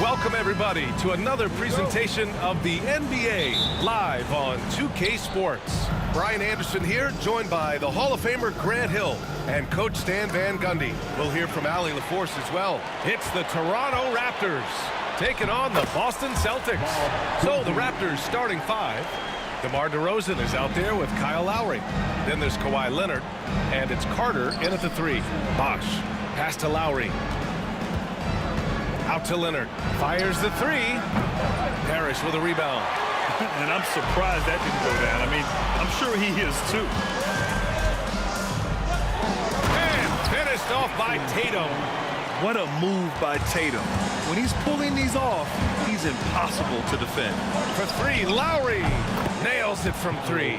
Welcome, everybody, to another presentation of the NBA live on 2K Sports. Brian Anderson here, joined by the Hall of Famer Grant Hill and Coach Stan Van Gundy. We'll hear from Allie LaForce as well. It's the Toronto Raptors taking on the Boston Celtics. So the Raptors starting five. DeMar DeRozan is out there with Kyle Lowry. Then there's Kawhi Leonard, and it's Carter in at the three. Bosh, pass to Lowry. Out to Leonard, fires the three. Parrish with a rebound. And I'm surprised that didn't go down. I mean, I'm sure he is too. And finished off by Tatum. What a move by Tatum. When he's pulling these off, he's impossible to defend. For three, Lowry nails it from three.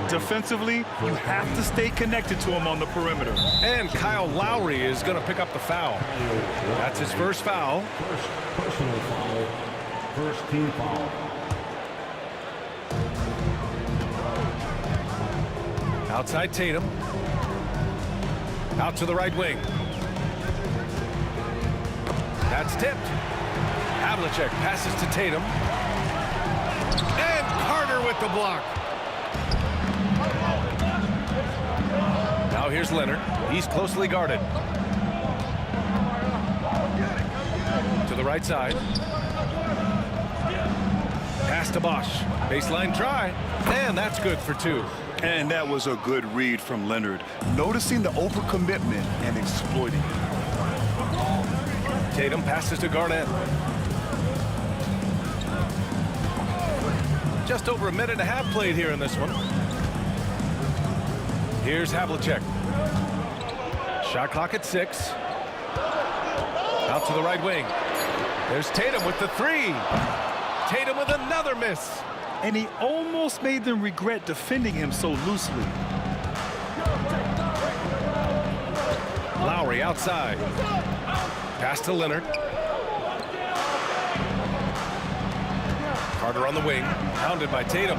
Defensively, you have to stay connected to him on the perimeter. And Kyle Lowry is going to pick up the foul. That's his first foul. First personal foul. First team foul. Outside Tatum. Out to the right wing. That's tipped. Havlicek passes to Tatum. And Carter with the block. Now here's Leonard. He's closely guarded. To the right side. Pass to Bosh. Baseline try. And that's good for two. And that was a good read from Leonard. Noticing the overcommitment and exploiting it. Tatum passes to Garnett. Just over a minute and a half played here in this one. Here's Havlicek. Shot clock at 6. Out to the right wing. There's Tatum with the three. Tatum with another miss. And he almost made them regret defending him so loosely. Lowry outside. Pass to Leonard. Carter on the wing, pounded by Tatum.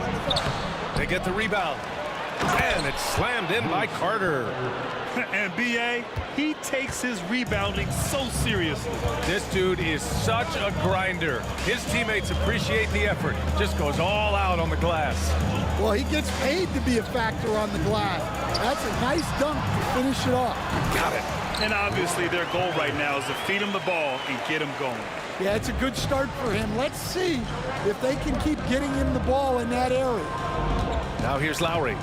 They get the rebound. And it's slammed in by Carter. And B.A., he takes his rebounding so seriously. This dude is such a grinder. His teammates appreciate the effort. Just goes all out on the glass. Well, he gets paid to be a factor on the glass. That's a nice dunk to finish it off. Got it. And obviously their goal right now is to feed him the ball and get him going. Yeah, it's a good start for him. Let's see if they can keep getting him the ball in that area. Now here's Lowry.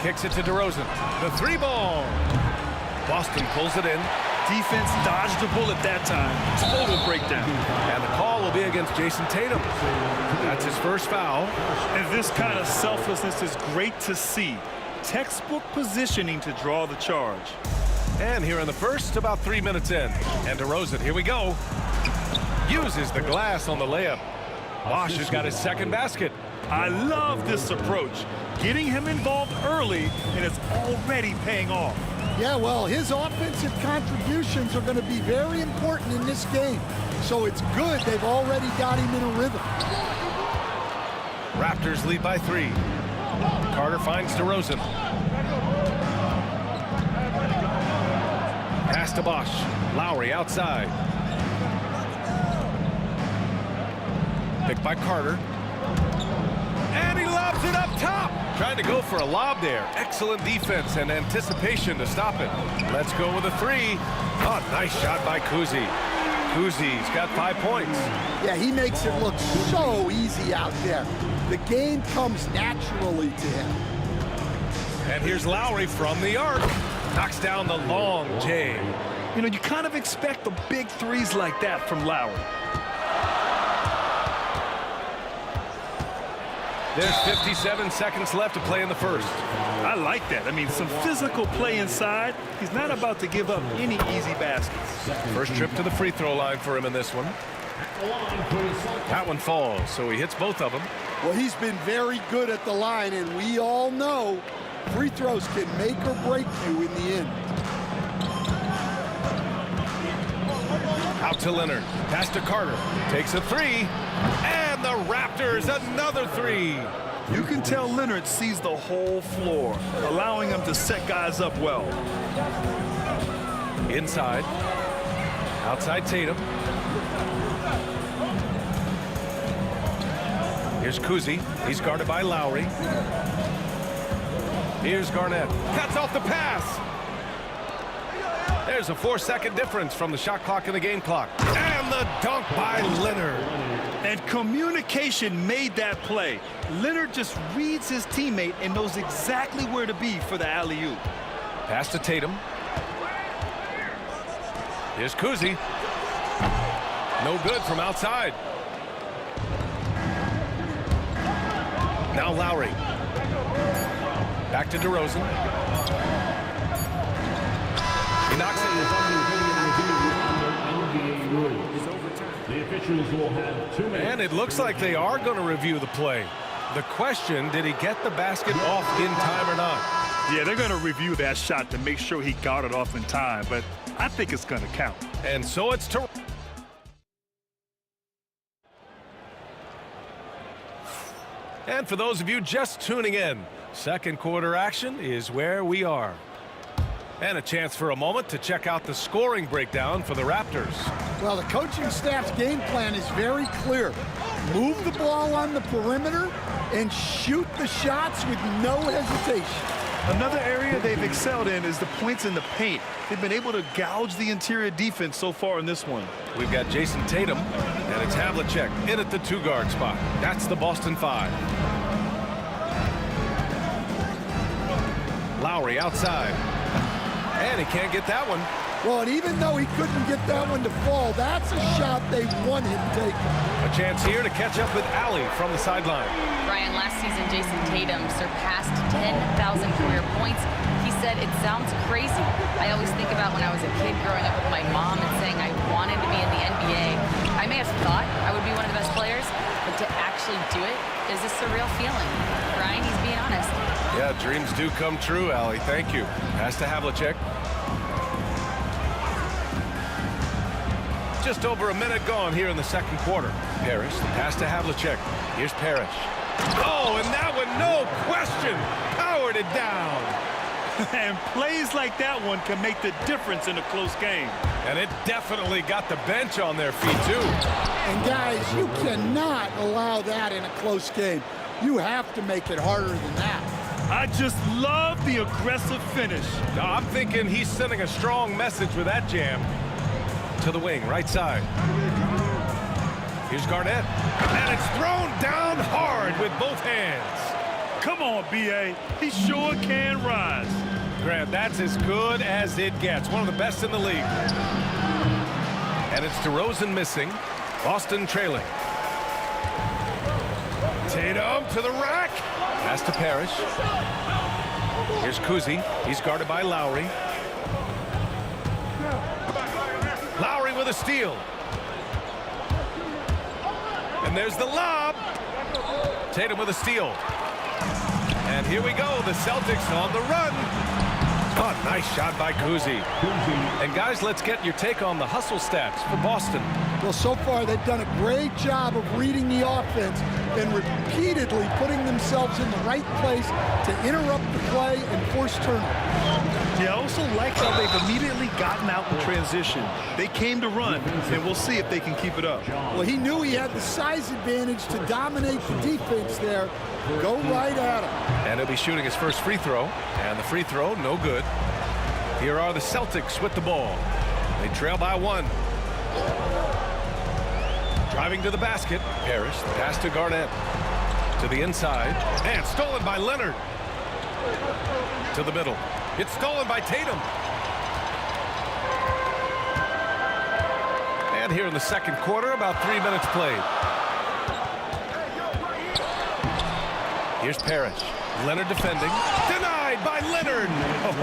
Kicks it to DeRozan. The three ball. Boston pulls it in. Defense dodged the bullet that time. Total breakdown. And the call will be against Jason Tatum. That's his first foul. And this kind of selflessness is great to see. Textbook positioning to draw the charge. And here in the first, about 3 minutes in. And DeRozan, here we go. Uses the glass on the layup. Bosch has got his second basket. I love this approach. Getting him involved early, and it's already paying off. Yeah, well, his offensive contributions are going to be very important in this game. So it's good they've already got him in a rhythm. Raptors lead by 3. Carter finds DeRozan. Pass to Bosch. Lowry outside. Picked by Carter. And he lobs it up top. Trying to go for a lob there. Excellent defense and anticipation to stop it. Let's go with a 3. Oh, nice shot by Kuzi. Kuzi's got 5 points. Yeah, he makes it look so easy out there. The game comes naturally to him. And here's Lowry from the arc. Knocks down the long J. You know, you kind of expect the big threes like that from Lowry. There's 57 seconds left to play in the first. I like that. I mean, some physical play inside. He's not about to give up any easy baskets. First trip to the free throw line for him in this one. That one falls, so he hits both of them. Well, he's been very good at the line, and we all know free throws can make or break you in the end. Out to Leonard. Pass to Carter. Takes a 3. And the Raptors another 3. You can tell Leonard sees the whole floor, allowing him to set guys up well. Inside. Outside Tatum. Here's Kuzi. He's guarded by Lowry. Here's Garnett. Cuts off the pass. There's a 4-second difference from the shot clock and the game clock. And the dunk by Leonard. And communication made that play. Leonard just reads his teammate and knows exactly where to be for the alley-oop. Pass to Tatum. Here's Kuzi. No good from outside. Now Lowry. Back to DeRozan. He knocks it. The officials will have 2 minutes. And it looks like they are going to review the play. The question, did he get the basket off in time or not? Yeah, they're going to review that shot to make sure he got it off in time, but I think it's going to count. And so it's to... And for those of you just tuning in, second quarter action is where we are. And a chance for a moment to check out the scoring breakdown for the Raptors. Well, the coaching staff's game plan is very clear. Move the ball on the perimeter and shoot the shots with no hesitation. Another area they've excelled in is the points in the paint. They've been able to gouge the interior defense so far in this one. We've got Jason Tatum, and it's Havlicek in at the 2-guard spot. That's the Boston 5. Lowry outside. And he can't get that one. Well, and even though he couldn't get that one to fall, that's a shot they want him taking. A chance here to catch up with Allie from the sideline. Brian, last season, Jason Tatum surpassed 10,000 career points. He said, it sounds crazy. I always think about when I was a kid growing up with my mom and saying I wanted to be in the NBA. I may have thought I would be one of the best players, but to actually do it is a surreal feeling. Brian, he's being honest. Yeah, dreams do come true, Allie. Thank you. Pass to Havlicek. Just over a minute gone here in the second quarter. Parrish, the pass to Havlicek. Here's Parrish. Oh, and that one, no question, powered it down. And plays like that one can make the difference in a close game. And it definitely got the bench on their feet, too. And, guys, you cannot allow that in a close game. You have to make it harder than that. I just love the aggressive finish. No, I'm thinking he's sending a strong message with that jam. To the wing, right side. Here's Garnett. And it's thrown down hard with both hands. Come on, B.A. He sure can rise. Grant, that's as good as it gets. One of the best in the league. And it's DeRozan missing. Boston trailing. Tatum to the rack. Pass to Parrish. Here's Kuzi. He's guarded by Lowry. with a steal. And there's the lob. Tatum with a steal. And here we go. The Celtics on the run. Oh, nice shot by Kuzi. And guys, let's get your take on the hustle stats for Boston. Well, so far they've done a great job of reading the offense and repeatedly putting themselves in the right place to interrupt the play and force turnovers. Yeah, I also like how they've immediately gotten out in transition. They came to run, and we'll see if they can keep it up. Well, he knew he had the size advantage to dominate the defense there. Go right at him. And he'll be shooting his first free throw. And the free throw, no good. Here are the Celtics with the ball. They trail by 1. Driving to the basket. Parrish, the pass to Garnett. To the inside. And stolen by Leonard. To the middle. It's stolen by Tatum. And here in the second quarter, about 3 minutes played. Here's Parrish. Leonard defending. Denied by Leonard.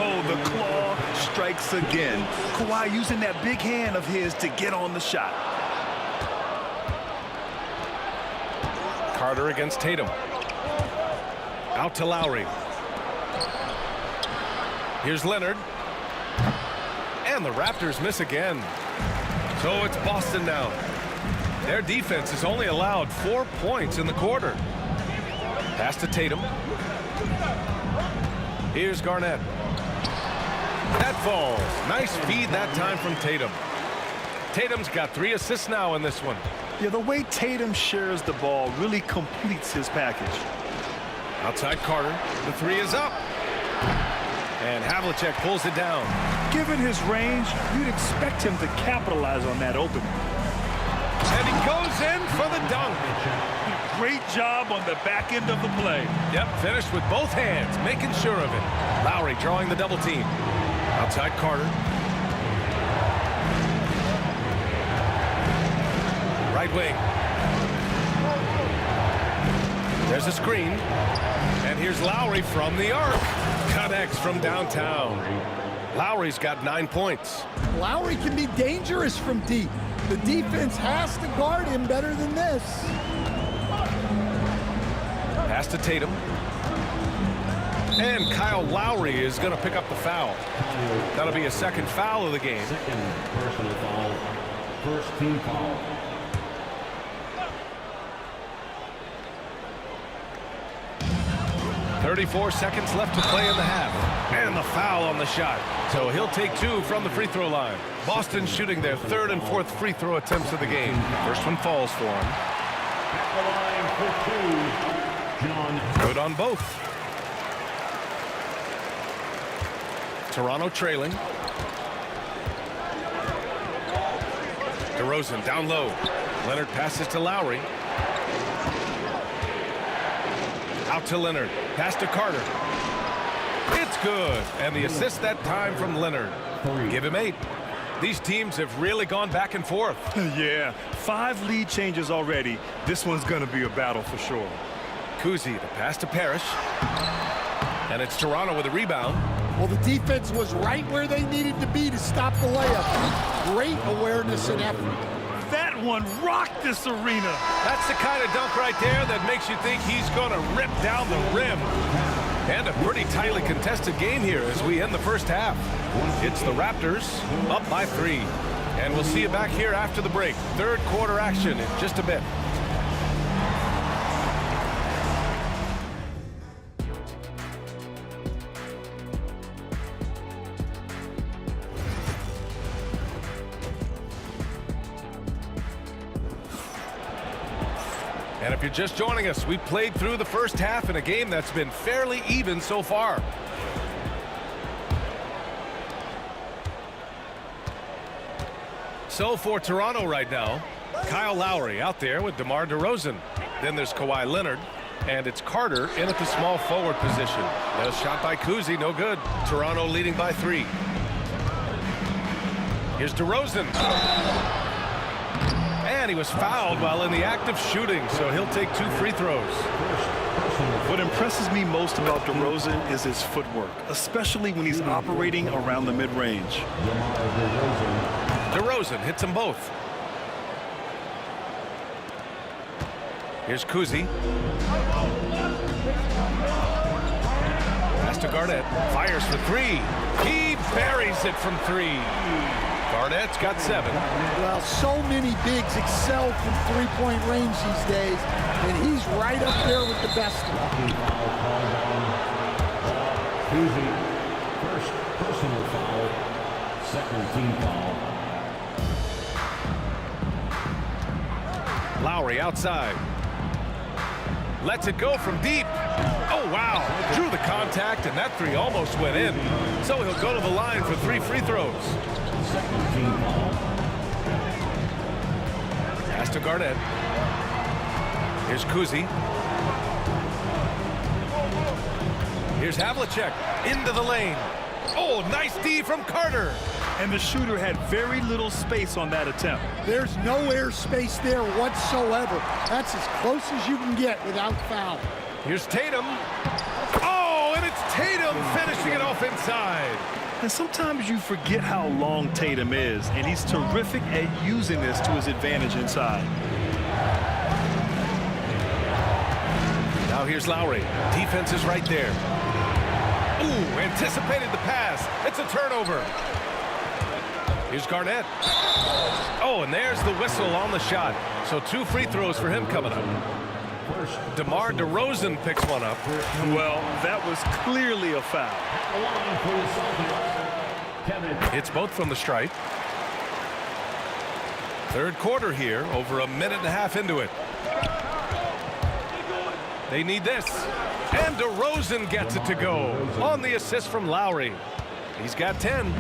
Oh, the claw strikes again. Kawhi using that big hand of his to get on the shot. Carter against Tatum. Out to Lowry. Here's Leonard. And the Raptors miss again. So it's Boston now. Their defense has only allowed 4 points in the quarter. Pass to Tatum. Here's Garnett. That falls. Nice feed that time from Tatum. Tatum's got 3 assists now in this one. Yeah, the way Tatum shares the ball really completes his package. Outside Carter. The 3 is up. And Havlicek pulls it down. Given his range, you'd expect him to capitalize on that opening. And he goes in for the dunk. Great job on the back end of the play. Yep, finished with both hands, making sure of it. Lowry drawing the double team. Outside Carter. Right wing. There's a screen. And here's Lowry from the arc. Connects from downtown. Lowry's got 9 points. Lowry can be dangerous from deep. The defense has to guard him better than this. Pass to Tatum. And Kyle Lowry is going to pick up the foul. That'll be a second foul of the game. Second personal foul. First team foul. .34 seconds left to play in the half. And the foul on the shot. So he'll take 2 from the free throw line. Boston shooting their 3rd and 4th free throw attempts of the game. First one falls for him. At the line for 2, John. Good on both. Toronto trailing. DeRozan down low. Leonard passes to Lowry. Out to Leonard. Pass to Carter. It's good. And the assist that time from Leonard. Give him 8. These teams have really gone back and forth. Yeah, 5 lead changes already. This one's going to be a battle for sure. Kuzi, the pass to Parrish. And it's Toronto with a rebound. Well, the defense was right where they needed to be to stop the layup. Great awareness and effort. That one rocked this arena. That's the kind of dunk right there that makes you think he's going to rip down the rim. And a pretty tightly contested game here as we end the first half. It's the Raptors up by 3. And we'll see you back here after the break. 3rd quarter action in just a bit. And if you're just joining us, we played through the first half in a game that's been fairly even so far. So for Toronto right now, Kyle Lowry out there with DeMar DeRozan. Then there's Kawhi Leonard, and it's Carter in at the small forward position. No shot by Kuzi, no good. Toronto leading by 3. Here's DeRozan. And he was fouled while in the act of shooting, so he'll take 2 free throws. What impresses me most about DeRozan is his footwork, especially when he's operating around the mid-range. DeRozan hits them both. Here's Kuzi. Pass to Garnett. Fires for three. He buries it from three. Garnett's got 7. Well, so many bigs excel from three-point range these days, and he's right up there with the best of them. Kuzi, first personal foul, second team foul. Lowry outside. Lets it go from deep. Oh, wow. Drew the contact, and that three almost went in. So he'll go to the line for 3 free throws. Second team foul. Pass to Garnett. Here's Kuzi. Here's Havlicek into the lane. Oh, nice D from Carter. And the shooter had very little space on that attempt. There's no air space there whatsoever. That's as close as you can get without foul. Here's Tatum. Oh, and it's Tatum finishing it off inside. And sometimes you forget how long Tatum is, and he's terrific at using this to his advantage inside. Now here's Lowry. Defense is right there. Ooh, anticipated the pass. It's a turnover. Here's Garnett. Oh, and there's the whistle on the shot. So 2 free throws for him coming up. DeMar DeRozan picks one up. Well, that was clearly a foul. Hits both from the stripe. Third quarter here, over 1.5 minutes into it. They need this. And DeRozan gets it to go on the assist from Lowry. He's got 10.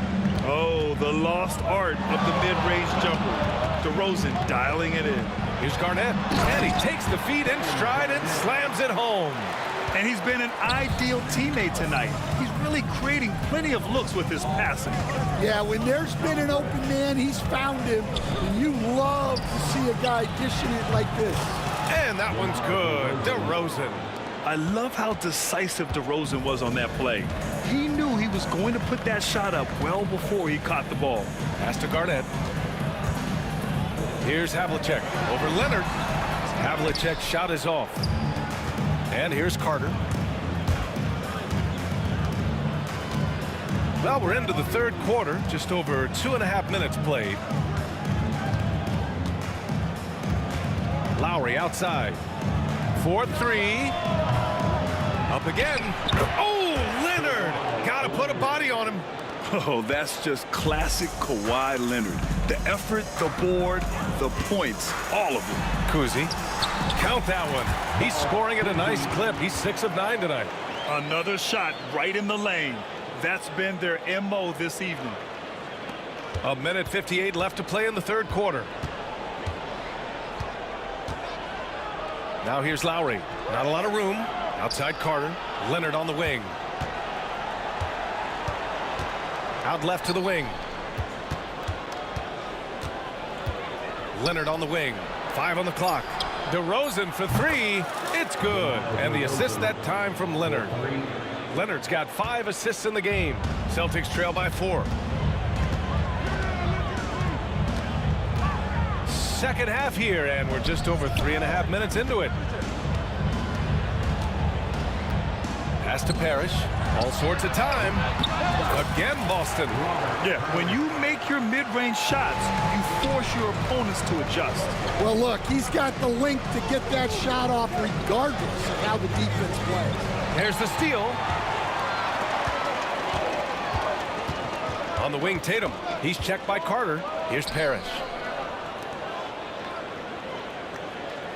Oh, the lost art of the mid-range jumper. DeRozan dialing it in. Here's Garnett, and he takes the feed in stride and slams it home. And he's been an ideal teammate tonight. He's really creating plenty of looks with his passing. Yeah, when there's been an open man, he's found him. And you love to see a guy dishing it like this. And that one's good. DeRozan. I love how decisive DeRozan was on that play. He knew he was going to put that shot up well before he caught the ball. Pass to Garnett. Here's Havlicek over Leonard. Havlicek's shot is off. And here's Carter. Well, we're into the third quarter. Just over 2.5 minutes played. Lowry outside. 4-3. Up again. Oh, Leonard. Got to put a body on him. Oh, that's just classic Kawhi Leonard. The effort, the board, the points, all of it. Kuzi. Count that one. He's scoring at a nice clip. He's 6 of 9 tonight. Another shot right in the lane. That's been their MO this evening. 1:58 left to play in the third quarter. Now here's Lowry. Not a lot of room. Outside Carter. Leonard on the wing. Out left to the wing. Leonard on the wing. 5 on the clock. DeRozan for 3. It's good. And the assist that time from Leonard. Leonard's got 5 assists in the game. Celtics trail by 4. Second half here, and we're just over 3.5 minutes into it. Pass to Parrish. All sorts of time. Again, Boston. Yeah, when you make your mid-range shots, you force your opponents to adjust. Well, look, he's got the length to get that shot off regardless of how the defense plays. There's the steal. On the wing, Tatum. He's checked by Carter. Here's Parrish.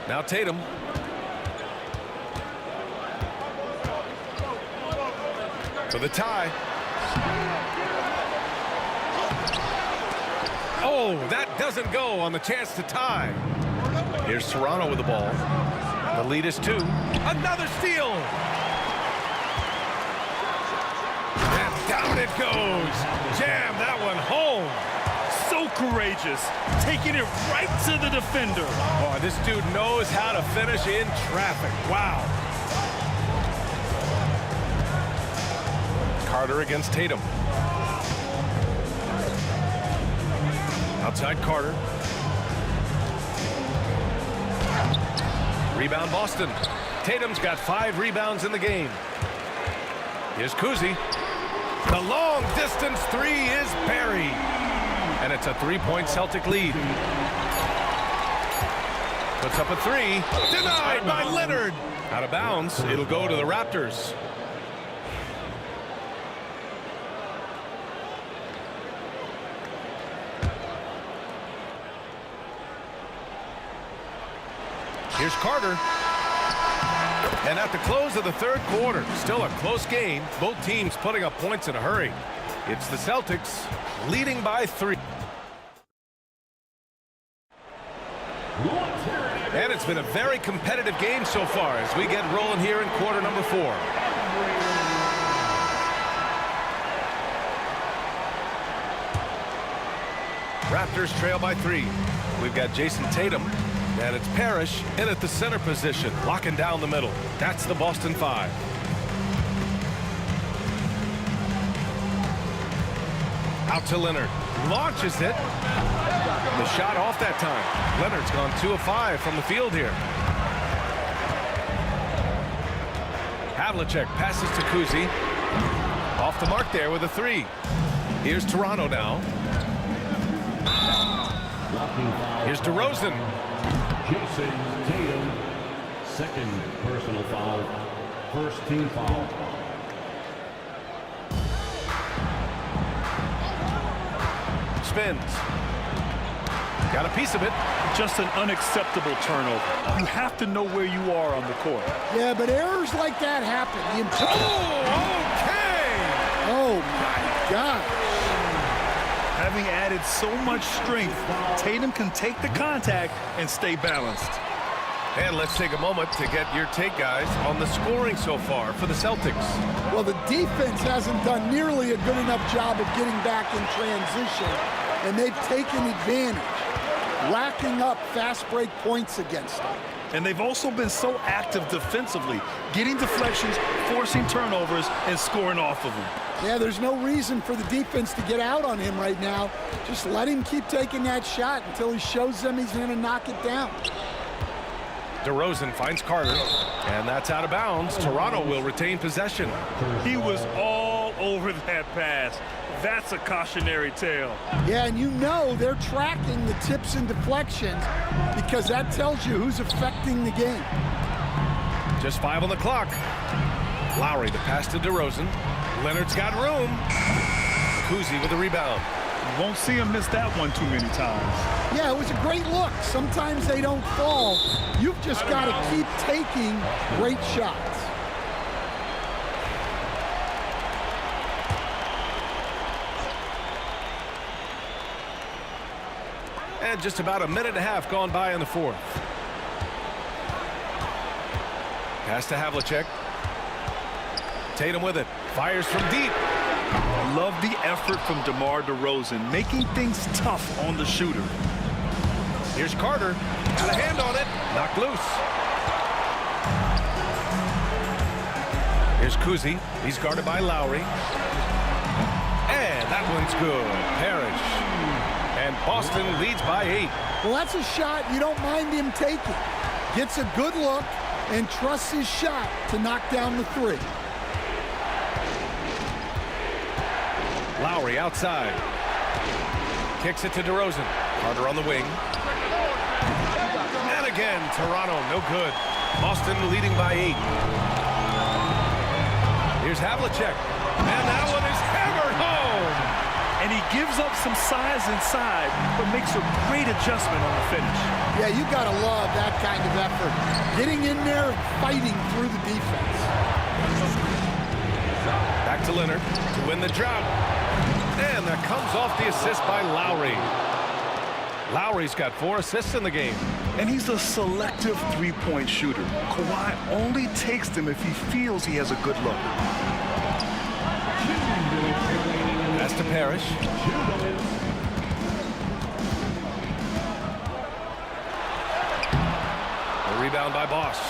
Now Tatum. For the tie. Oh, that doesn't go on the chance to tie. Here's Toronto with the ball. The lead is 2. Another steal. And down it goes. Jam that one home. So courageous, taking it right to the defender. Oh, this dude knows how to finish in traffic. Wow. Carter against Tatum. Outside Carter. Rebound Boston. Tatum's got 5 rebounds in the game. Here's Kuzi. The long distance 3 is buried. And it's a 3-point Celtic lead. Puts up a 3. Denied by Leonard. Out of bounds. It'll go to the Raptors. Here's Carter. And at the close of the third quarter, still a close game. Both teams putting up points in a hurry. It's the Celtics leading by 3. And it's been a very competitive game so far as we get rolling here in quarter number 4. Raptors trail by 3. We've got Jason Tatum. And it's Parrish in at the center position, locking down the middle. That's the Boston 5. Out to Leonard. Launches it. The shot off that time. Leonard's gone 2 of 5 from the field here. Havlicek passes to Kuzi. Off the mark there with a 3. Here's Toronto now. Here's DeRozan. Jason Tatum, second personal foul, first team foul. Spins. Got a piece of it. Just an unacceptable turnover. You have to know where you are on the court. Yeah, but errors like that happen. Okay! Oh, my God. Having added so much strength, Tatum can take the contact and stay balanced. And let's take a moment to get your take, guys, on the scoring so far for the Celtics. Well, the defense hasn't done nearly a good enough job of getting back in transition, and they've taken advantage, racking up fast break points against them. And they've also been so active defensively, getting deflections, forcing turnovers, and scoring off of them. Yeah, there's no reason for the defense to get out on him right now. Just let him keep taking that shot until he shows them he's going to knock it down. DeRozan finds Carter, and that's out of bounds. Toronto will retain possession. He was all over that pass. That's a cautionary tale. Yeah, and you know they're tracking the tips and deflections because that tells you who's affecting the game. Just 5 on the clock. Lowry, the pass to DeRozan. Leonard's got room. Kuzi with the rebound. You won't see him miss that one too many times. Yeah, it was a great look. Sometimes they don't fall. You've just got to keep taking great shots. And just about a minute and a half gone by in the fourth. Pass to Havlicek. Tatum with it. Fires from deep. I love the effort from DeMar DeRozan, making things tough on the shooter. Here's Carter. Got a hand on it. Knocked loose. Here's Kuzi. He's guarded by Lowry. And that one's good. Parrish. And Boston leads by 8. Well, that's a shot you don't mind him taking. Gets a good look and trusts his shot to knock down the 3. Lowry outside. Kicks it to DeRozan. Carter on the wing. And again, Toronto, no good. Boston leading by 8. Here's Havlicek. And that one is hammered home. And he gives up some size inside, but makes a great adjustment on the finish. Yeah, you got to love that kind of effort. Getting in there and fighting through the defense. Back to Leonard to win the job. And that comes off the assist by Lowry. Lowry's got 4 assists in the game. And he's a selective three-point shooter. Kawhi only takes them if he feels he has a good look. Pass to Parrish. A rebound by Bosch.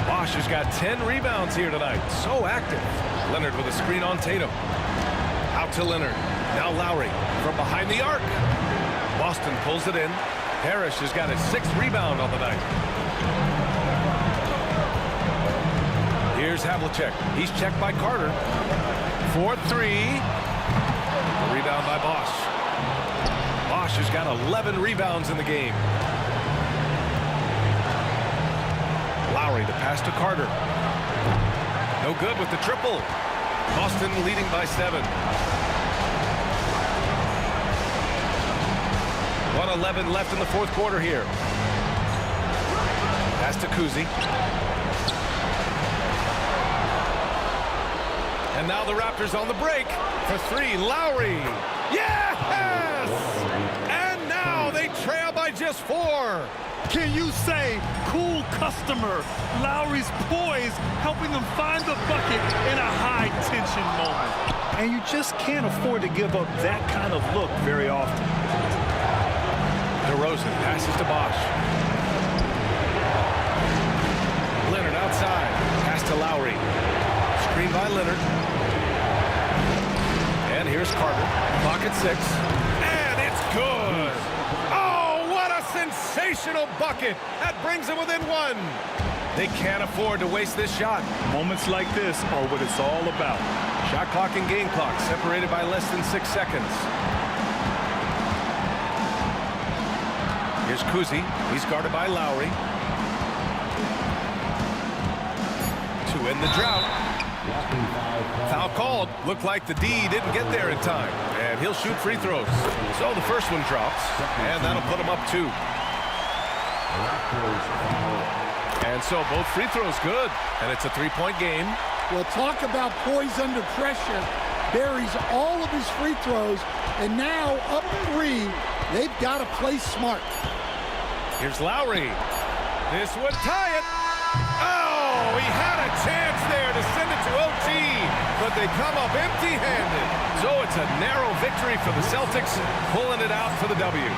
Bosch has got 10 rebounds here tonight. So active. Leonard with a screen on Tatum. Out to Leonard. Now Lowry from behind the arc. Boston pulls it in. Parrish has got his 6th rebound on the night. Here's Havlicek. He's checked by Carter. 4-3. Rebound by Bosch. Bosch has got 11 rebounds in the game. Lowry to pass to Carter. No good with the triple. Boston leading by 7. 1:11 left in the 4th quarter here. Pass to Kuzi. And now the Raptors on the break for 3. Lowry. Yes! And now they trail by just 4. Can you say cool customer? Lowry's poise helping them find the bucket in a high-tension moment. And you just can't afford to give up that kind of look very often. DeRozan passes to Bosch. Leonard outside. Pass to Lowry. Screen by Leonard. And here's Carter. Clock at 6. And it's good. Oh, what a sensational bucket. That brings them within 1. They can't afford to waste this shot. Moments like this are what it's all about. Shot clock and game clock separated by less than 6 seconds. Here's Kuzi. He's guarded by Lowry. To end the drought. Foul called. Looked like the D didn't get there in time. And he'll shoot free throws. So the first one drops. And that'll put him up 2. And so both free throws good. And it's a 3-point game. Well, talk about poise under pressure. Buries all of his free throws. And now up 3. They've got to play smart. Here's Lowry. This would tie it. Oh, he had a chance there to send it to OT, but they come up empty-handed. So it's a narrow victory for the Celtics, pulling it out for the W.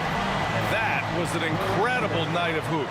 That was an incredible night of hoop.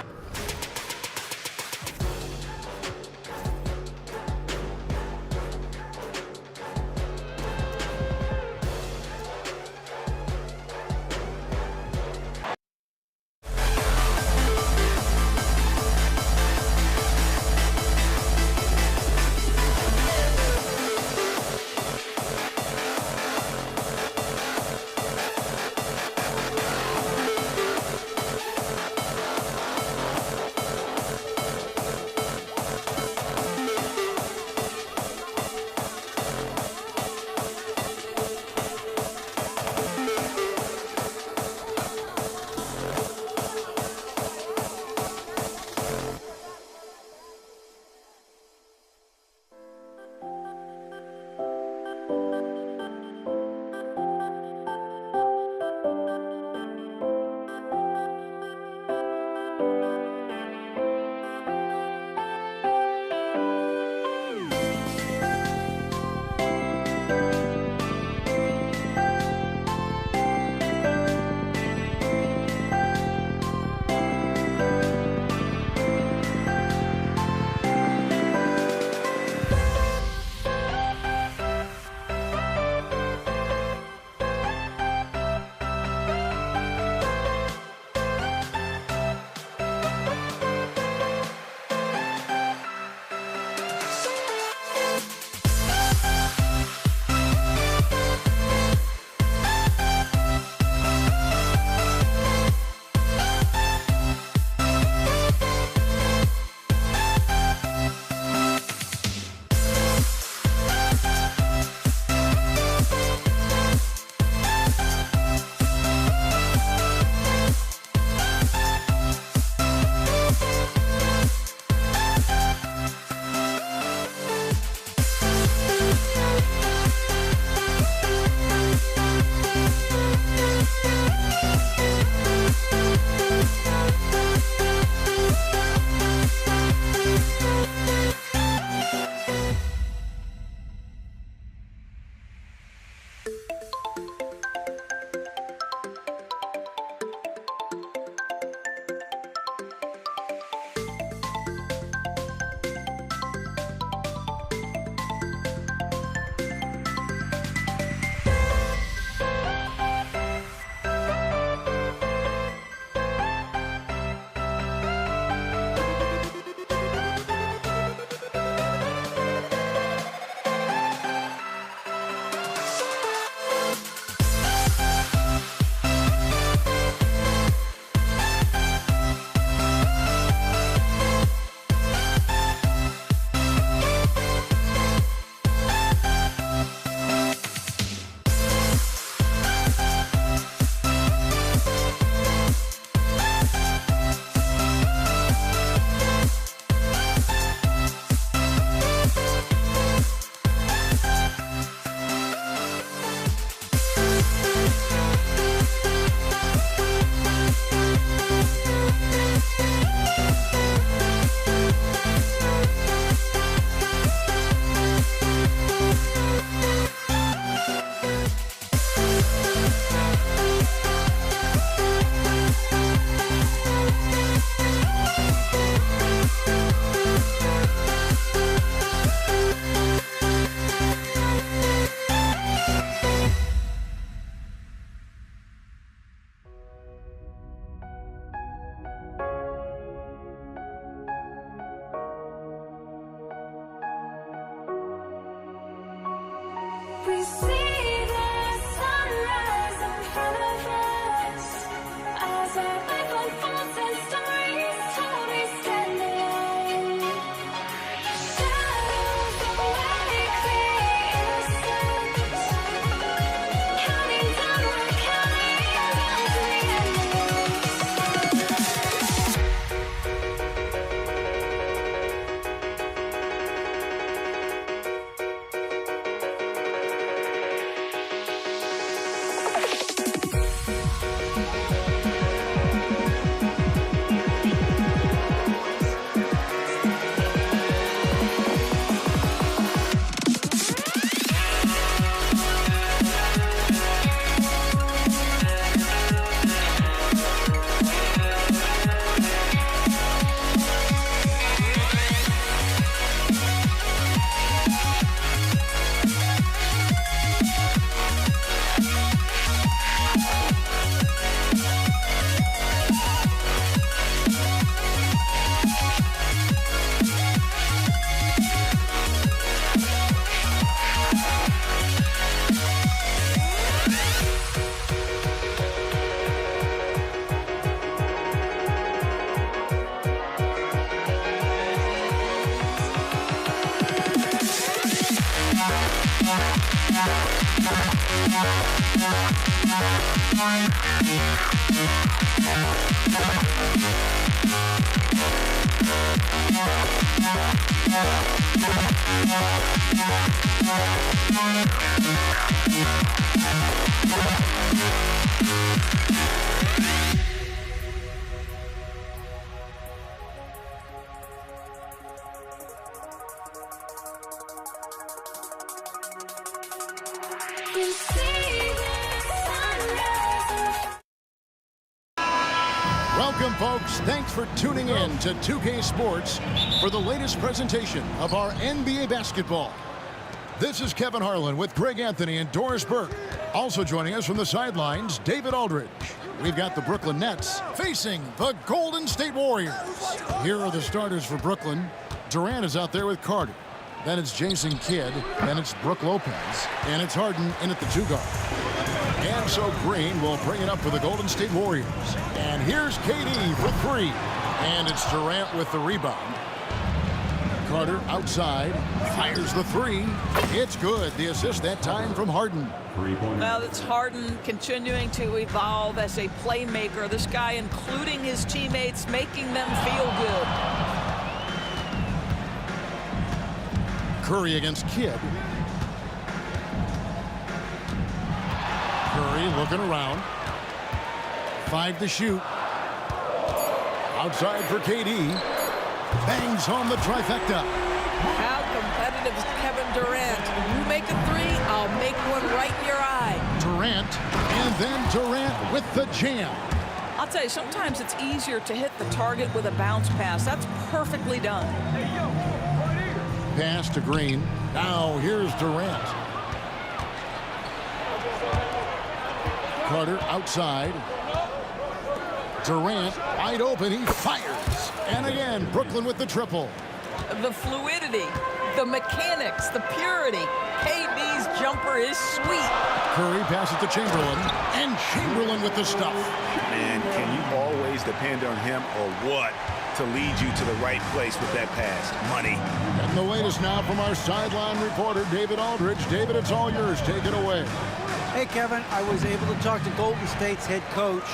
We see the sunrise in front of us as our life unfolds and stories told. We stand alone. Shadows awake the innocence, counting down, we're counting down to the end of Welcome, folks. Thanks for tuning in to 2K Sports for the latest presentation of our NBA basketball. This is Kevin Harlan with Greg Anthony and Doris Burke. Also joining us from the sidelines, David Aldridge. We've got the Brooklyn Nets facing the Golden State Warriors. Here are the starters for Brooklyn. Durant is out there with Carter. Then it's Jason Kidd. Then it's Brook Lopez. And it's Harden in at the 2-guard. And so Green will bring it up for the Golden State Warriors. And here's KD for 3. And it's Durant with the rebound. Carter outside, fires the 3. It's good. The assist that time from Harden. Well, it's Harden continuing to evolve as a playmaker. This guy, including his teammates, making them feel good. Curry against Kidd. Curry looking around. 5 to shoot. Outside for KD. Bangs home the trifecta. How competitive is Kevin Durant? You make a 3, I'll make one right in your eye. Durant, and then Durant with the jam. I'll tell you, sometimes it's easier to hit the target with a bounce pass. That's perfectly done. Pass to Green. Now here's Durant. Carter outside. Durant wide open. He fires. And again, Brooklyn with the triple. The fluidity, the mechanics, the purity. KD's jumper is sweet. Curry passes to Chamberlain. And Chamberlain with the stuff. Man, can you always depend on him or what to lead you to the right place with that pass? Money. And the latest now from our sideline reporter, David Aldridge. David, it's all yours. Take it away. Hey, Kevin, I was able to talk to Golden State's head coach.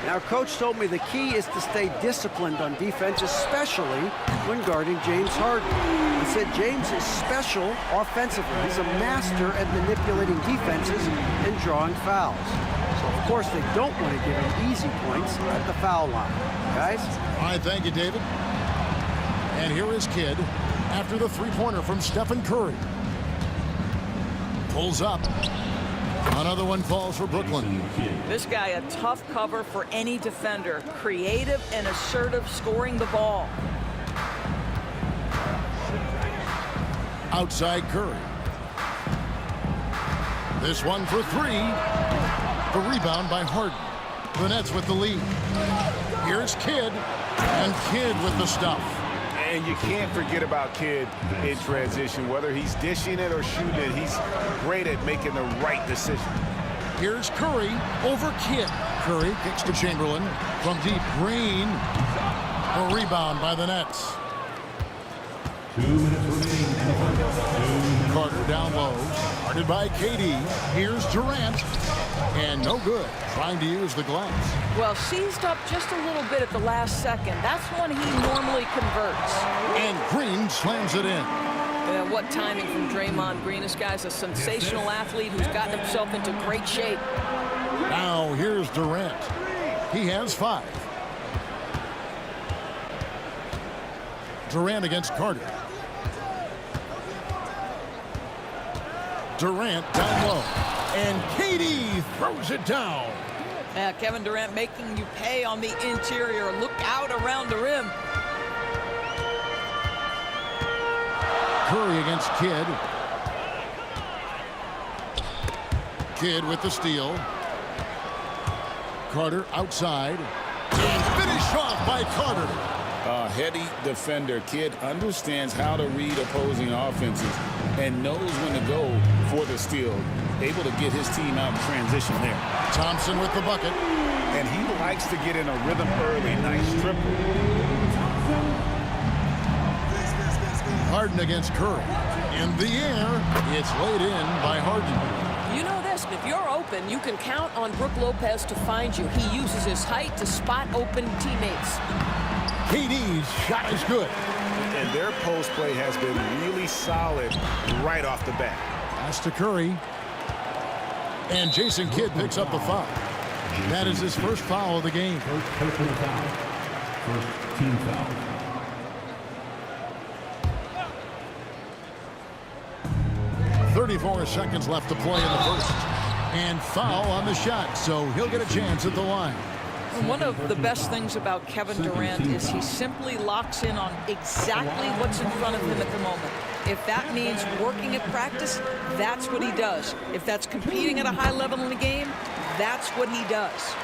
And our coach told me the key is to stay disciplined on defense, especially when guarding James Harden. He said James is special offensively. He's a master at manipulating defenses and drawing fouls. So, of course, they don't want to give him easy points at the foul line. Guys? All right, thank you, David. And here is Kidd after the three-pointer from Stephen Curry. Pulls up. Another one falls for Brooklyn. This guy, a tough cover for any defender. Creative and assertive scoring the ball. Outside Curry. This one for 3. The rebound by Harden. The Nets with the lead. Here's Kidd. And Kidd with the stuff. And you can't forget about Kidd in transition. Whether he's dishing it or shooting it, he's great at making the right decision. Here's Curry over Kidd. Curry kicks to Chamberlain from deep. Green. A rebound by the Nets. 2 minutes remaining. Carter down low. Guarded by KD. Here's Durant. And no good. Trying to use the glass. Well, seized up just a little bit at the last second. That's when he normally converts. And Green slams it in. What timing from Draymond Green. This guy's a sensational athlete who's gotten himself into great shape. Now here's Durant. He has 5. Durant against Carter. Durant down low. And KD throws it down. Kevin Durant making you pay on the interior. Look out around the rim. Curry against Kidd. Kidd with the steal. Carter outside. And finish off by Carter. A heady defender. Kidd understands how to read opposing offenses and knows when to go for the steal. Able to get his team out in transition there. Thompson with the bucket. And he likes to get in a rhythm early. Nice triple. Harden against Curry. In the air, it's laid in by Harden. You know this, if you're open, you can count on Brook Lopez to find you. He uses his height to spot open teammates. KD's shot is good. And their post play has been really solid right off the bat. Pass to Curry. And Jason Kidd picks up the foul. That is his first foul of the game. First personal foul. First team foul. .34 seconds left to play in the first. And foul on the shot, so he'll get a chance at the line. One of the best things about Kevin Durant is he simply locks in on exactly what's in front of him at the moment. If that means working at practice, that's what he does. If that's competing at a high level in the game, that's what he does.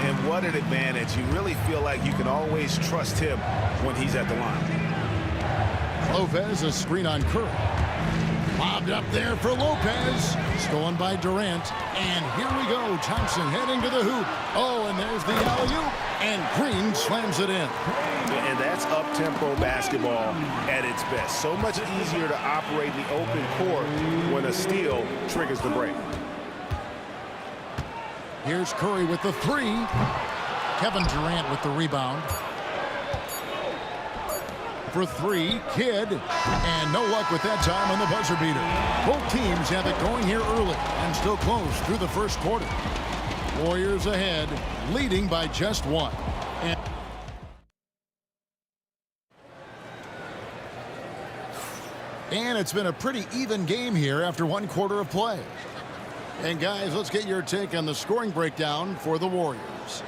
And what an advantage. You really feel like you can always trust him when he's at the line. Lopez, a screen on Curry. Lobbed up there for Lopez. Stolen by Durant. And here we go. Thompson heading to the hoop. Oh, and there's the alley-oop. And Green slams it in. And that's up-tempo basketball at its best. So much easier to operate in the open court when a steal triggers the break. Here's Curry with the 3. Kevin Durant with the rebound. For 3, Kidd. And no luck with that time on the buzzer beater. Both teams have it going here early and still close through the first quarter. Warriors ahead, leading by just 1. And it's been a pretty even game here after 1 quarter of play. And guys, let's get your take on the scoring breakdown for the Warriors.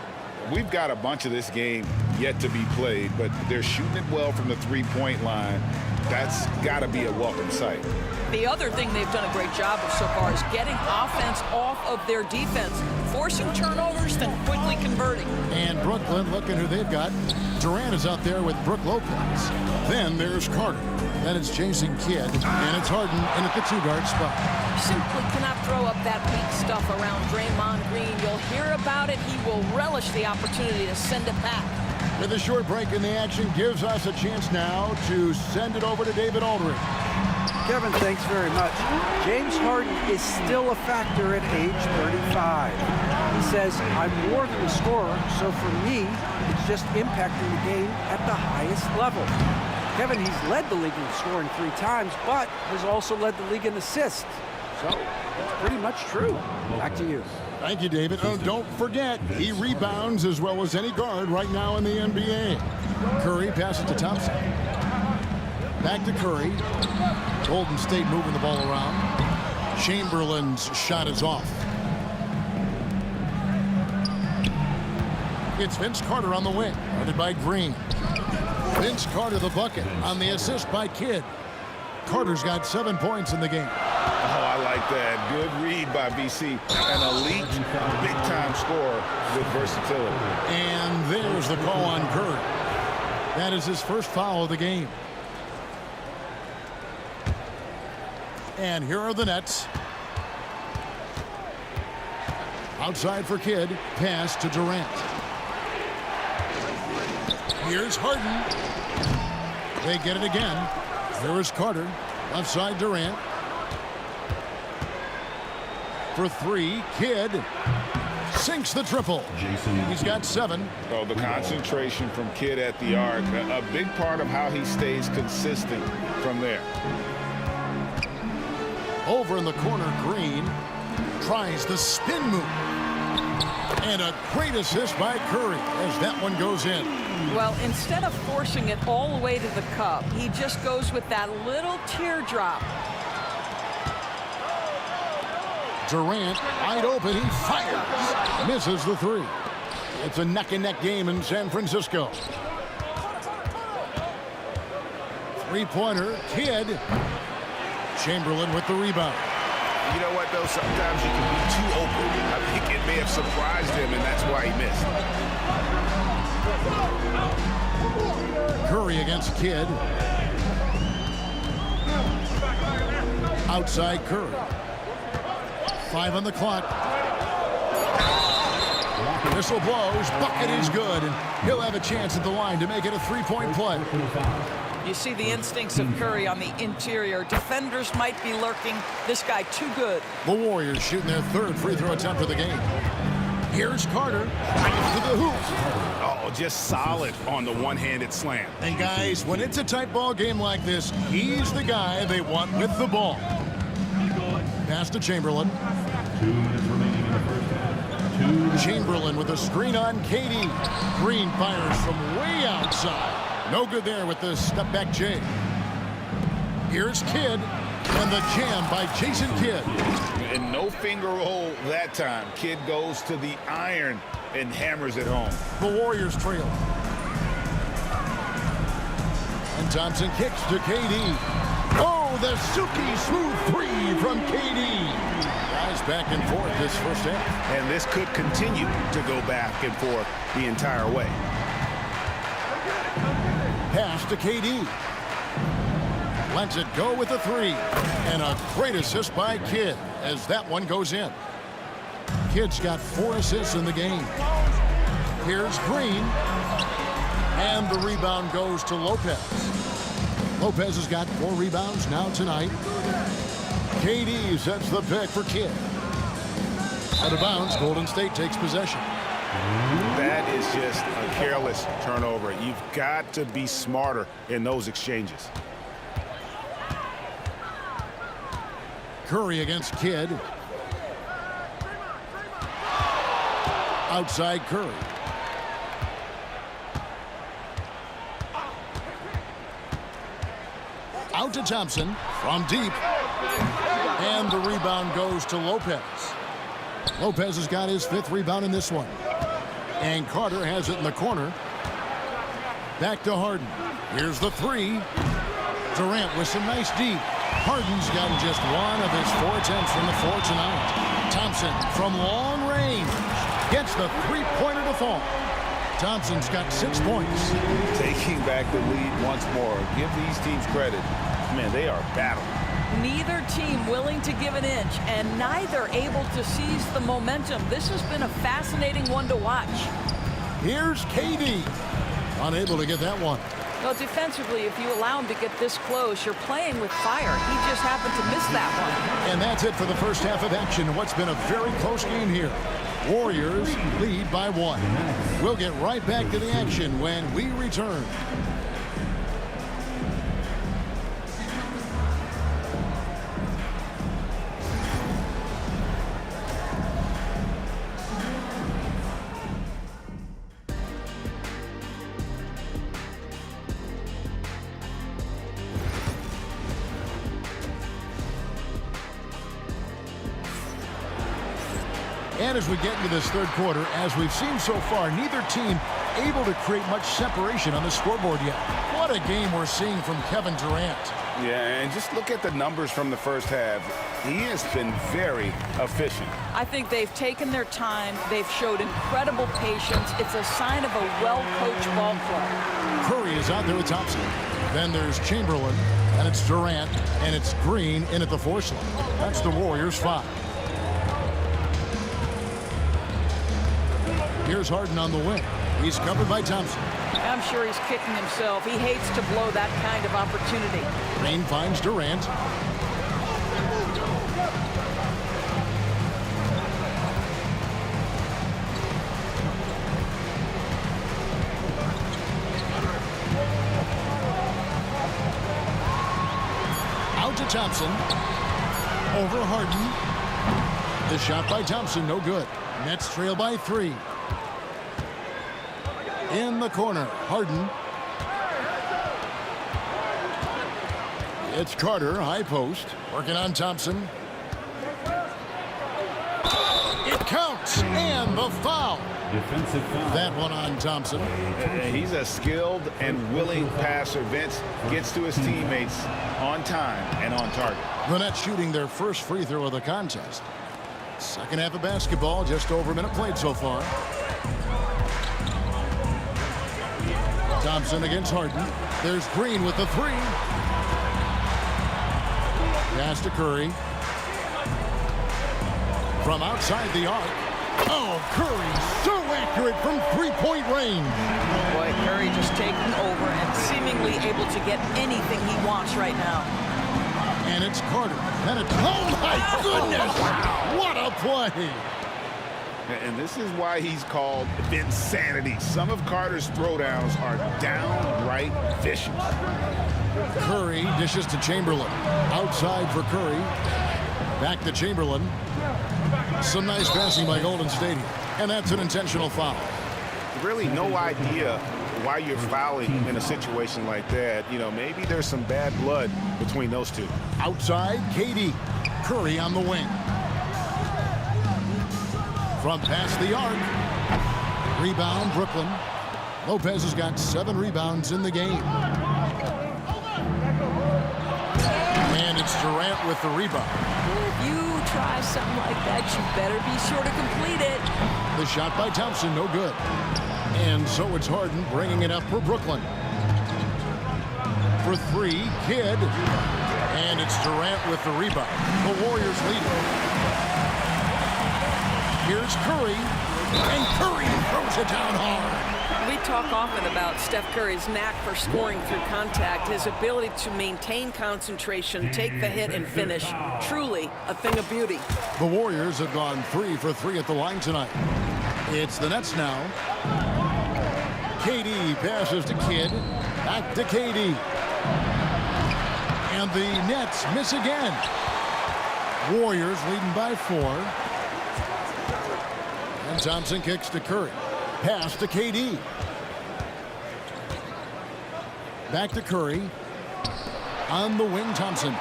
We've got a bunch of this game yet to be played, but they're shooting it well from the three-point line. That's got to be a welcome sight. The other thing they've done a great job of so far is getting offense off of their defense, forcing turnovers, then quickly converting. And Brooklyn, looking who they've got. Durant is out there with Brook Lopez. Then there's Carter. Then it's Jason Kidd. And it's Harden in at the 2-guard spot. Simply cannot throw up that weak stuff around Draymond Green. You'll hear about it. He will relish the opportunity to send it back. With a short break in the action, gives us a chance now to send it over to David Aldridge. Kevin, thanks very much. James Harden is still a factor at age 35. He says, I'm more than a scorer, so for me, it's just impacting the game at the highest level. Kevin, he's led the league in scoring 3 times, but has also led the league in assists. So, it's pretty much true. Back to you. Thank you, David. Oh, don't forget, he rebounds as well as any guard right now in the NBA. Curry passes to Thompson. Back to Curry. Golden State moving the ball around. Chamberlain's shot is off. It's Vince Carter on the wing, guarded by Green. Vince Carter the bucket on the assist by Kidd. Carter's got 7 points in the game. Oh, I like that. Good read by VC. An elite, big-time scorer with versatility. And there's the call on Curry. That is his first foul of the game. And here are the Nets. Outside for Kidd. Pass to Durant. Here's Harden. They get it again. Here is Carter. Left side Durant. For three, Kidd. Sinks the triple. He's got 7. Oh, the concentration from Kidd at the arc. A big part of how he stays consistent from there. Over in the corner, Green tries the spin move. And a great assist by Curry as that one goes in. Well, instead of forcing it all the way to the cup, he just goes with that little teardrop. Durant, wide open, he fires. Misses the 3. It's a neck-and-neck game in San Francisco. Three-pointer, Kidd. Chamberlain with the rebound. You know what, though? Sometimes you can be too open. I think it may have surprised him, and that's why he missed. Curry against Kidd. Outside Curry. 5 on the clock. Whistle blows. Bucket is good, and he'll have a chance at the line to make it a 3-point play. You see the instincts of Curry on the interior. Defenders might be lurking. This guy too good. The Warriors shooting their 3rd free throw attempt of the game. Here's Carter. Drives to the hoop. Oh, just solid on the one-handed slam. And guys, when it's a tight ball game like this, he's the guy they want with the ball. Pass to Chamberlain. 2 minutes remaining in the first half. Chamberlain with a screen on KD. Green fires from way outside. No good there with the step-back J. Here's Kidd. And the jam by Jason Kidd. And no finger roll that time. Kidd goes to the iron and hammers it home. The Warriors trail. And Thompson kicks to KD. Oh, the silky smooth 3 from KD. Guys back and forth this first half. And this could continue to go back and forth the entire way. Pass to KD. Lets it go with a 3. And a great assist by Kidd as that one goes in. Kidd's got 4 assists in the game. Here's Green. And the rebound goes to Lopez. Lopez has got 4 rebounds now tonight. KD sets the pick for Kidd. Out of bounds, Golden State takes possession. That is just a careless turnover. You've got to be smarter in those exchanges. Curry against Kidd. Outside Curry. Out to Thompson from deep. And the rebound goes to Lopez. Lopez has got his 5th rebound in this one. And Carter has it in the corner. Back to Harden. Here's the 3. Durant with some nice deep. Harden's gotten just 1 of his 4 attempts from the floor tonight. Thompson from long range gets the 3-pointer to fall. Thompson's got 6 points. Taking back the lead once more. Give these teams credit. Man, they are battling. Neither team willing to give an inch, and neither able to seize the momentum. This has been a fascinating one to watch. Here's KD. Unable to get that one. Well, defensively, if you allow him to get this close, you're playing with fire. He just happened to miss that one. And that's it for the first half of action. What's been a very close game here. Warriors lead by 1. We'll get right back to the action when we return. And as we get into this 3rd quarter, as we've seen so far, neither team able to create much separation on the scoreboard yet. What a game we're seeing from Kevin Durant. Yeah, and just look at the numbers from the first half. He has been very efficient. I think they've taken their time. They've showed incredible patience. It's a sign of a well-coached ball club. Curry is out there with Thompson. Then there's Chamberlain. And it's Durant, and it's Green in at the force line. That's the Warriors' 5. Here's Harden on the wing. He's covered by Thompson. I'm sure he's kicking himself. He hates to blow that kind of opportunity. Green finds Durant. Out to Thompson. Over Harden. The shot by Thompson, no good. Nets trail by 3. In the corner, Harden. It's Carter, high post, working on Thompson. It counts, and the foul. Defensive foul. That one on Thompson. He's a skilled and willing passer. Vince gets to his teammates on time and on target. The Nets shooting their first free throw of the contest. Second half of basketball, just over a minute played so far. Thompson against Harden. There's Green with the 3. Pass to Curry. From outside the arc. Oh, Curry so accurate from 3-point range. Boy, Curry just taking over and seemingly able to get anything he wants right now. And it's Carter. And it's, oh my goodness! What a play! And this is why he's called Vinsanity. Some of Carter's throwdowns are downright vicious. Curry dishes to Chamberlain. Outside for Curry. Back to Chamberlain. Some nice passing by Golden State here. And that's an intentional foul. Really no idea why you're fouling in a situation like that. You know, maybe there's some bad blood between those two. Outside, KD. Curry on the wing. From past the arc. Rebound, Brooklyn. Lopez has got 7 rebounds in the game. And it's Durant with the rebound. If you try something like that, you better be sure to complete it. The shot by Thompson, no good. And so it's Harden bringing it up for Brooklyn. For 3, Kidd. And it's Durant with the rebound. The Warriors lead it. Here's Curry. And Curry throws it down hard. We talk often about Steph Curry's knack for scoring through contact, his ability to maintain concentration, take the hit, and finish. Truly a thing of beauty. The Warriors have gone 3 for 3 at the line tonight. It's the Nets now. KD passes to Kidd. Back to KD. And the Nets miss again. Warriors leading by 4. And Thompson kicks to Curry. Pass to KD. Back to Curry. On the wing, Thompson.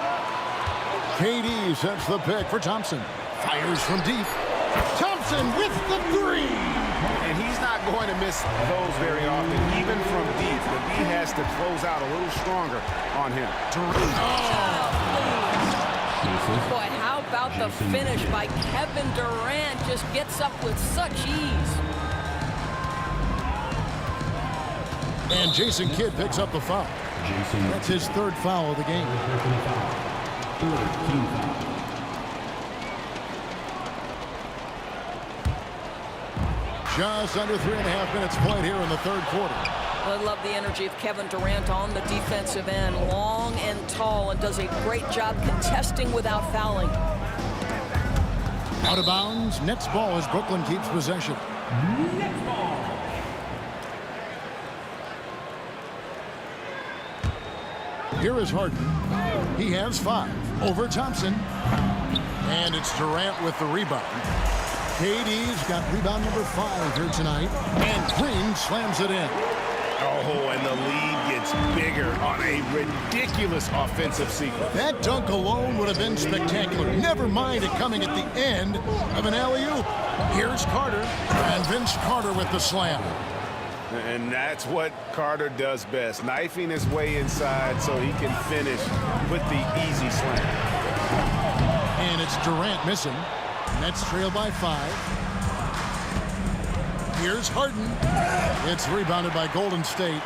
KD sets the pick for Thompson. Fires from deep. Thompson with the 3. And he's not going to miss those very often, even from deep. The D has to close out a little stronger on him. Boy, how about the finish by Kevin Durant? Just gets up with such ease. And Jason Kidd picks up the foul. That's his 3rd foul of the game. Just under 3.5 minutes played here in the 3rd quarter. I love the energy of Kevin Durant on the defensive end. Long and tall, and does a great job contesting without fouling. Out of bounds. Nets ball as Brooklyn keeps possession. Nets ball. Here is Harden. He has 5 over Thompson. And it's Durant with the rebound. KD's got rebound number 5 here tonight. And Green slams it in. Oh, and the lead gets bigger on a ridiculous offensive sequence. That dunk alone would have been spectacular. Never mind it coming at the end of an alley-oop. Here's Carter. And Vince Carter with the slam. And that's what Carter does best, knifing his way inside so he can finish with the easy slam. And it's Durant missing. Nets trail by 5. Here's Harden. It's rebounded by Golden State.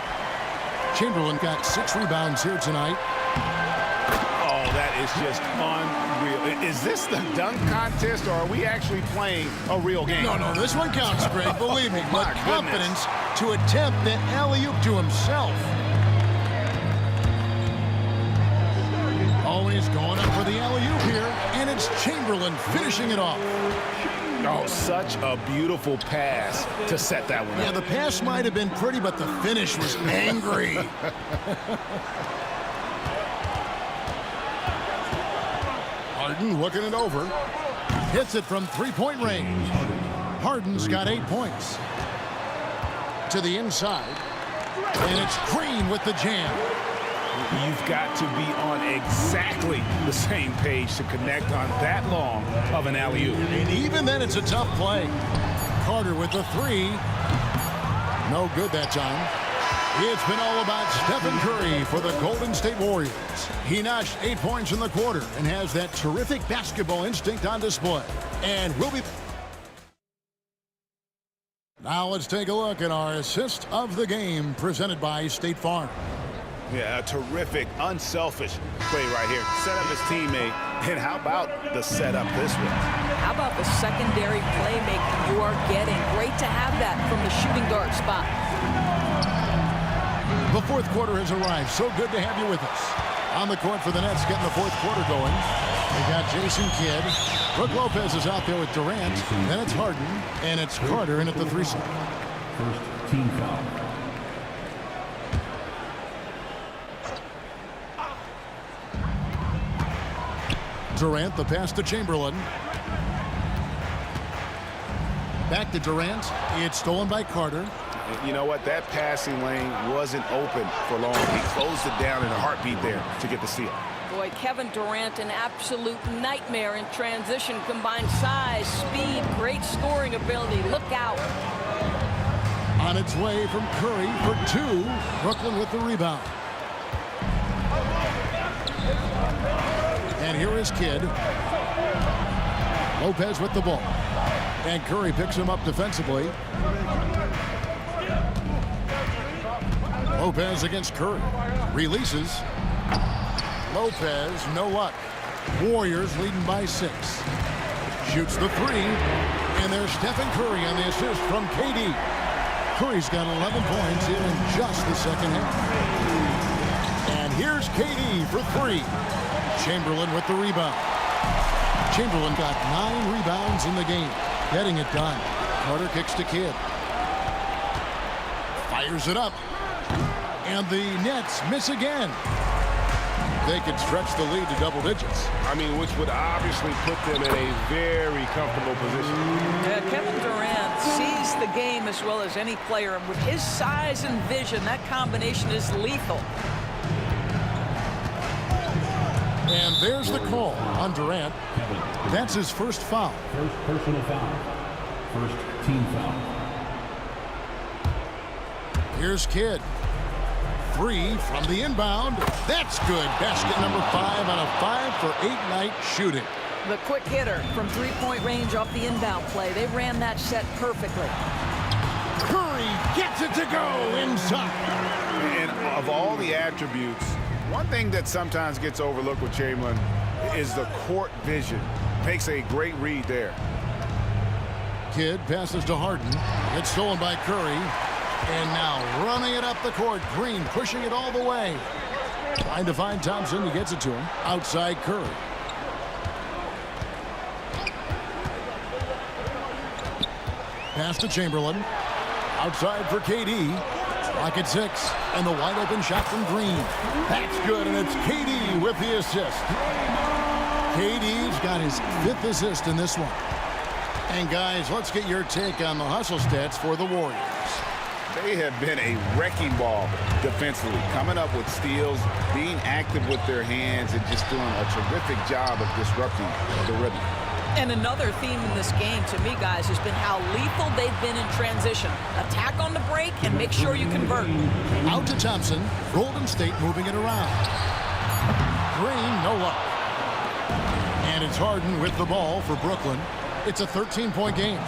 Chamberlain got 6 rebounds here tonight. that is just unreal. Is this the dunk contest, or are we actually playing a real game? No, this one counts, Greg, believe me. My But confidence to attempt that alley-oop to himself. Always going up for the alley-oop here, and it's Chamberlain finishing it off. Oh, such a beautiful pass to set that one up. Yeah, the pass might have been pretty, but the finish was angry. Harden looking it over. Hits it from three-point range. Harden's got 8 points. To the inside. And it's Green with the jam. You've got to be on exactly the same page to connect on that long of an alley-oop. And even then, it's a tough play. Carter with the three. No good that time. It's been all about Stephen Curry for the Golden State Warriors. He notched 8 points in the quarter and has that terrific basketball instinct on display. And we'll be... Now let's take a look at our assist of the game presented by State Farm. Yeah, a terrific, unselfish play right here. Set up his teammate. And how about the setup this way? How about the secondary playmaking you are getting? Great to have that from the shooting guard spot. The fourth quarter has arrived. So good to have you with us. On the court for the Nets, getting the fourth quarter going. We got Jason Kidd. Brook Lopez is out there with Durant. Then it's Harden. And it's Carter in at the 3-side. First team foul. Durant, the pass to Chamberlain. Back to Durant. It's stolen by Carter. You know what? That passing lane wasn't open for long. He closed it down in a heartbeat there to get the steal. Boy, Kevin Durant, an absolute nightmare in transition. Combined size, speed, great scoring ability. Look out. On its way from Curry for two. Brooklyn with the rebound. And here is Kidd. Lopez with the ball. And Curry picks him up defensively. Lopez against Curry. Releases. Lopez, no luck. Warriors leading by 6. Shoots the three. And there's Stephen Curry on the assist from KD. Curry's got 11 points in just the second half. And here's KD for 3. Chamberlain with the rebound. Chamberlain got 9 rebounds in the game. Getting it done. Carter kicks to Kidd. Fires it up. And the Nets miss again. They could stretch the lead to double digits. I mean, which would obviously put them in a very comfortable position. Yeah, Kevin Durant sees the game as well as any player. And with his size and vision, that combination is lethal. And there's the call on Durant. That's his first foul. First personal foul. First team foul. Here's Kidd. 3 from the inbound. That's good. Basket number 5 on a 5-for-8 night shooting. The quick hitter from three-point range off the inbound play. They ran that set perfectly. Curry gets it to go inside. And of all the attributes, one thing that sometimes gets overlooked with Chamberlain is the court vision. Makes a great read there. Kidd passes to Harden. It's stolen by Curry. And now running it up the court. Green pushing it all the way. Trying to find Thompson. He gets it to him. Outside Curry. Pass to Chamberlain. Outside for KD. Clock at 6. And the wide open shot from Green. That's good. And it's KD with the assist. KD's got his 5th assist in this one. And guys, let's get your take on the hustle stats for the Warriors. They have been a wrecking ball defensively, coming up with steals, being active with their hands, and just doing a terrific job of disrupting the rhythm. And another theme in this game, to me, guys, has been how lethal they've been in transition. Attack on the break and make sure you convert. Out to Thompson. Golden State moving it around. Green, no luck. And it's Harden with the ball for Brooklyn. It's a 13-point game.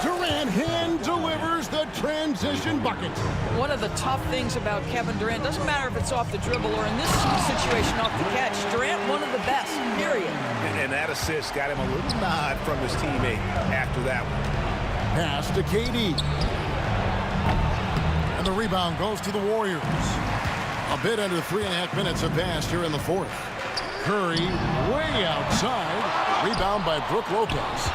Durant hand delivers the transition bucket. One of the tough things about Kevin Durant, doesn't matter if it's off the dribble or in this situation off the catch, Durant, one of the best, period. And that assist got him a little nod from his teammate after that one. Pass to KD. And the rebound goes to the Warriors. A bit under 3.5 minutes have passed here in the fourth. Curry way outside. Rebound by Brook Lopez.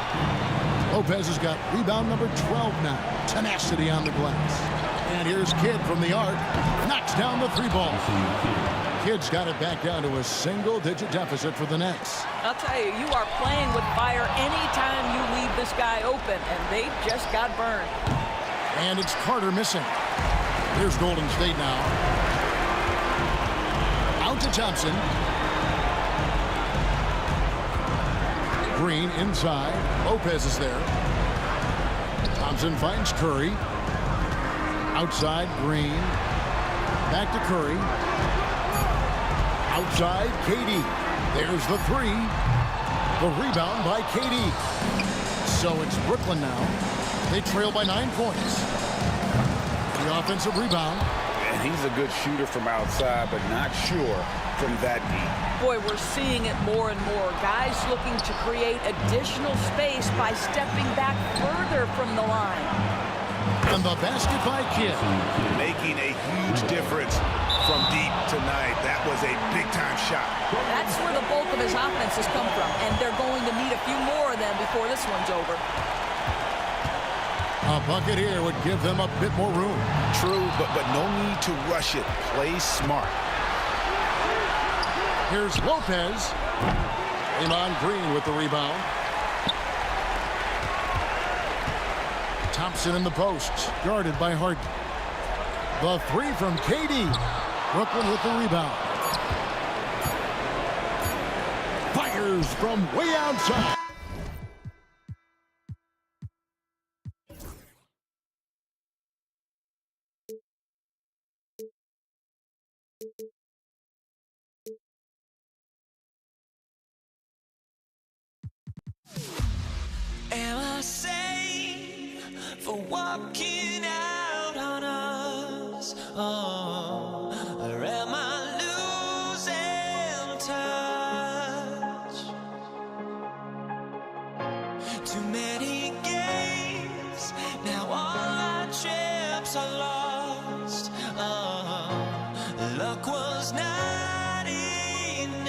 Lopez has got rebound number 12 now. Tenacity on the glass. And here's Kidd from the arc. Knocks down the three ball. Kidd's got it back down to a single-digit deficit for the Nets. I'll tell you, you are playing with fire anytime you leave this guy open, and they just got burned. And it's Carter missing. Here's Golden State now. Out to Thompson. Green inside. Lopez is there. Thompson finds Curry. Outside, Green. Back to Curry. Outside, KD. There's the three. The rebound by KD. So it's Brooklyn now. They trail by 9 points. The offensive rebound. And he's a good shooter from outside, but not sure from that deep. Boy, we're seeing it more and more. Guys looking to create additional space by stepping back further from the line. And the basket by Kidd. Making a huge difference from deep tonight. That was a big-time shot. That's where the bulk of his offense has come from, and they're going to need a few more of them before this one's over. A bucket here would give them a bit more room. True, but no need to rush it. Play smart. Here's Lopez. Iman Green with the rebound. Thompson in the post, guarded by Harden. The three from KD. Brooklyn with the rebound. Fires from way outside. Am I safe for walking out on us? Oh, or am I losing touch? Too many games, now all our trips are lost. Oh, luck was not enough.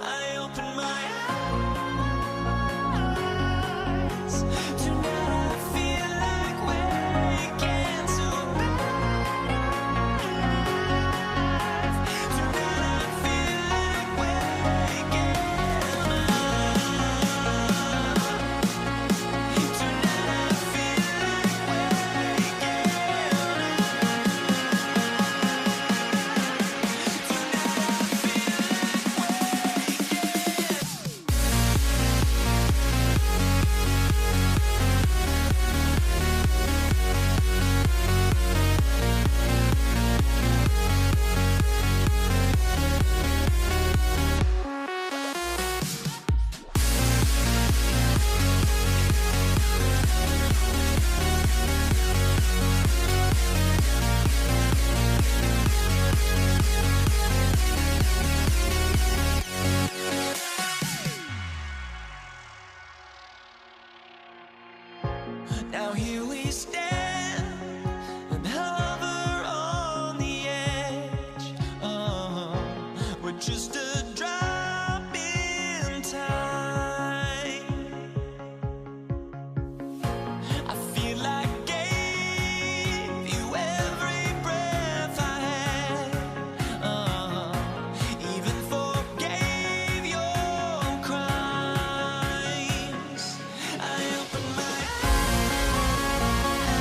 I opened my eyes. Now here we stand and hover on the edge. We're just a drop in time. I feel like I gave you every breath I had. Even forgave your crimes. I opened my eyes.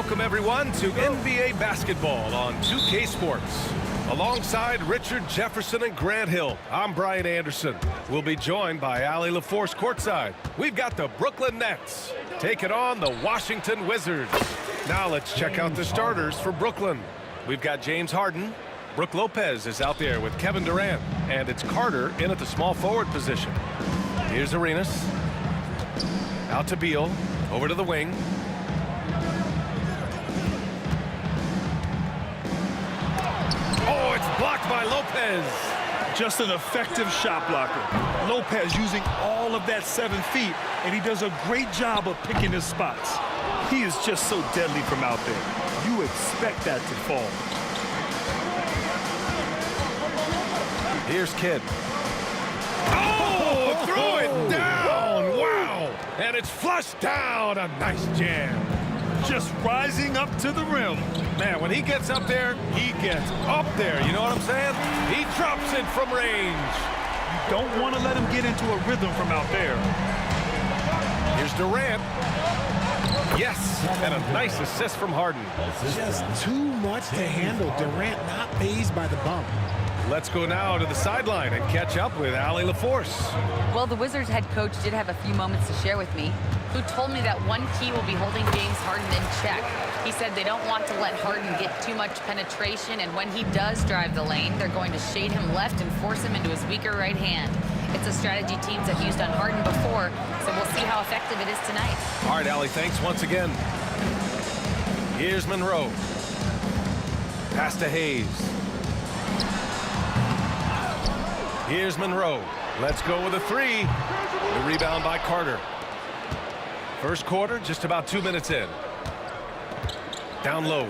Welcome, everyone, to NBA basketball on 2K Sports. Alongside Richard Jefferson and Grant Hill, I'm Brian Anderson. We'll be joined by Allie LaForce courtside. We've got the Brooklyn Nets taking on the Washington Wizards. Now let's check out the starters for Brooklyn. We've got James Harden. Brook Lopez is out there with Kevin Durant. And it's Carter in at the small forward position. Here's Arenas. Out to Beal. Over to the wing. Oh, it's blocked by Lopez. Just an effective shot blocker. Lopez using all of that 7 feet, and he does a great job of picking his spots. He is just so deadly from out there. You expect that to fall. Here's Kidd. Oh, throw it down. Wow. And it's flushed down. A nice jam. Just rising up to the rim. Man, when he gets up there, he gets up there. You know what I'm saying? He drops it from range. You don't want to let him get into a rhythm from out there. Here's Durant. Yes, and a nice assist from Harden. Just too much to handle. Durant not fazed by the bump. Let's go now to the sideline and catch up with Allie LaForce. Well, the Wizards head coach did have a few moments to share with me, who told me that one key will be holding James Harden in check. He said they don't want to let Harden get too much penetration, and when he does drive the lane, they're going to shade him left and force him into his weaker right hand. It's a strategy teams have used on Harden before, so we'll see how effective it is tonight. All right, Allie, thanks once again. Here's Monroe. Pass to Hayes. Here's Monroe. Let's go with a three. The rebound by Carter. First quarter, just about 2 minutes in. Down low.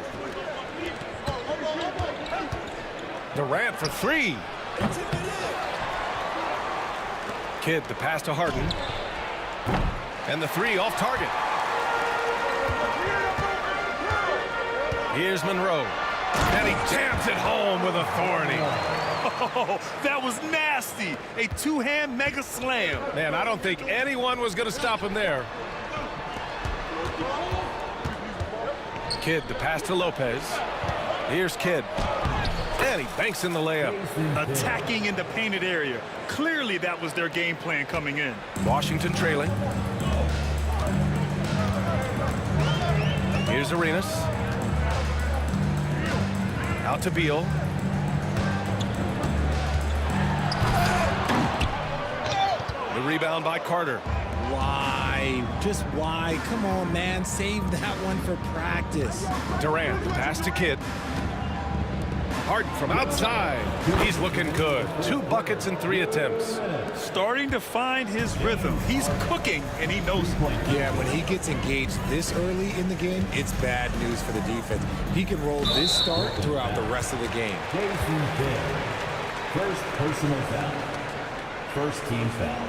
Durant for three. Kidd, the pass to Harden. And the three off target. Here's Monroe. And he jams it home with authority. Oh, that was nasty. A two-hand mega slam. Man, I don't think anyone was going to stop him there. Kidd, the pass to Lopez. Here's Kidd. And he banks in the layup. Attacking in the painted area. Clearly that was their game plan coming in. Washington trailing. Here's Arenas. Out to Beal. The rebound by Carter. Why? Just why? Come on, man. Save that one for practice. Durant, the pass to Kidd. Harden from outside. He's looking good. 2 buckets in 3 attempts. Starting to find his rhythm. He's cooking, and he knows it. Yeah, when he gets engaged this early in the game, it's bad news for the defense. He can roll this start throughout the rest of the game. Jason Kidd. First personal foul. First team foul.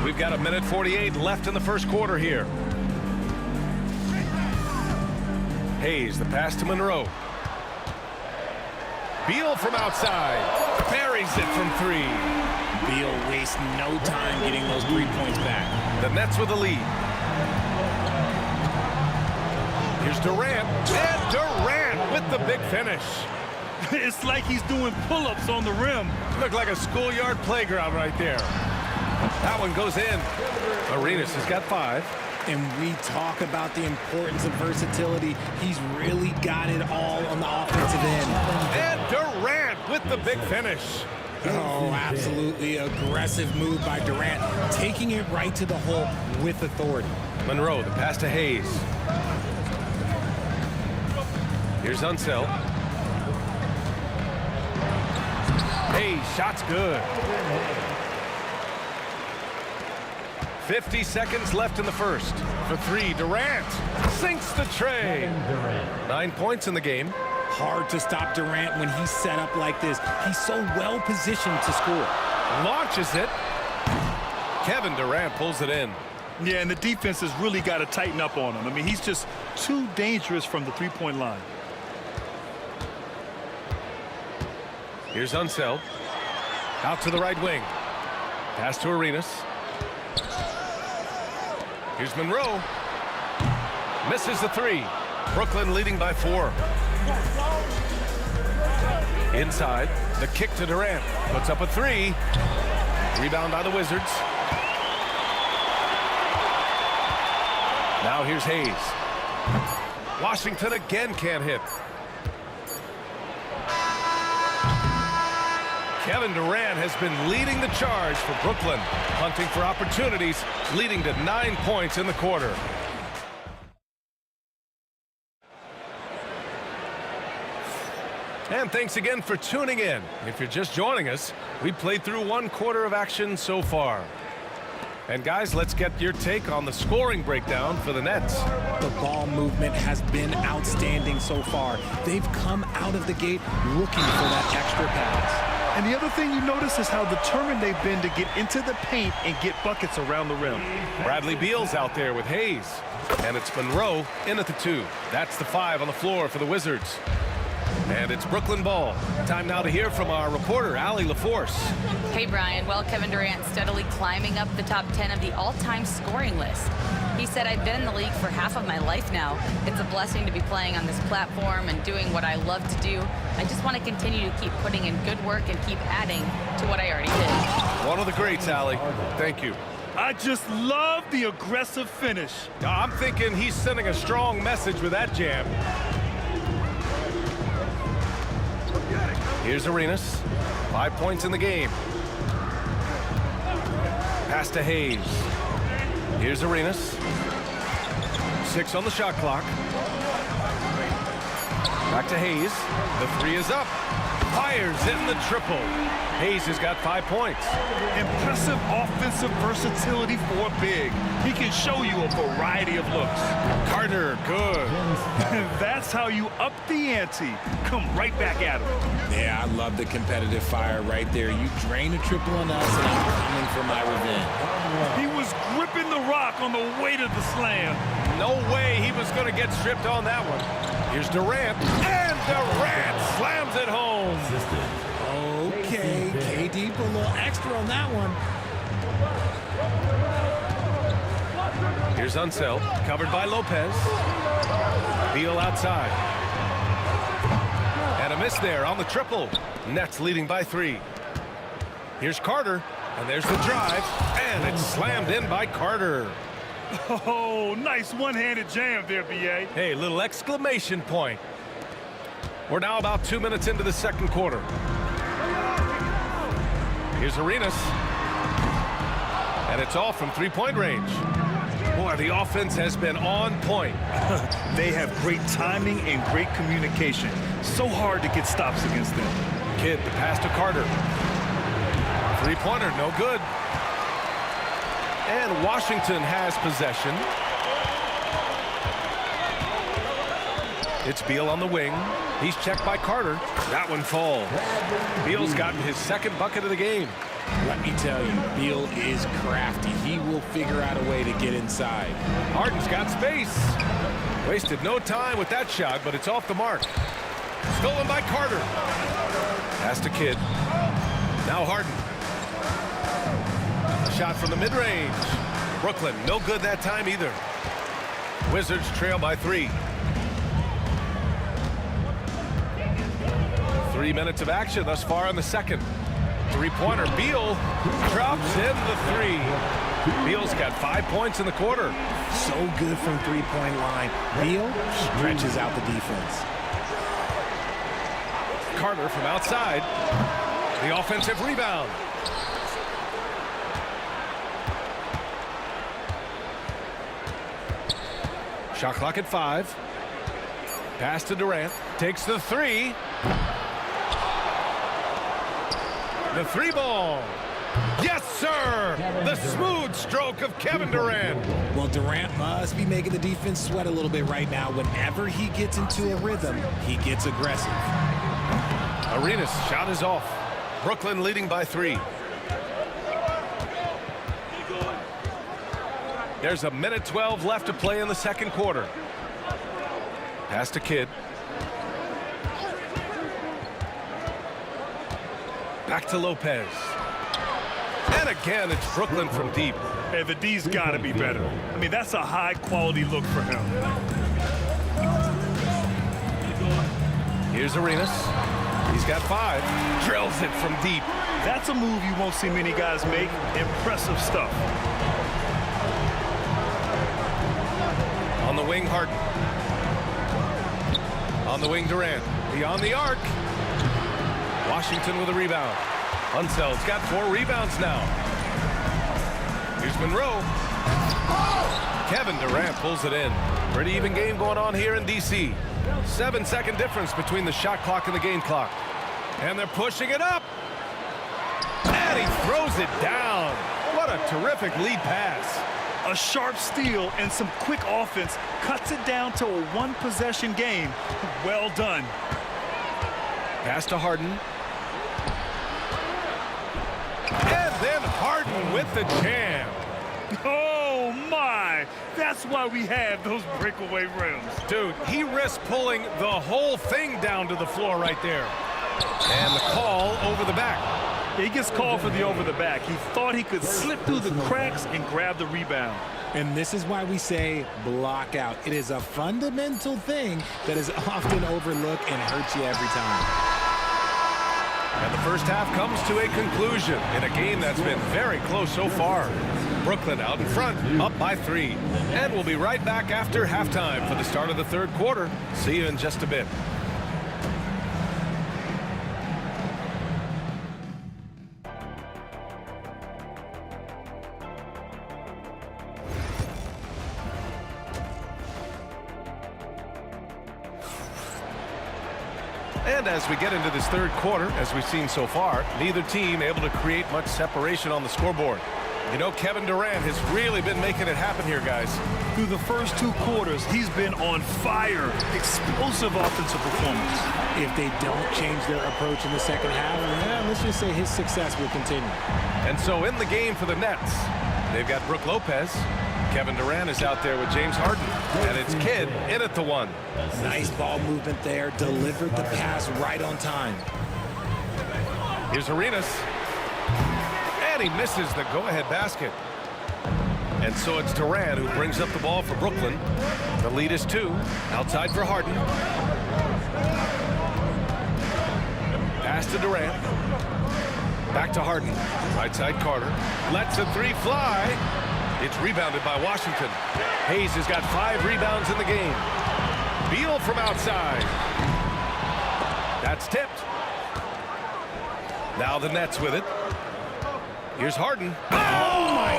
We've got 1:48 left in the first quarter here. Hayes, the pass to Monroe. Beal from outside. Buries it from 3. Beal wastes no time getting those 3 points back. The Nets with the lead. Here's Durant. And Durant with the big finish. It's like he's doing pull-ups on the rim. Looked like a schoolyard playground right there. That one goes in. Arenas has got 5. And we talk about the importance of versatility. He's really got it all on the offensive end. And Durant with the big finish. Oh, absolutely aggressive move by Durant, taking it right to the hole with authority. Monroe, the pass to Hayes. Here's Unseld. Hayes, shot's good. 50 seconds left in the first. For 3, Durant sinks the tray. 9 points in the game. Hard to stop Durant when he's set up like this. He's so well positioned to score. Launches it. Kevin Durant pulls it in. Yeah, and the defense has really got to tighten up on him. I mean, he's just too dangerous from the three-point line. Here's Unseld. Out to the right wing. Pass to Arenas. Here's Monroe. Misses the three. Brooklyn leading by 4. Inside, the kick to Durant. Puts up a 3. Rebound by the Wizards. Now here's Hayes. Washington again can't hit. Kevin Durant has been leading the charge for Brooklyn, hunting for opportunities, leading to 9 points in the quarter. And thanks again for tuning in. If you're just joining us, we played through 1 quarter of action so far. And guys, let's get your take on the scoring breakdown for the Nets. The ball movement has been outstanding so far. They've come out of the gate looking for that extra pass. And the other thing you notice is how determined they've been to get into the paint and get buckets around the rim. Bradley Beal's out there with Hayes. And it's Monroe in at the 2. That's the 5 on the floor for the Wizards. And it's Brooklyn ball. Time now to hear from our reporter, Allie LaForce. Hey, Brian. Well, Kevin Durant steadily climbing up the top 10 of the all-time scoring list. He said, I've been in the league for half of my life now. It's a blessing to be playing on this platform and doing what I love to do. I just want to continue to keep putting in good work and keep adding to what I already did. One of the greats, Allie. Thank you. I just love the aggressive finish. I'm thinking he's sending a strong message with that jam. Here's Arenas. 5 points in the game. Pass to Hayes. Here's Arenas. 6 on the shot clock. Back to Hayes. The 3 is up. Fires in the triple. Hayes has got 5 points. Impressive offensive versatility for a big. He can show you a variety of looks. Carter, good. That's how you up the ante. Come right back at him. Yeah, I love the competitive fire right there. You drain a triple on us, and I'm coming for my revenge. He was gripping the rock on the way to the slam. No way he was going to get stripped on that one. Here's Durant, and Durant slams it home. Okay, KD put a little extra on that one. Here's Unseld, covered by Lopez. Beal outside. And a miss there on the triple. Nets leading by 3. Here's Carter, and there's the drive, and it's slammed in by Carter. Oh, nice one-handed jam there, B.A. Hey, little exclamation point. We're now about 2 minutes into the second quarter. Here's Arenas. And it's off from 3-point range. Boy, the offense has been on point. They have great timing and great communication. So hard to get stops against them. Kidd, the pass to Carter. 3-pointer, no good. And Washington has possession. It's Beal on the wing. He's checked by Carter. That one falls. Beal's gotten his second bucket of the game. Let me tell you, Beal is crafty. He will figure out a way to get inside. Harden's got space. Wasted no time with that shot, but it's off the mark. Stolen by Carter. Pass to Kidd. Now Harden. Shot from the mid-range. Brooklyn, no good that time either. Wizards trail by 3. 3 minutes of action thus far in the second. 3-pointer. Beal drops in the 3. Beal's got 5 points in the quarter. So good from 3-point line. Beal stretches out the defense. Carter from outside. The offensive rebound. Shot clock at 5. Pass to Durant. Takes the 3. The 3 ball. Yes, sir! The smooth stroke of Kevin Durant. Well, Durant must be making the defense sweat a little bit right now. Whenever he gets into a rhythm, he gets aggressive. Arenas' shot is off. Brooklyn leading by 3. There's a minute 12 left to play in the second quarter. Pass to Kidd. Back to Lopez. And again, it's Brooklyn from deep. Hey, the D's got to be better. I mean, that's a high-quality look for him. Here's Arenas. He's got 5. Drills it from deep. That's a move you won't see many guys make. Impressive stuff. On the wing, Harden. On the wing, Durant. Beyond the arc. Washington with a rebound. Unsell's got 4 rebounds now. Here's Monroe. Kevin Durant pulls it in. Pretty even game going on here in D.C. 7-second difference between the shot clock and the game clock. And they're pushing it up. And he throws it down. What a terrific lead pass. A sharp steal and some quick offense cuts it down to a 1-possession game. Well done. Pass to Harden. And then Harden with the jam. Oh, my. That's why we have those breakaway rims. Dude, he risked pulling the whole thing down to the floor right there. And the call over the back. He gets called for the over the back. He thought he could slip through the cracks and grab the rebound. And this is why we say block out. It is a fundamental thing that is often overlooked and hurts you every time. And the first half comes to a conclusion in a game that's been very close so far. Brooklyn out in front, up by 3. And we'll be right back after halftime for the start of the third quarter. See you in just a bit. And as we get into this third quarter, as we've seen so far, neither team able to create much separation on the scoreboard. You know, Kevin Durant has really been making it happen here, guys. Through the first 2 quarters, he's been on fire. Explosive offensive performance. If they don't change their approach in the second half, let's just say his success will continue. And so in the game for the Nets, they've got Brook Lopez. Kevin Durant is out there with James Harden. And it's Kidd in at the 1. Nice ball movement there. Delivered the pass right on time. Here's Arenas. And he misses the go-ahead basket. And so it's Durant who brings up the ball for Brooklyn. The lead is 2. Outside for Harden. Pass to Durant. Back to Harden. Right side Carter. Lets a 3 fly. It's rebounded by Washington. Hayes has got 5 rebounds in the game. Beal from outside. That's tipped. Now the Nets with it. Here's Harden. Oh my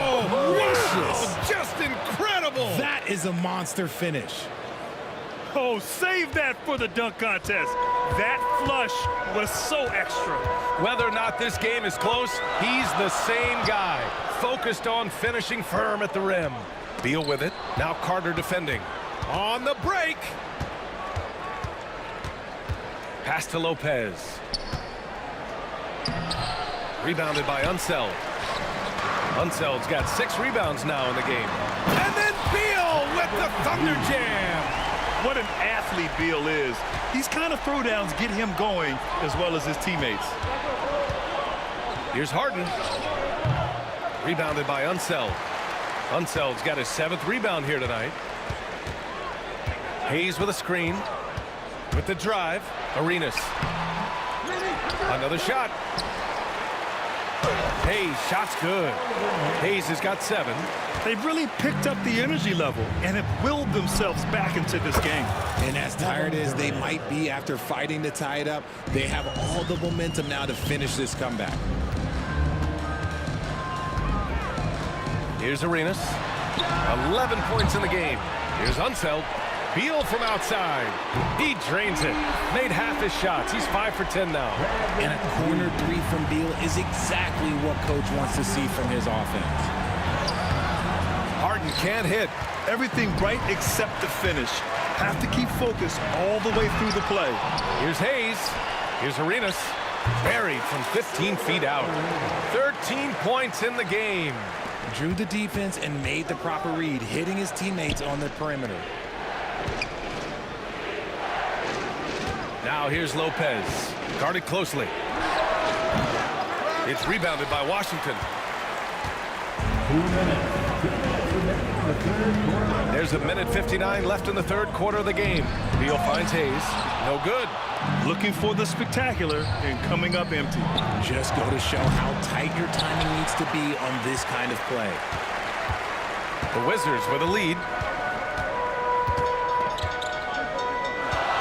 gracious. Just incredible. That is a monster finish. Oh, save that for the dunk contest. That flush was so extra. Whether or not this game is close, he's the same guy. Focused on finishing firm at the rim. Beal with it. Now Carter defending. On the break. Pass to Lopez. Rebounded by Unseld. Unseld's got 6 rebounds now in the game. And then Beal with the Thunder Jam. What an athlete Beal is. These kind of throwdowns get him going as well as his teammates. Here's Harden. Rebounded by Unseld. Unseld's got his 7th rebound here tonight. Hayes with a screen. With the drive. Arenas. Another shot. Hayes, shot's good. Hayes has got 7. They've really picked up the energy level and have willed themselves back into this game. And as tired as they might be after fighting to tie it up, they have all the momentum now to finish this comeback. Here's Arenas. 11 points in the game. Here's Unseld. Beal from outside. He drains it. Made half his shots. He's 5 for 10 now. And a corner 3 from Beal is exactly what coach wants to see from his offense. Harden can't hit. Everything right except the finish. Have to keep focused all the way through the play. Here's Hayes. Here's Arenas. Buried from 15 feet out. 13 points in the game. Drew the defense and made the proper read, hitting his teammates on the perimeter. Now here's Lopez. Guarded closely. It's rebounded by Washington. There's a minute 59 left in the third quarter of the game. Beal finds Hayes. No good. Looking for the spectacular and coming up empty. Just go to show how tight your timing needs to be on this kind of play. The Wizards with a lead.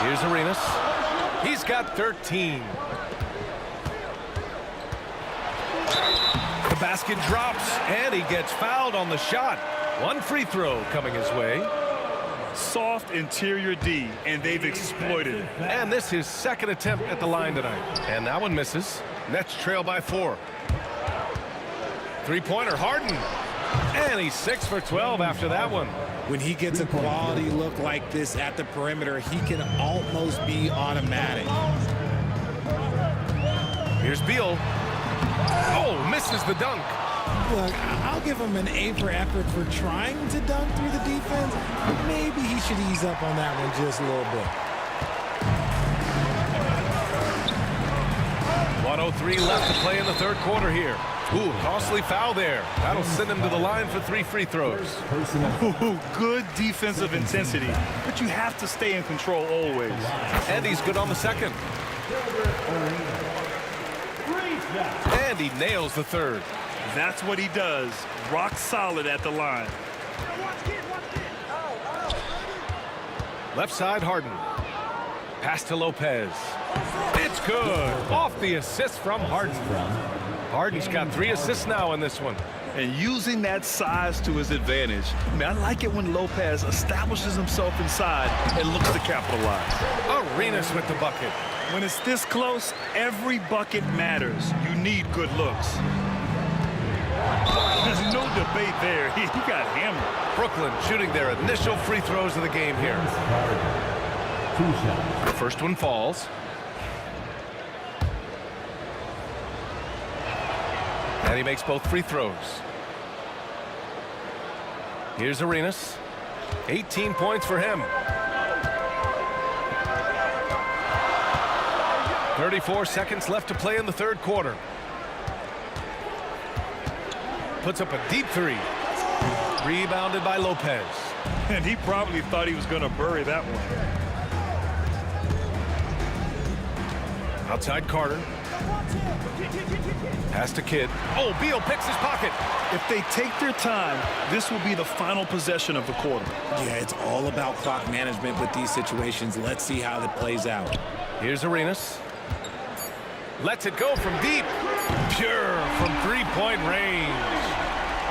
Here's Arenas. He's got 13. The basket drops, and he gets fouled on the shot. One free throw coming his way. Soft interior D, and they've exploited it. And this is his second attempt at the line tonight. And that one misses. Nets trail by 4. Three-pointer, Harden. And he's 6 for 12 after that one. When he gets a quality look like this at the perimeter, he can almost be automatic. Here's Beal. Oh, misses the dunk. Look, I'll give him an A for effort for trying to dunk through the defense, but maybe he should ease up on that one just a little bit. 1:03 left to play in the third quarter here. Ooh, costly foul there. That'll send him to the line for 3 free throws. Ooh, good defensive intensity, but you have to stay in control always. And he's good on the second. And he nails the third. That's what he does. Rock solid at the line. Left side, Harden. Pass to Lopez. It's good. Off the assist from Harden. Harden's got 3 assists now in this one. And using that size to his advantage. I mean, I like it when Lopez establishes himself inside and looks to capitalize. Arenas with the bucket. When it's this close, every bucket matters. You need good looks. There's no debate there. He got hammered. Brooklyn shooting their initial free throws of the game here. The first one falls. And he makes both free throws. Here's Arenas. 18 points for him. 34 seconds left to play in the third quarter. Puts up a deep 3. Rebounded by Lopez. And he probably thought he was going to bury that one. Outside Carter. Pass to Kidd. Oh, Beal picks his pocket. If they take their time, this will be the final possession of the quarter. Yeah, it's all about clock management with these situations. Let's see how that plays out. Here's Arenas. Lets it go from deep. Pure from 3-point range.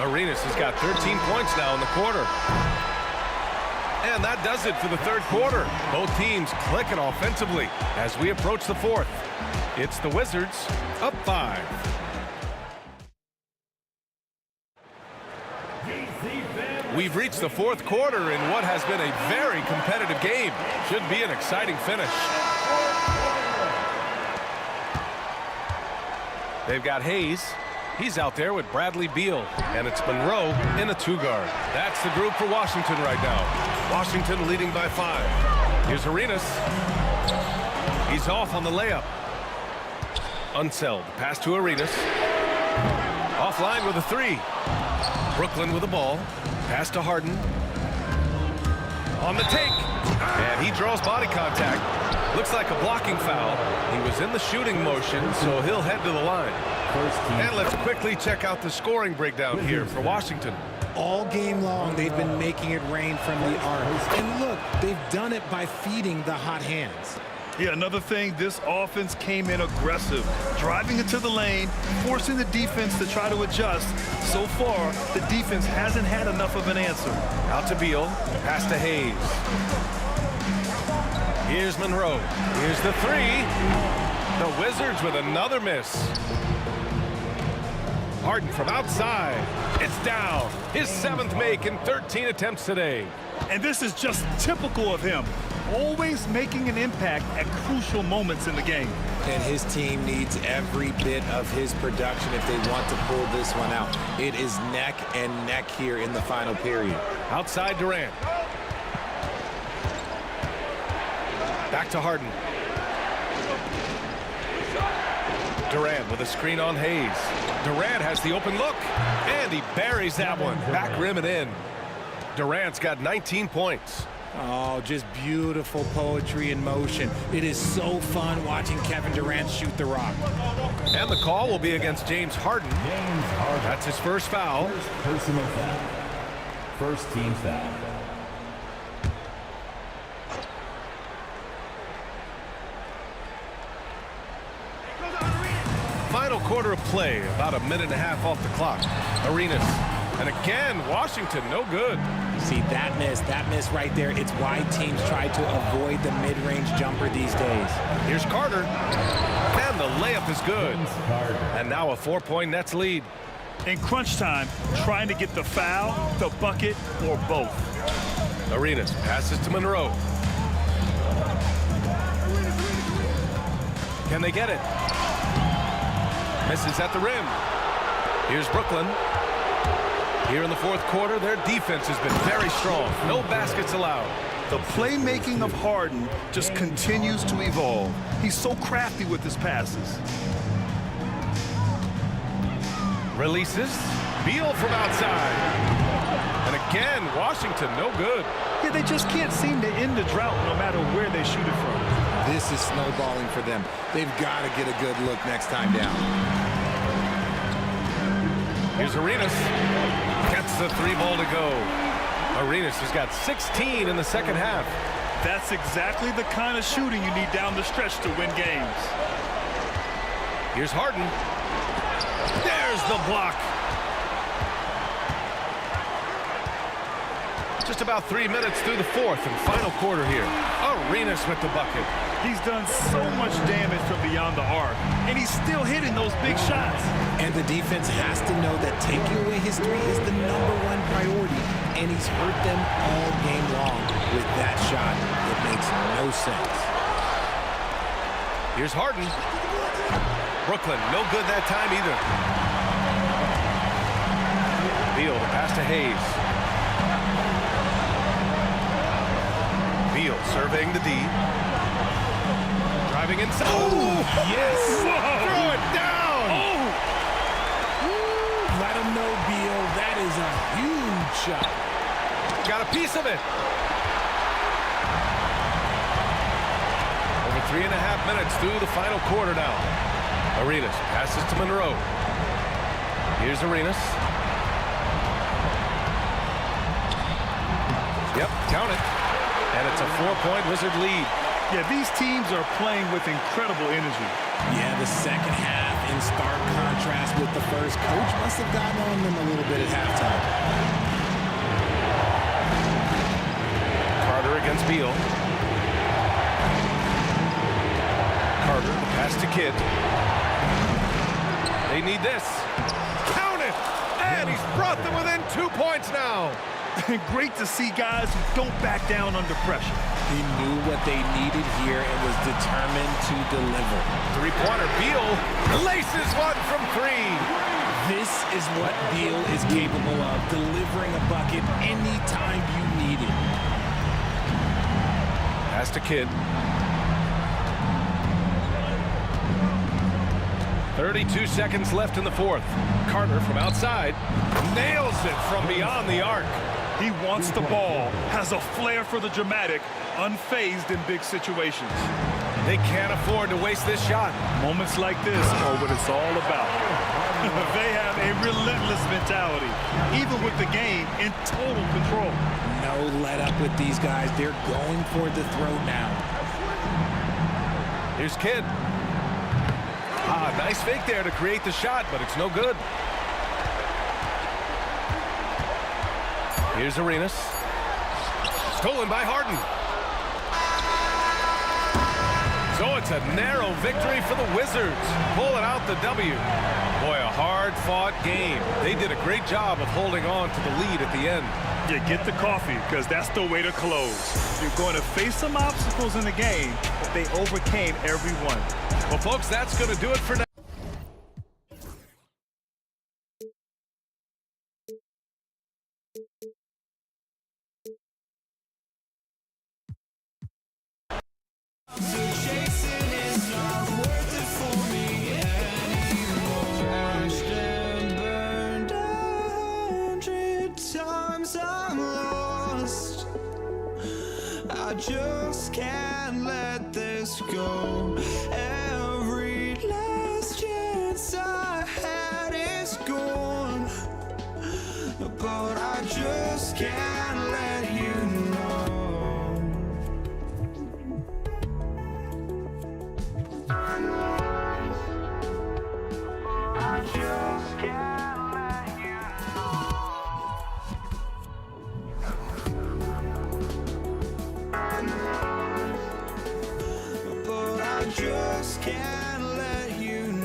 Arenas has got 13 points now in the quarter. And that does it for the third quarter. Both teams clicking offensively as we approach the fourth. It's the Wizards up 5. We've reached the fourth quarter in what has been a very competitive game. Should be an exciting finish. They've got Hayes. He's out there with Bradley Beal. And it's Monroe in a 2-guard. That's the group for Washington right now. Washington leading by 5. Here's Arenas. He's off on the layup. Unseld. Pass to Arenas. Offline with a 3. Brooklyn with the ball. Pass to Harden. On the take. And he draws body contact. Looks like a blocking foul. He was in the shooting motion, so he'll head to the line. And let's quickly check out the scoring breakdown here for Washington. All game long, they've been making it rain from the arc. And look, they've done it by feeding the hot hands. Yeah, another thing, this offense came in aggressive, driving into the lane, forcing the defense to try to adjust. So far, the defense hasn't had enough of an answer. Out to Beal, pass to Hayes. Here's Monroe. Here's the 3. The Wizards with another miss. Harden from outside. It's down. His 7th make in 13 attempts today. And this is just typical of him. Always making an impact at crucial moments in the game. And his team needs every bit of his production if they want to pull this one out. It is neck and neck here in the final period. Outside Durant. Back to Harden. Durant with a screen on Hayes. Durant has the open look, and he buries that one. Back rim and in. Durant's got 19 points. Oh, just beautiful poetry in motion. It is so fun watching Kevin Durant shoot the rock. And the call will be against James Harden. That's his first foul. Personal foul. First team foul. Final quarter of play, about a minute and a half off the clock. Arenas. And again, Washington, no good. See, that miss right there, it's why teams try to avoid the mid-range jumper these days. Here's Carter. And the layup is good. And now a 4-point Nets lead. In crunch time, trying to get the foul, the bucket, or both. Arenas passes to Monroe. Can they get it? Misses at the rim. Here's Brooklyn. Here in the fourth quarter, their defense has been very strong. No baskets allowed. The playmaking of Harden just continues to evolve. He's so crafty with his passes. Releases. Beal from outside. And again, Washington, no good. Yeah, they just can't seem to end the drought no matter where they shoot it from. This is snowballing for them. They've got to get a good look next time down. Here's Arenas. Gets the 3-ball to go. Arenas has got 16 in the second half. That's exactly the kind of shooting you need down the stretch to win games. Here's Harden. There's the block. Just about 3 minutes through the fourth and final quarter here. Arenas with the bucket. He's done so much damage from beyond the arc, and he's still hitting those big shots. And the defense has to know that taking away his three is the #1 priority, and he's hurt them all game long with that shot. It makes no sense. Here's Harden. Brooklyn, no good that time either. Beal, the pass to Hayes. Beal surveying the D. Driving inside. Oh, yes! Whoa. Throw it down! Oh! Let him know, Beal. That is a huge shot. Got a piece of it. Over 3.5 minutes through the final quarter now. Arenas passes to Monroe. Here's Arenas. Yep, count it. And it's a 4-point Wizard lead. Yeah, these teams are playing with incredible energy. Yeah, the second half in stark contrast with the first. Coach must have gotten on them a little bit at halftime. Carter against Beal. Carter, the pass to Kidd. They need this. Count it! And he's brought them within 2 points now. Great to see guys who don't back down under pressure. He knew what they needed here and was determined to deliver. Three-pointer, Beal laces one from 3. This is what Beal is capable of, delivering a bucket anytime you need it. Pass to Kidd. 32 seconds left in the fourth. Carter from outside nails it from beyond the arc. He wants the ball, has a flair for the dramatic, unfazed in big situations. They can't afford to waste this shot. Moments like this are what it's all about. They have a relentless mentality, even with the game in total control. No let up with these guys. They're going for the throat now. Here's Kidd. Nice fake there to create the shot, but it's no good. Here's Arenas. Stolen by Harden. So it's a narrow victory for the Wizards, pulling out the W. Boy, a hard-fought game. They did a great job of holding on to the lead at the end. Yeah, get the coffee, because that's the way to close. You're going to face some obstacles in the game, but they overcame every one. Well, folks, that's going to do it for now. I just can't let this go. Every last chance I had is gone, but I just can't let you know. I just can't let you know. But I just can't let you know.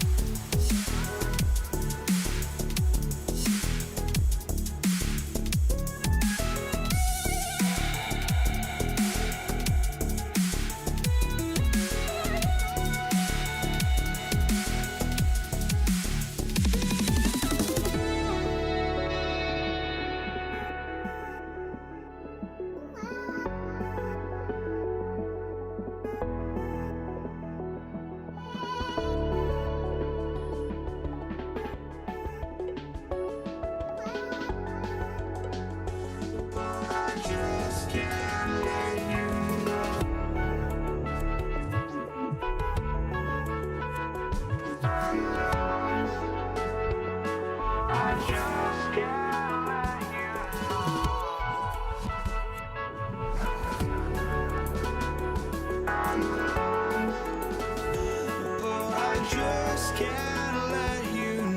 Just can't let you know.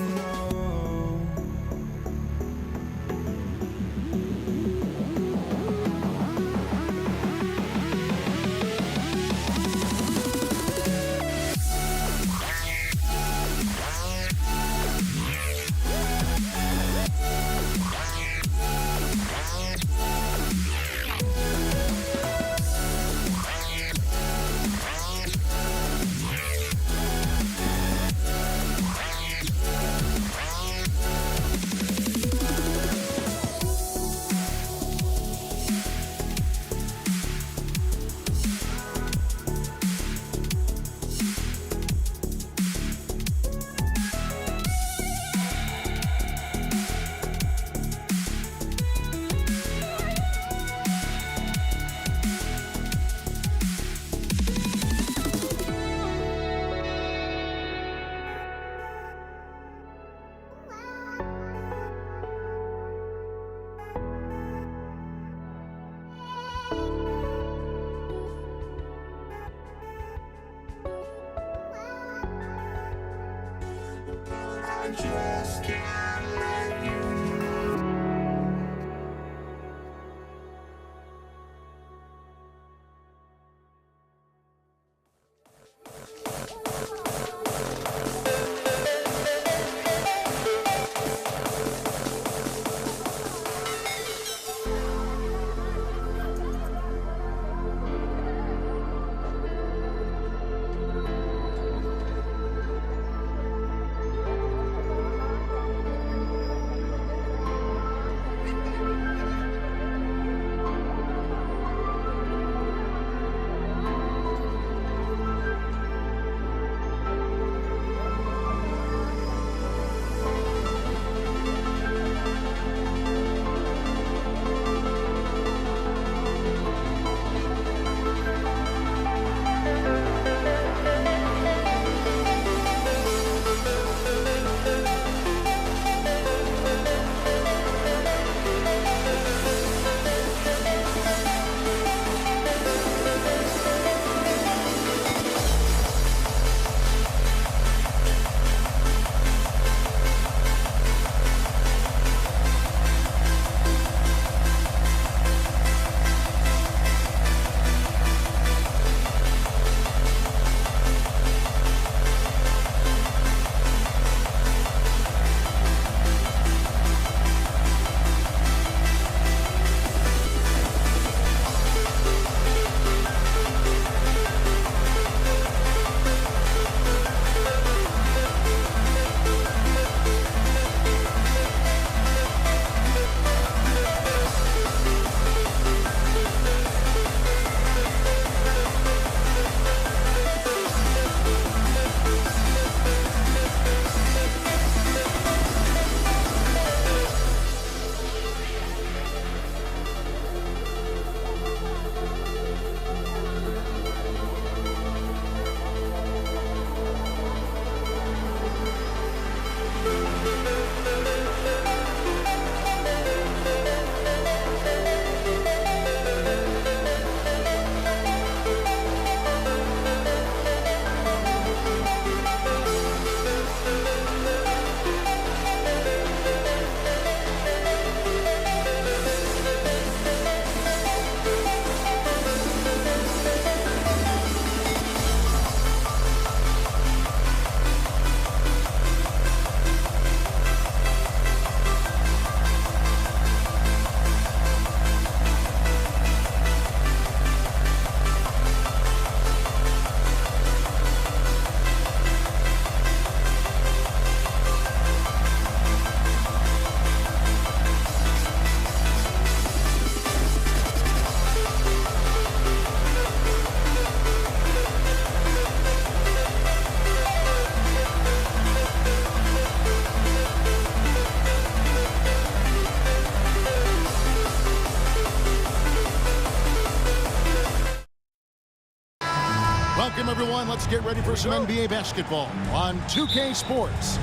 Welcome, everyone. Let's get ready for some NBA basketball on 2K Sports.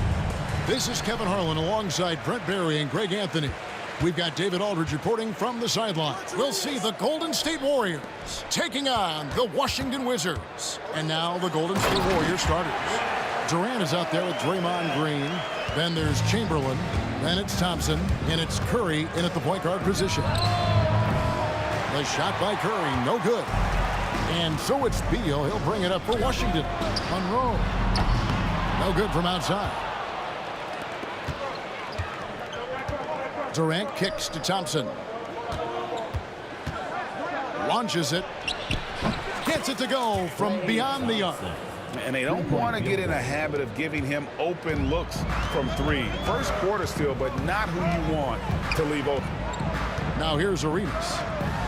This is Kevin Harlan alongside Brent Barry and Greg Anthony. We've got David Aldridge reporting from the sideline. We'll see the Golden State Warriors taking on the Washington Wizards. And now the Golden State Warriors starters. Durant is out there with Draymond Green. Then there's Chamberlain. Then it's Thompson. And it's Curry in at the point guard position. The shot by Curry, no good. And so it's Beal. He'll bring it up for Washington. Monroe. No good from outside. Durant kicks to Thompson. Launches it. Gets it to go from beyond the arc. And they don't want to get in a habit of giving him open looks from three. First quarter still, but not who you want to leave open. Now here's Arenas.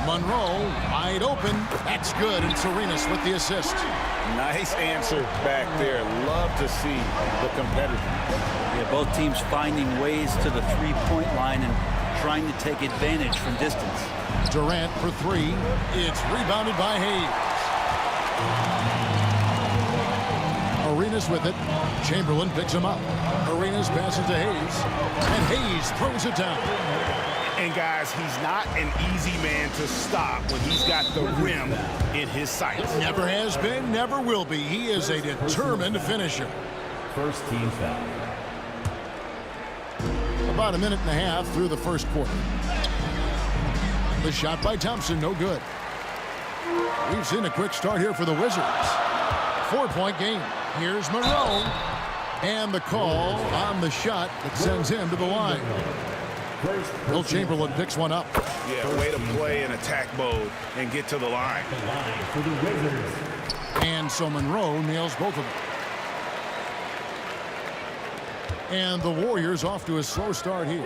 Monroe wide open. That's good. And it's Arenas with the assist. Nice answer back there. Love to see the competitor. Yeah, both teams finding ways to the three-point line and trying to take advantage from distance. Durant for three. It's rebounded by Hayes. Arenas with it. Chamberlain picks him up. Arenas passes to Hayes. And Hayes throws it down. And guys, he's not an easy man to stop when he's got the rim in his sights. Never has been, never will be. He is a determined finisher. First team foul. About a minute and a half through the first quarter. The shot by Thompson, no good. We've seen a quick start here for the Wizards. 4-point game. Here's Monroe. And the call on the shot that sends him to the line. Will Chamberlain picks one up. Yeah, way to play in attack mode and get to the line. For the Wizards. And so Monroe nails both of them. And the Warriors off to a slow start here.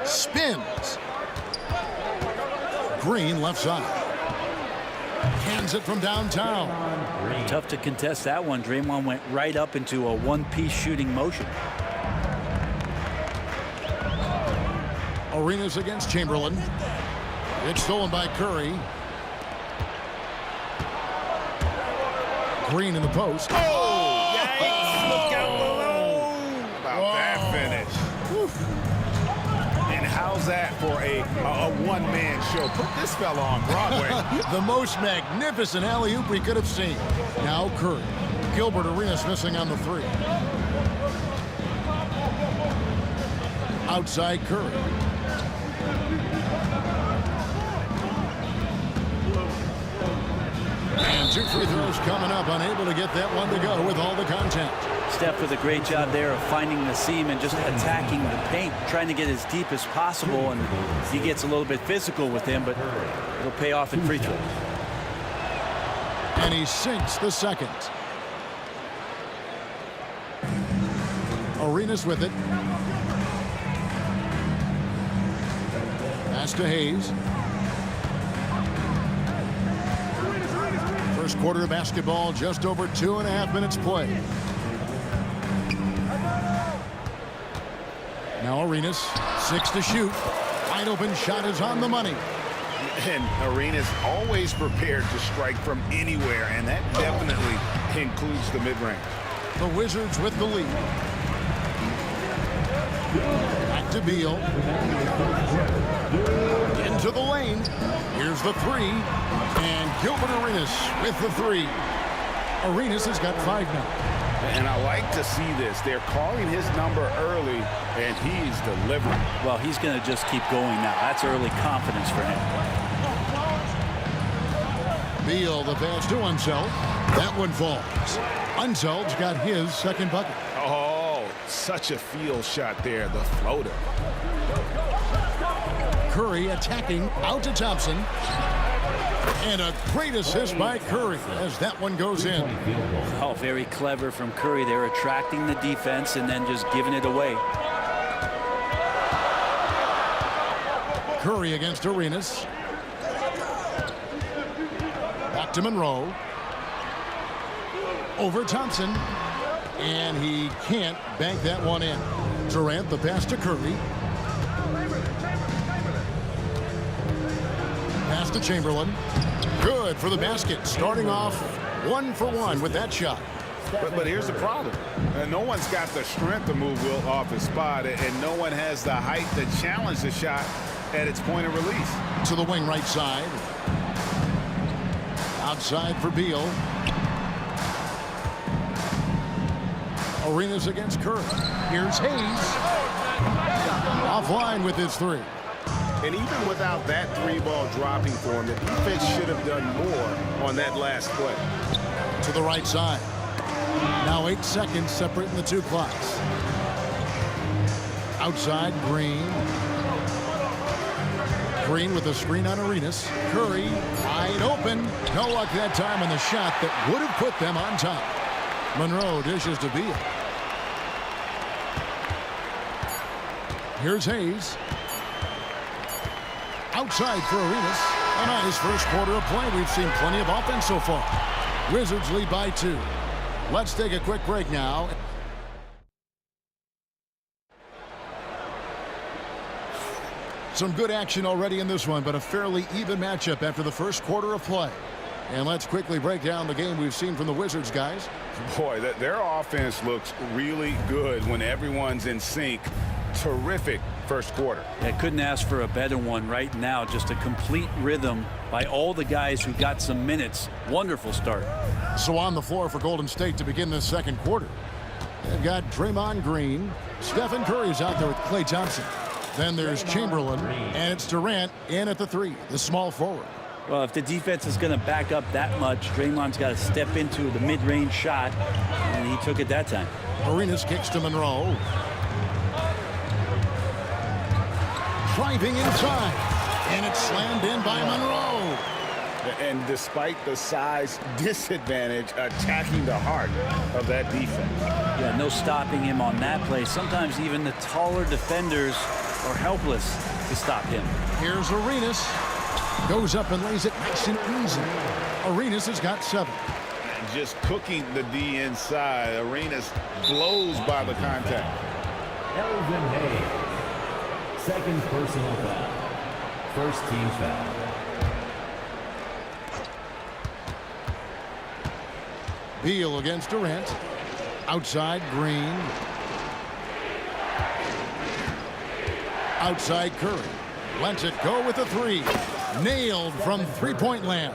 Spins. Green left side. Hands it from downtown. Tough to contest that one. Draymond went right up into a one-piece shooting motion. Arenas against Chamberlain. It's stolen by Curry. Green in the post. Oh! Yikes! Look out below! About that finish. Whew. And how's that for a one-man show? Put this fella on Broadway. The most magnificent alley-oop we could have seen. Now Curry. Gilbert Arenas missing on the three. Outside Curry. And 2 free throws coming up, unable to get that one to go with all the contact. Steph with a great job there of finding the seam and just attacking the paint, trying to get as deep as possible, and he gets a little bit physical with him, but it'll pay off in free throws. And he sinks the second. Arenas with it. Pass to Hayes. First quarter of basketball, just over 2.5 minutes play. Now Arenas, 6 to shoot. Wide open shot is on the money. And Arenas always prepared to strike from anywhere, and that definitely includes the mid-range. The Wizards with the lead. Back to Beal. Into the lane. Here's the three. And Gilbert Arenas with the three. Arenas has got 5 now. And I like to see this. They're calling his number early, and he's delivering. Well, he's going to just keep going now. That's early confidence for him. Beal, the pass to Unseld. That one falls. Unseld's got his second bucket. Oh, such a field shot there, the floater. Curry attacking out to Thompson. And a great assist by Curry as that one goes in. Oh, very clever from Curry. They're attracting the defense and then just giving it away. Curry against Arenas. Back to Monroe. Over Thompson. And he can't bank that one in. Durant, the pass to Curry. Pass to Chamberlain. Good for the basket. Starting off 1 for 1 with that shot. But here's the problem. No one's got the strength to move Wilt off his spot, and no one has the height to challenge the shot at its point of release. To the wing right side. Outside for Beal. Arenas against Curry. Here's Hayes. Offline with his three. And even without that three-ball dropping for him, the defense should have done more on that last play. To the right side. Now 8 seconds separating the two clocks. Outside, Green. Green with a screen on Arenas. Curry wide open. No luck that time on the shot that would have put them on top. Monroe dishes to Beal. Here's Hayes. Outside for Arenas. And on his first quarter of play, we've seen plenty of offense so far. Wizards lead by 2. Let's take a quick break now. Some good action already in this one, but a fairly even matchup after the first quarter of play. And let's quickly break down the game we've seen from the Wizards, guys. Boy, their offense looks really good when everyone's in sync. Terrific first quarter. Yeah, couldn't ask for a better one right now. Just a complete rhythm by all the guys who got some minutes. Wonderful start. So on the floor for Golden State to begin this second quarter. They've got Draymond Green. Stephen Curry's out there with Klay Thompson. Then there's Chamberlain, and it's Durant in at the 3, the small forward. Well, if the defense is going to back up that much, Draymond's got to step into the mid-range shot, and he took it that time. Arenas kicks to Monroe. Driving inside, and it's slammed in by Monroe. And despite the size disadvantage, attacking the heart of that defense. Yeah, no stopping him on that play. Sometimes even the taller defenders are helpless to stop him. Here's Arenas. Goes up and lays it nice and easy. Arenas has got 7. Just cooking the D inside. Arenas blows by the contact. Elvin Hayes. Second personal foul. First team foul. Beal against Durant. Outside, Green. Outside, Curry. Lets it go with a 3. Nailed from three-point land.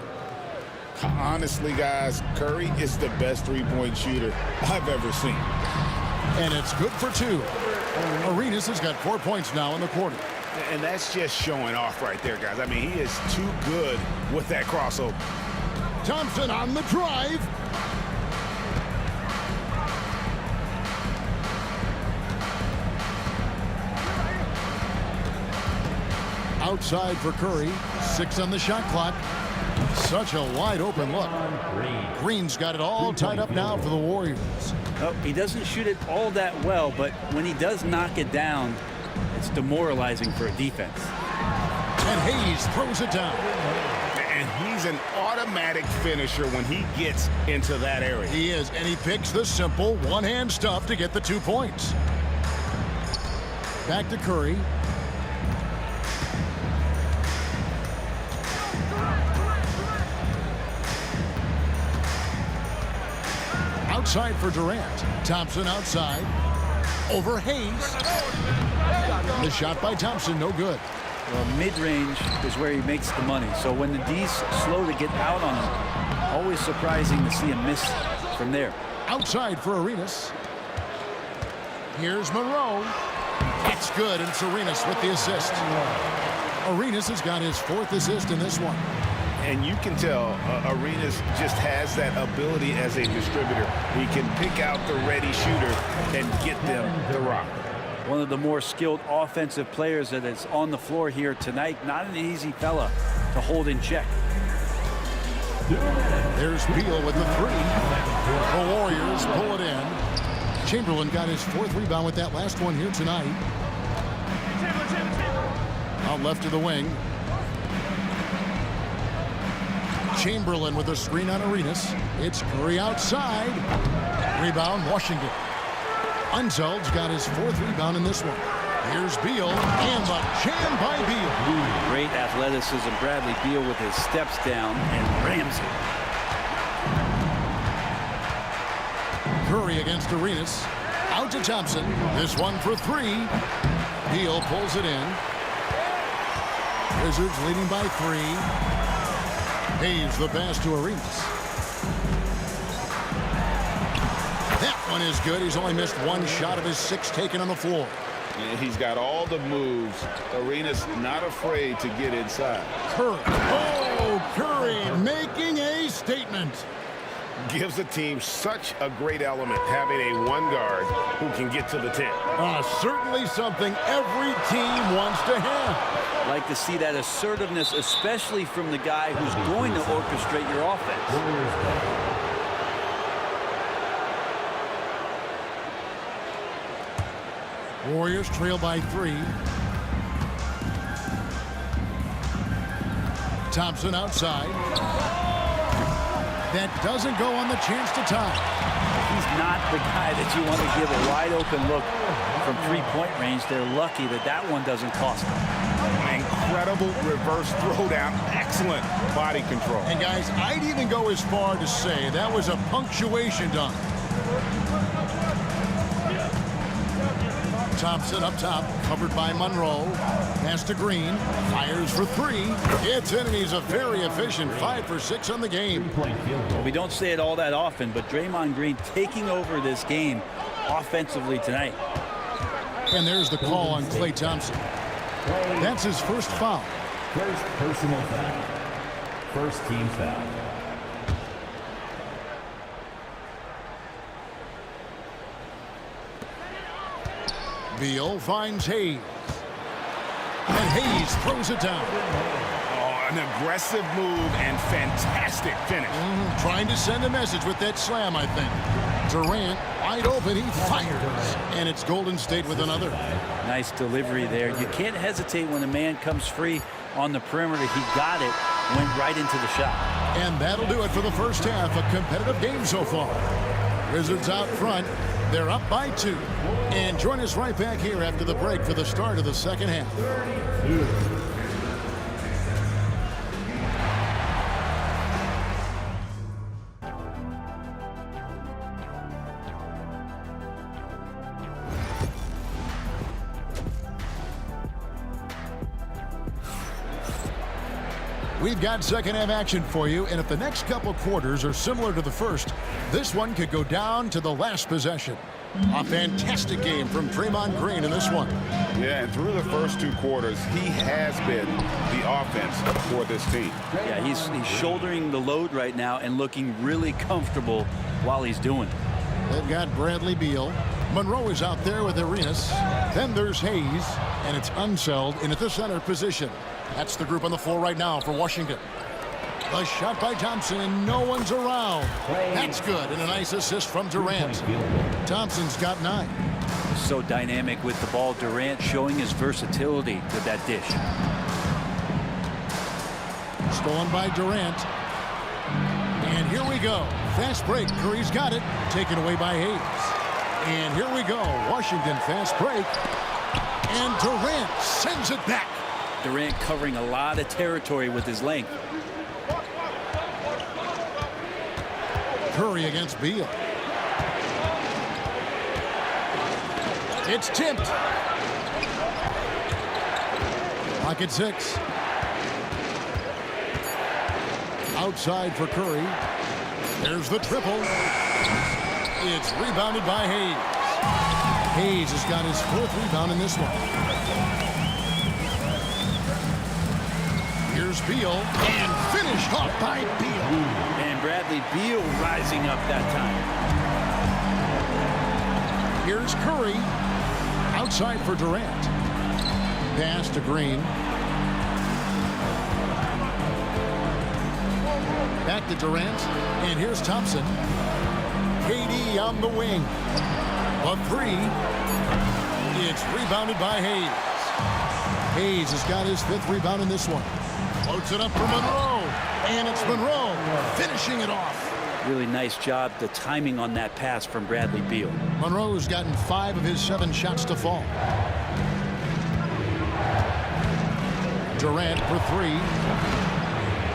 Honestly, guys, Curry is the best three-point shooter I've ever seen. And it's good for 2. Arenas has got 4 points now in the quarter. And that's just showing off right there, guys. I mean, he is too good with that crossover. Thompson on the drive. Outside for Curry. 6 on the shot clock. Such a wide open look. Green's got it all tied up now for the Warriors. Oh, he doesn't shoot it all that well, but when he does knock it down, it's demoralizing for a defense. And Hayes throws it down. And he's an automatic finisher when he gets into that area. He is, and he picks the simple one-hand stuff to get the 2 points. Back to Curry. Outside for Durant. Thompson outside. Over Hayes. The shot by Thompson, no good. Well, mid-range is where he makes the money. So when the D's slow to get out on him, always surprising to see him miss from there. Outside for Arenas. Here's Monroe. It's good, and it's Arenas with the assist. Arenas has got his 4th assist in this one. And you can tell Arenas just has that ability as a distributor. He can pick out the ready shooter and get them the rock. One of the more skilled offensive players that is on the floor here tonight. Not an easy fella to hold in check. There's Beal with the 3. The Warriors pull it in. Chamberlain got his 4th rebound with that last one here tonight. Out left to the wing. Chamberlain with a screen on Arenas. It's Curry outside. Rebound, Washington. Unzeld's got his 4th rebound in this one. Here's Beal, and the jam by Beal. Great athleticism. Bradley Beal with his steps down and rams it. Curry against Arenas. Out to Thompson. This one for three. Beal pulls it in. Wizards leading by 3. Hayes the pass to Arenas. That one is good. He's only missed 1 shot of his 6 taken on the floor. And he's got all the moves. Arenas not afraid to get inside. Curry. Oh, Curry making a statement. Gives the team such a great element having a 1 guard who can get to the 10. Certainly something every team wants to have. Like to see that assertiveness, especially from the guy who's going to orchestrate your offense. Warriors trail by 3. Thompson outside. That doesn't go on the chance to tie. He's not the guy that you want to give a wide open look from 3-point range. They're lucky that that one doesn't cost them. Incredible reverse throwdown. Excellent body control. And guys, I'd even go as far to say that was a punctuation dunk. Thompson up top, covered by Monroe. Pass to Green, fires for 3. It's in, and he's a very efficient 5 for 6 on the game. We don't say it all that often, but Draymond Green taking over this game offensively tonight. And there's the call on Klay Thompson. That's his first foul. First personal foul. First team foul. Beal finds Hayes. And Hayes throws it down. Oh, an aggressive move and fantastic finish. Trying to send a message with that slam, I think. Durant wide open, he fires. And it's Golden State with another. Nice delivery there. You can't hesitate when a man comes free on the perimeter. He got it, went right into the shot. And that'll do it for the first half. A competitive game so far. Wizards out front. They're up by 2. And join us right back here after the break for the start of the second half. We've got second half action for you, and if the next couple quarters are similar to the first, this one could go down to the last possession. A fantastic game from Draymond Green in this one. Yeah, and through the first 2 quarters, he has been the offense for this team. Yeah, he's shouldering the load right now and looking really comfortable while he's doing it. They've got Bradley Beal. Monroe is out there with Arenas. Then there's Hayes, and it's Unseld in at the center position. That's the group on the floor right now for Washington. A shot by Thompson, and no one's around. That's good, and a nice assist from Durant. Thompson's got 9. So dynamic with the ball. Durant showing his versatility with that dish. Stolen by Durant. And here we go. Fast break. Curry's got it. Taken away by Hayes. And here we go. Washington fast break. And Durant sends it back. Durant covering a lot of territory with his length. Curry against Beal. It's tipped. Clock at 6. Outside for Curry. There's the triple. It's rebounded by Hayes. Hayes has got his 4th rebound in this one. Here's Beal, and finished off by Beal. And Bradley Beal rising up that time. Here's Curry, outside for Durant. Pass to Green. Back to Durant, and here's Thompson. KD on the wing. A 3. It's rebounded by Hayes. Hayes has got his 5th rebound in this one. Floats it up for Monroe. And it's Monroe finishing it off. Really nice job, the timing on that pass from Bradley Beal. Monroe's gotten 5 of his 7 shots to fall. Durant for 3.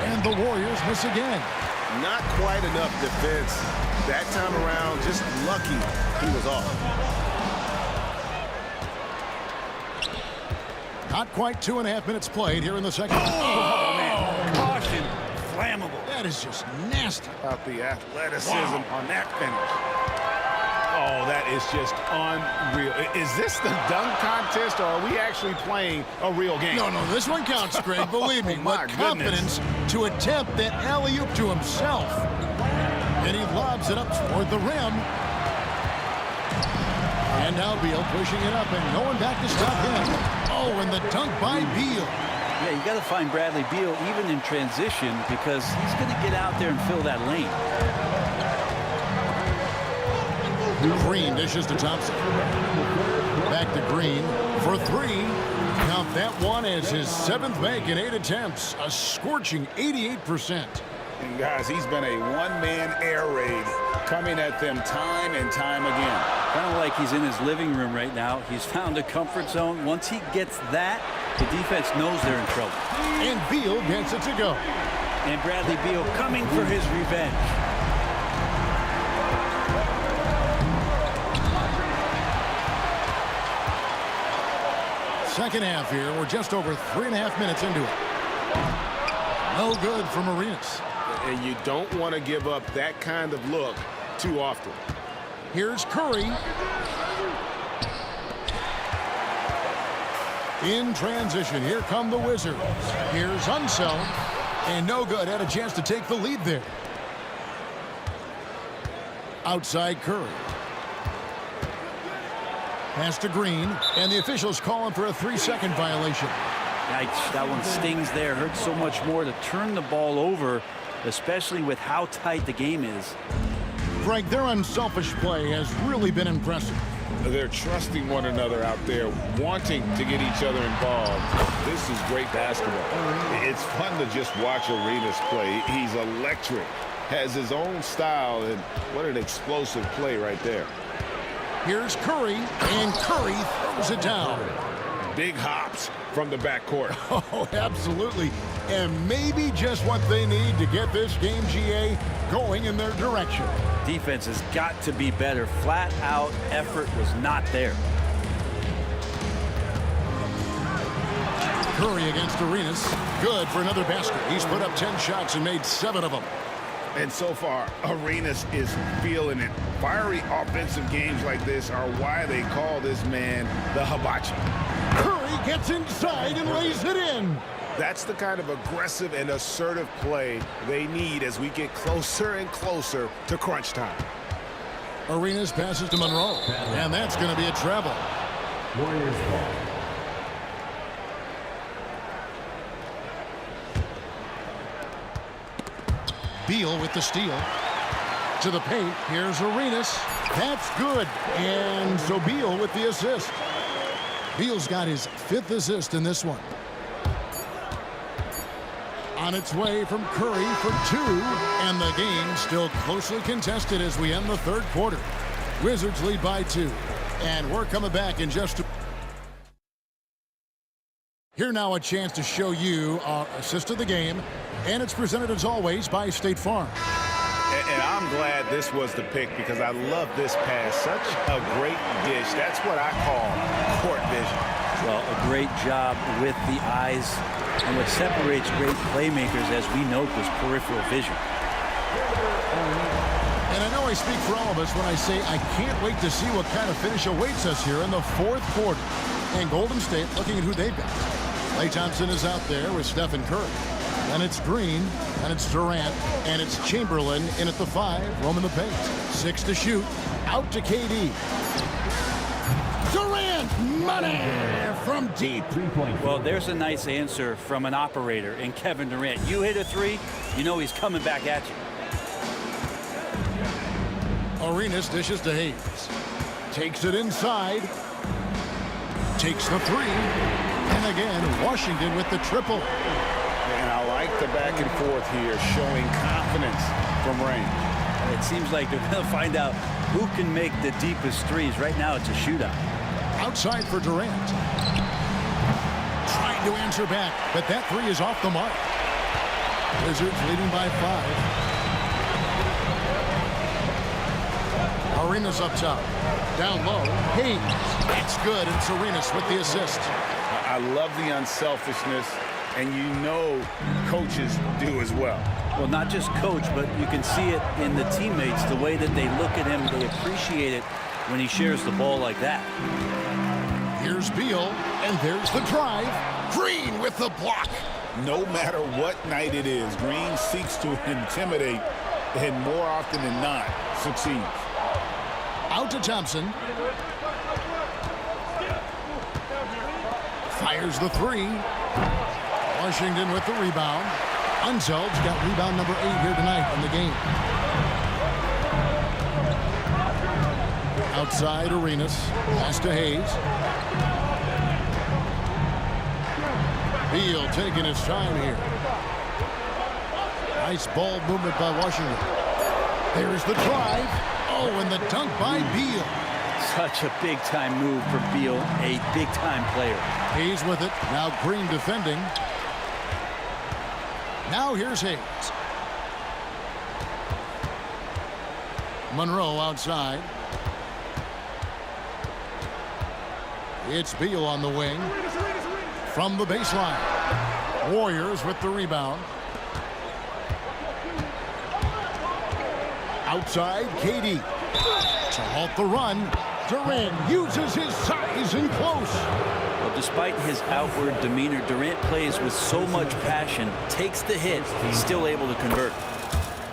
And the Warriors miss again. Not quite enough defense. That time around, just lucky he was off. Not quite 2.5 minutes played here in the second. Oh, man. Caution. Flammable. That is just nasty. About the athleticism on that finish. Oh, that is just unreal. Is this the dunk contest, or are we actually playing a real game? No, this one counts, Greg. Believe me. My But confidence to attempt that alley-oop to himself. And he lobs it up toward the rim. And now Beal pushing it up and no one back to stop him. Oh, and the dunk by Beal. Yeah, you got to find Bradley Beal even in transition because he's going to get out there and fill that lane. Green dishes to Thompson. Back to Green for three. Count that one as his 7th make in 8 attempts. A scorching 88%. And guys, he's been a one-man air raid coming at them time and time again. Kind of like he's in his living room right now. He's found a comfort zone. Once he gets that, the defense knows they're in trouble. And Beal gets it to go. And Bradley Beal coming for his revenge. Second half here. We're just over 3.5 minutes into it. No good from Arenas. And you don't want to give up that kind of look too often. Here's Curry. In transition, here come the Wizards. Here's Unseld. And no good. Had a chance to take the lead there. Outside Curry. Pass to Green, and the officials calling for a 3-second violation. Yikes, that one stings there. Hurts so much more to turn the ball over, especially with how tight the game is. Greg, their unselfish play has really been impressive. They're trusting one another out there, wanting to get each other involved. This is great basketball. It's fun to just watch Arenas play. He's electric, has his own style, and what an explosive play right there. Here's Curry, and Curry throws it down. Big hops from the backcourt. Oh, absolutely. And maybe just what they need to get this game, GA, going in their direction. Defense has got to be better. Flat out effort was not there. Curry against Arenas. Good for another basket. He's put up 10 shots and made 7 of them. And so far, Arenas is feeling it. Fiery offensive games like this are why they call this man the hibachi. Curry gets inside and lays it in. That's the kind of aggressive and assertive play they need as we get closer and closer to crunch time. Arenas passes to Monroe, and that's going to be a travel. Warriors ball. Beal with the steal. To the paint. Here's Arenas. That's good. And so Beal with the assist. Beal's got his 5th assist in this one. On its way from Curry for 2. And the game still closely contested as we end the 3rd quarter. Wizards lead by 2. And we're coming back in just a... Here now a chance to show you our assist of the game. And it's presented as always by State Farm. And I'm glad this was the pick because I love this pass. Such a great dish. That's what I call court vision. Well, a great job with the eyes. And what separates great playmakers, as we note, was peripheral vision. And I know I speak for all of us when I say I can't wait to see what kind of finish awaits us here in the 4th quarter. And Golden State looking at who they've got. Klay Thompson is out there with Stephen Curry. And it's Green, and it's Durant, and it's Chamberlain in at the 5, roaming the paint. 6 to shoot, out to KD. Durant, money from deep. Well, there's a nice answer from an operator in Kevin Durant. You hit a 3, you know he's coming back at you. Arenas dishes to Hayes. Takes it inside. Takes the 3. And again, Washington with the triple. And I like the back and forth here, showing confidence from Rain. It seems like they're going to find out who can make the deepest threes. Right now, it's a shootout. Outside for Durant. Trying to answer back, but that 3 is off the mark. Wizards leading by 5. Arenas up top. Down low, Hayes. It's good. It's Arenas with the assist. I love the unselfishness, and you know coaches do as well. Well, not just coach, but you can see it in the teammates, the way that they look at him. They appreciate it when he shares the ball like that. Here's Beal, and there's the drive. Green with the block. No matter what night it is, Green seeks to intimidate and more often than not succeeds. Out to Thompson. Fires the three. Washington with the rebound. Unzeld's got rebound number 8 here tonight in the game. Outside Arenas. Pass to Hayes. Beal taking his time here. Nice ball movement by Washington. There's the drive. Oh, and the dunk by Beal. Such a big-time move for Beal, a big-time player. Hayes with it. Now Green defending. Now here's Hayes. Monroe outside. It's Beal on the wing. From the baseline. Warriors with the rebound. Outside, KD. To halt the run, Durant uses his size and close. Well, despite his outward demeanor, Durant plays with so much passion, takes the hit, he's still able to convert.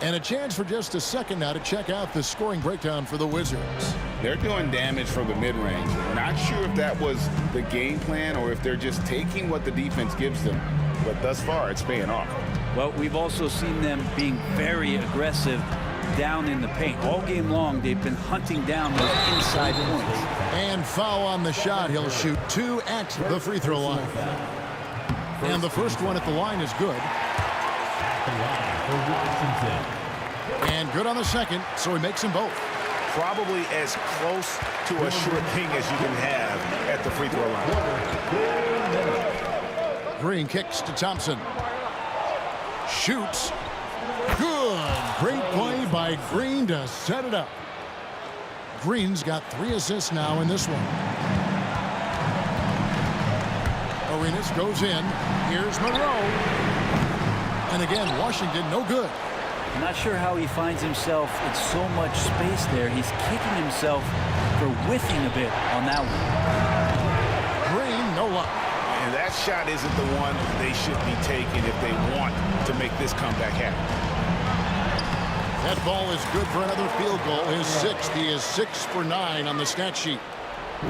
And a chance for just a second now to check out the scoring breakdown for the Wizards. They're doing damage from the mid-range. Not sure if that was the game plan or if they're just taking what the defense gives them. But thus far, it's paying off. Well, we've also seen them being very aggressive down in the paint. All game long, they've been hunting down those inside points. And foul on the shot. He'll shoot 2 at the free throw line. And the first one at the line is good. And good on the second, so he makes them both. Probably as close to a sure thing as you can have at the free throw line. Green kicks to Thompson. Shoots. Good. Great play by Green to set it up. Green's got 3 assists now in this one. Arenas goes in. Here's Monroe. And again, Washington no good. I'm not sure how he finds himself in so much space there. He's kicking himself for whiffing a bit on that one. Green, no luck. And that shot isn't the one they should be taking if they want to make this comeback happen. That ball is good for another field goal. His 6th. He is 6 for 9 on the stat sheet.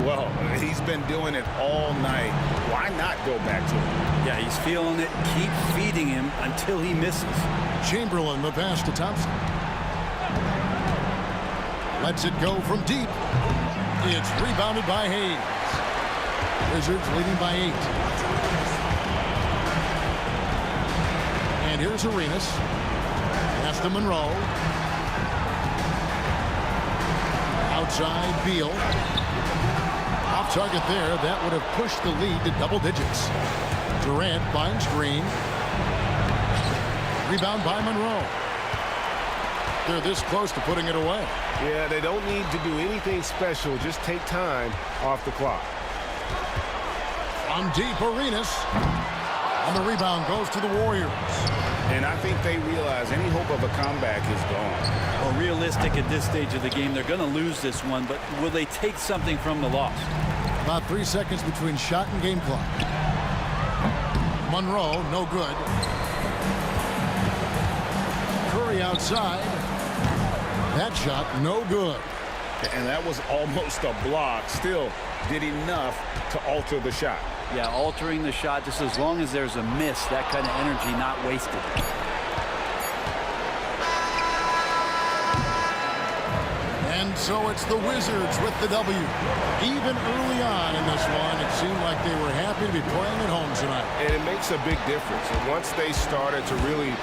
Well, he's been doing it all night. Why not go back to him? Yeah, he's feeling it. Keep feeding him until he misses. Chamberlain, the pass to Thompson. Lets it go from deep. It's rebounded by Hayes. Wizards leading by 8. And here's Arenas. Pass to Monroe. Outside, Beal. Off target there. That would have pushed the lead to double digits. Durant finds Green. Rebound by Monroe. They're this close to putting it away. Yeah, they don't need to do anything special. Just take time off the clock. On deep, Arenas. And the rebound goes to the Warriors. And I think they realize any hope of a comeback is gone. Well, realistic at this stage of the game, they're going to lose this one, but will they take something from the loss? About 3 seconds between shot and game clock. Monroe, no good. Curry outside. That shot, no good. And that was almost a block. Still did enough to alter the shot. Yeah, altering the shot just as long as there's a miss. That kind of energy not wasted. And so it's the Wizards with the W. Even early on in this one, it seemed like they were happy to be playing at home tonight. And it makes a big difference. Once they started to really...